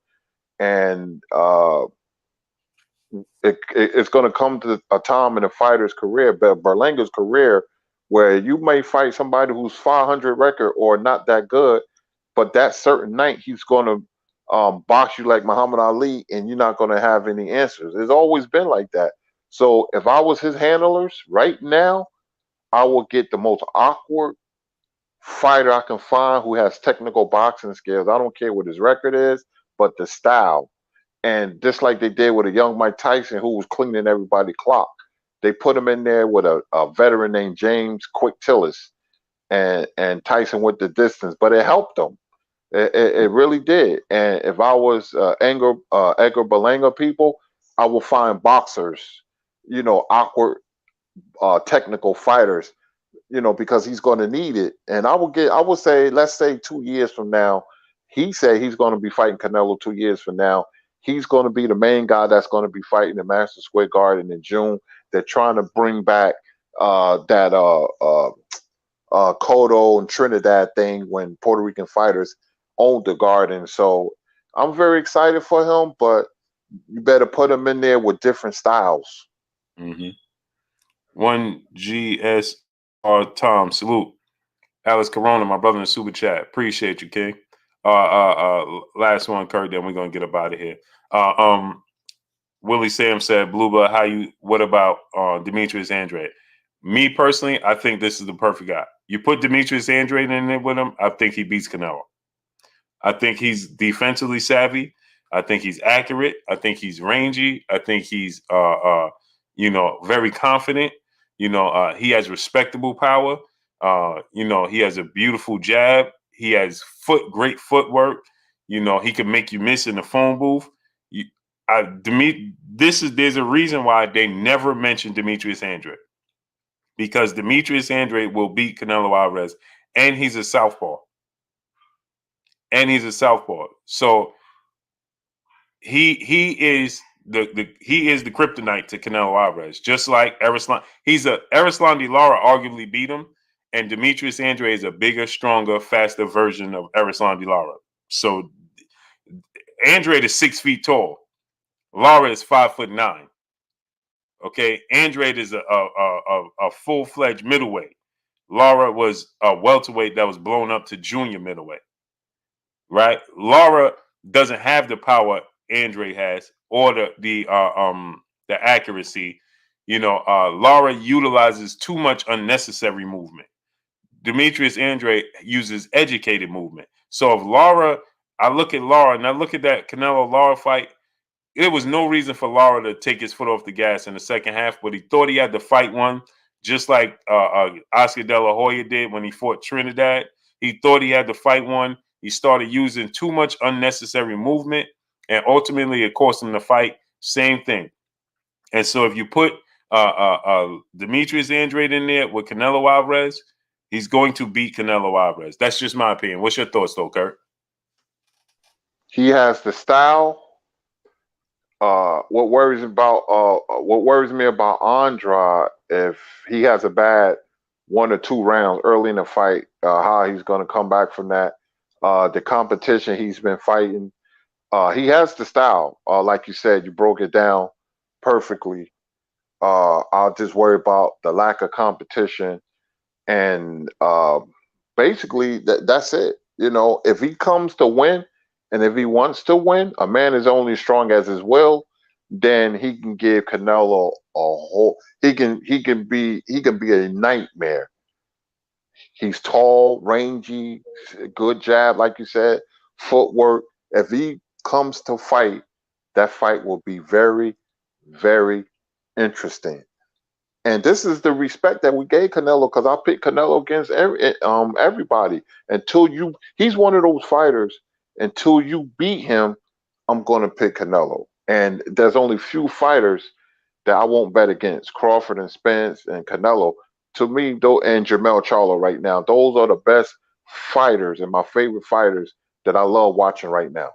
and it's going to come to a time in a fighter's career, but Berlanga's career, where you may fight somebody who's 500 record or not that good, but that certain night he's going to box you like Muhammad Ali, and you're not going to have any answers. It's always been like that. So if I was his handlers right now, I would get the most awkward fighter I can find who has technical boxing skills. I don't care what his record is, but the style. And just like they did with a young Mike Tyson who was cleaning everybody's clock, they put him in there with a veteran named James Quick Tillis, and Tyson went the distance, but it helped him. It really did. And if I was Edgar Berlanga people, I will find boxers, awkward technical fighters, because he's going to need it. And I would say, let's say 2 years from now, he said he's going to be fighting Canelo 2 years from now. He's going to be the main guy that's going to be fighting the Madison Square Garden in June. They're trying to bring back that Cotto and Trinidad thing when Puerto Rican fighters owned the Garden. So I'm very excited for him, but you better put them in there with different styles. Mm-hmm. 1GSR Tom, salute. Alex Corona, my brother in the super chat. Appreciate you, King. Last one, Kurt, then we're gonna get up out of here. Willie Sam said, Bluebird, what about Demetrius Andrade? Me personally, I think this is the perfect guy. You put Demetrius Andrade in there with him, I think he beats Canelo. I think he's defensively savvy. I think he's accurate. I think he's rangy. I think he's very confident. He has respectable power. He has a beautiful jab. He has great footwork. He can make you miss in the phone booth. There's a reason why they never mentioned Demetrius Andrade, because Demetrius Andrade will beat Canelo Alvarez, and he's a southpaw. So he is the kryptonite to Canelo Alvarez, just like Errol. Erislandy Lara arguably beat him, and Demetrius Andrade is a bigger, stronger, faster version of Erislandy Lara. So Andrade is 6 feet tall. Lara is 5'9". Okay, Andrade is a full-fledged middleweight. Lara was a welterweight that was blown up to junior middleweight. Right? Lara doesn't have the power Andrade has, or the accuracy. Lara utilizes too much unnecessary movement. Demetrius Andrade uses educated movement. So if I look at Lara and I look at that Canelo Lara fight, there was no reason for Lara to take his foot off the gas in the second half, but he thought he had to fight one, just like Oscar De La Hoya did when he fought Trinidad. He thought he had to fight one. He started using too much unnecessary movement, and ultimately it cost him the fight. Same thing. And so if you put Demetrius Andrade in there with Canelo Alvarez, he's going to beat Canelo Alvarez. That's just my opinion. What's your thoughts, though, Kurt? He has the style. What worries me about Andrade, if he has a bad 1 or 2 rounds early in the fight, how he's going to come back from that. The competition he's been fighting, he has the style. Like you said, you broke it down perfectly. I'll just worry about the lack of competition, and basically that's it. If he comes to win, and if he wants to win, a man is only as strong as his will. Then he can give Canelo a whole. He can be a nightmare. He's tall, rangy, good jab, like you said, footwork. If he comes to fight, that fight will be very, very interesting. And this is the respect that we gave Canelo, because I picked Canelo against everybody. He's one of those fighters. Until you beat him, I'm going to pick Canelo. And there's only few fighters that I won't bet against: Crawford and Spence and Canelo. To me, though, and Jermell Charlo right now, those are the best fighters and my favorite fighters that I love watching right now.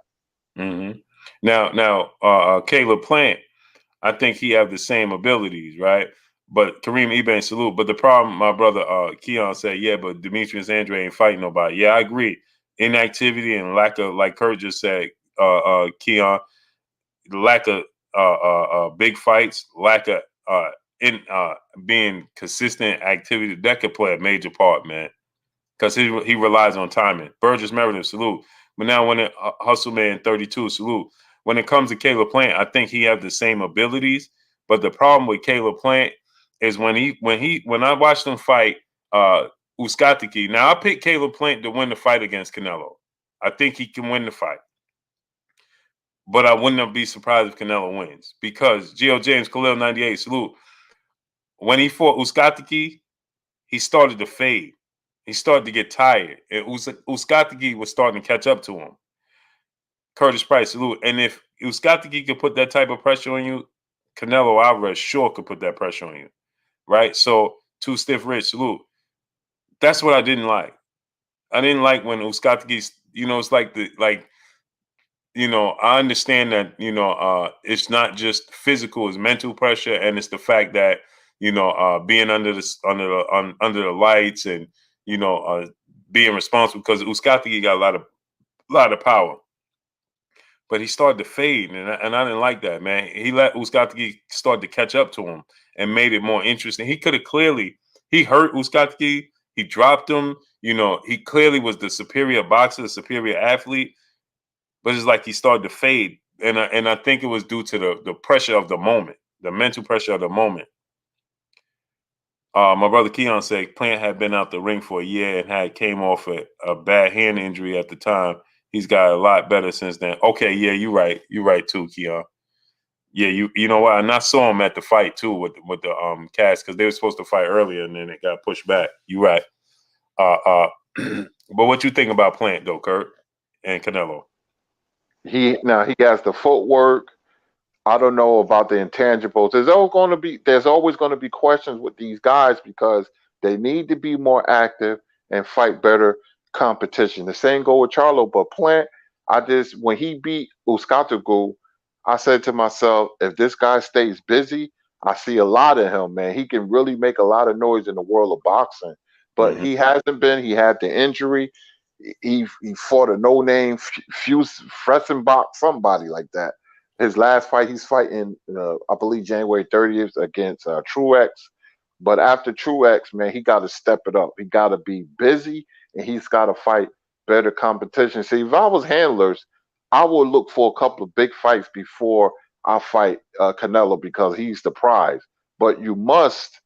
Mm-hmm. Now, Caleb Plant, I think he have the same abilities, right? But Kareem Eban, salute. But the problem, my brother Keon said, yeah, but Demetrius Andrade ain't fighting nobody. Yeah, I agree. Inactivity and lack of, like Kurt just said, Keon, lack of big fights, lack of in being consistent activity, that could play a major part, man. Because he relies on timing. Burgess Meredith, salute. But now when Hustle Man 32, salute. When it comes to Caleb Plant, I think he have the same abilities. But the problem with Caleb Plant is when I watched him fight Uskatiki. Now I picked Caleb Plant to win the fight against Canelo. I think he can win the fight. But I wouldn't be surprised if Canelo wins, because Gio James Khalil 98, salute. When he fought Uskatiki, he started to fade. He started to get tired, and Uskatiki was starting to catch up to him. Curtis Price, salute. And if Uskatiki could put that type of pressure on you, Canelo Alvarez sure could put that pressure on you, right? So, Too Stiff Rich, salute. That's what I didn't like. I didn't like when Uskatiki, it's I understand that, it's not just physical, it's mental pressure, and it's the fact that, being under the lights and, being responsible, because Uskatiki got a lot of power. but he started to fade, and I didn't like that, man. He let Uzcategui start to catch up to him and made it more interesting. He could have clearly he hurt Uzcategui, he dropped him. You know, he clearly was the superior boxer, the superior athlete, but it's like he started to fade, and I think it was due to the pressure of the moment, the mental pressure of the moment. My brother Keon said Plant had been out the ring for a year and had came off a bad hand injury at the time. He's got a lot better since then. Okay, yeah, you're right. You're right too, Keon. Yeah, you know what? And I saw him at the fight too with the cast because they were supposed to fight earlier and then it got pushed back. You're right. But what you think about Plant though, Kurt and Canelo? He has the footwork. I don't know about the intangibles. There's always going to be questions with these guys because they need to be more active and fight better competition. The same go with Charlo, but Plant, when he beat Uskatugu, I said to myself, if this guy stays busy, I see a lot of him, man. He can really make a lot of noise in the world of boxing. But Mm-hmm. he hasn't been. He had the injury. He fought a no name Fuse Fressenbach, somebody like that. His last fight, he's fighting, I believe, January 30th against Truex. But after Truex, man, he got to step it up. He got to be busy, and he's got to fight better competition. See, if I was handlers, I would look for a couple of big fights before I fight Canelo because he's the prize. But you must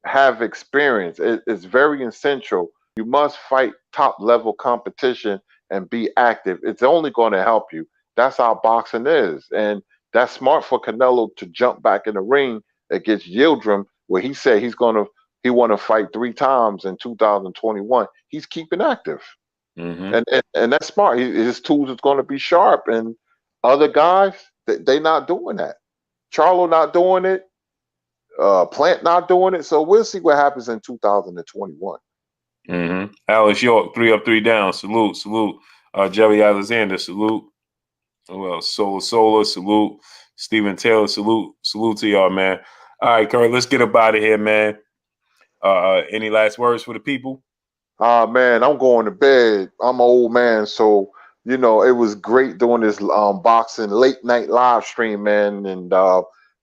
have experience. It's very essential. You must fight top level competition and be active. It's only going to help you. That's how boxing is. And that's smart for Canelo to jump back in the ring against Yildirim, where he said he want to fight 3 times in 2021. He's keeping active. Mm-hmm. And that's smart. His tools is going to be sharp. And other guys, they not doing that. Charlo not doing it. Plant not doing it. So we'll see what happens in 2021. Mm-hmm. Alice York, 3 up, 3 down. Salute, salute. Jerry Alexander, salute. Well, Solar, salute. Stephen Taylor, salute. Salute to y'all, man. All right, Kurt, let's get up out of here, man. Any last words for the people? Man, I'm going to bed. I'm an old man, so it was great doing this boxing late night live stream, man. And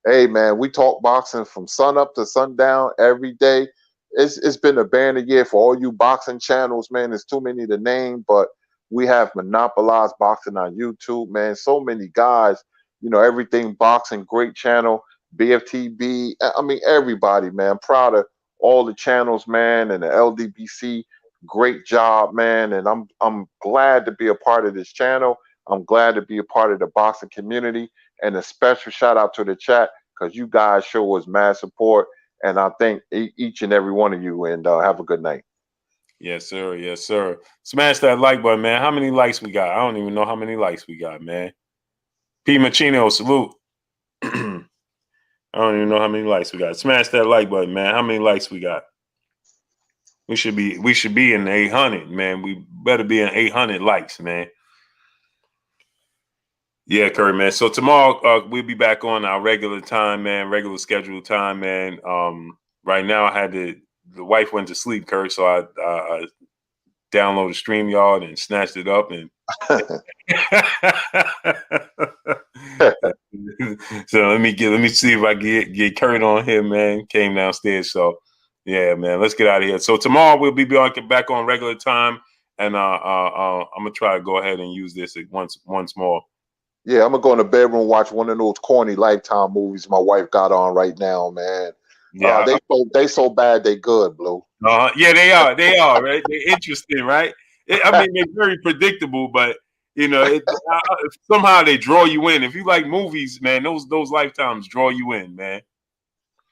hey, man, we talk boxing from sun up to sundown every day. It's been a banner year for all you boxing channels, man. There's too many to name, but we have monopolized boxing on YouTube, man. So many guys, everything boxing, great channel, BFTB. I mean, everybody, man. Proud of all the channels, man, and the LDBC. Great job, man, and I'm glad to be a part of this channel. I'm glad to be a part of the boxing community, and a special shout out to the chat because you guys show us mad support, and I thank each and every one of you. And have a good night. Yes, sir. Yes, sir. Smash that like button, man. How many likes we got? I don't even know how many likes we got, man. P. Machino, salute. I don't even know how many likes we got. Smash that like button, man. How many likes we got? We should be in 800, man. We better be in 800 likes, man. Yeah, Curry, man. So tomorrow we'll be back on our regular time, man. Regular scheduled time, man. Right now the wife went to sleep, Curry, so I downloaded StreamYard and snatched it up and so let me see if I get Kurt on here, man. Came downstairs, so yeah, man. Let's get out of here. So tomorrow we'll be back on regular time, and I'm gonna try to go ahead and use this once more. Yeah, I'm gonna go in the bedroom watch one of those corny Lifetime movies my wife got on right now, man. Yeah, they so bad they good, Blue. Yeah, they are. They are, right? They're interesting, right? I mean, they're very predictable, but somehow they draw you in. If you like movies, man, those Lifetimes draw you in, man.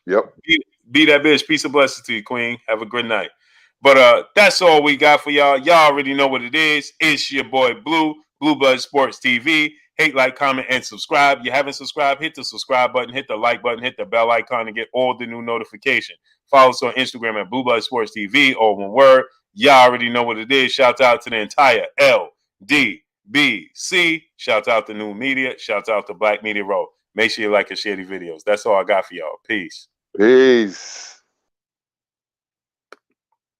Yep. Be that bitch. Peace and blessings to you, Queen. Have a good night. But that's all we got for y'all. Y'all already know what it is. It's your boy Blue Blood Sports TV. Hate, like, comment, and subscribe. You haven't subscribed, hit the subscribe button, hit the like button, hit the bell icon to get all the new notifications. Follow us on Instagram at Blue Blood Sports TV, all one word. Y'all already know what it is. Shout out to the entire LDBC. Shout out to New Media. Shout out to Black Media Row. Make sure you like and share the videos. That's all I got for y'all. Peace. Peace.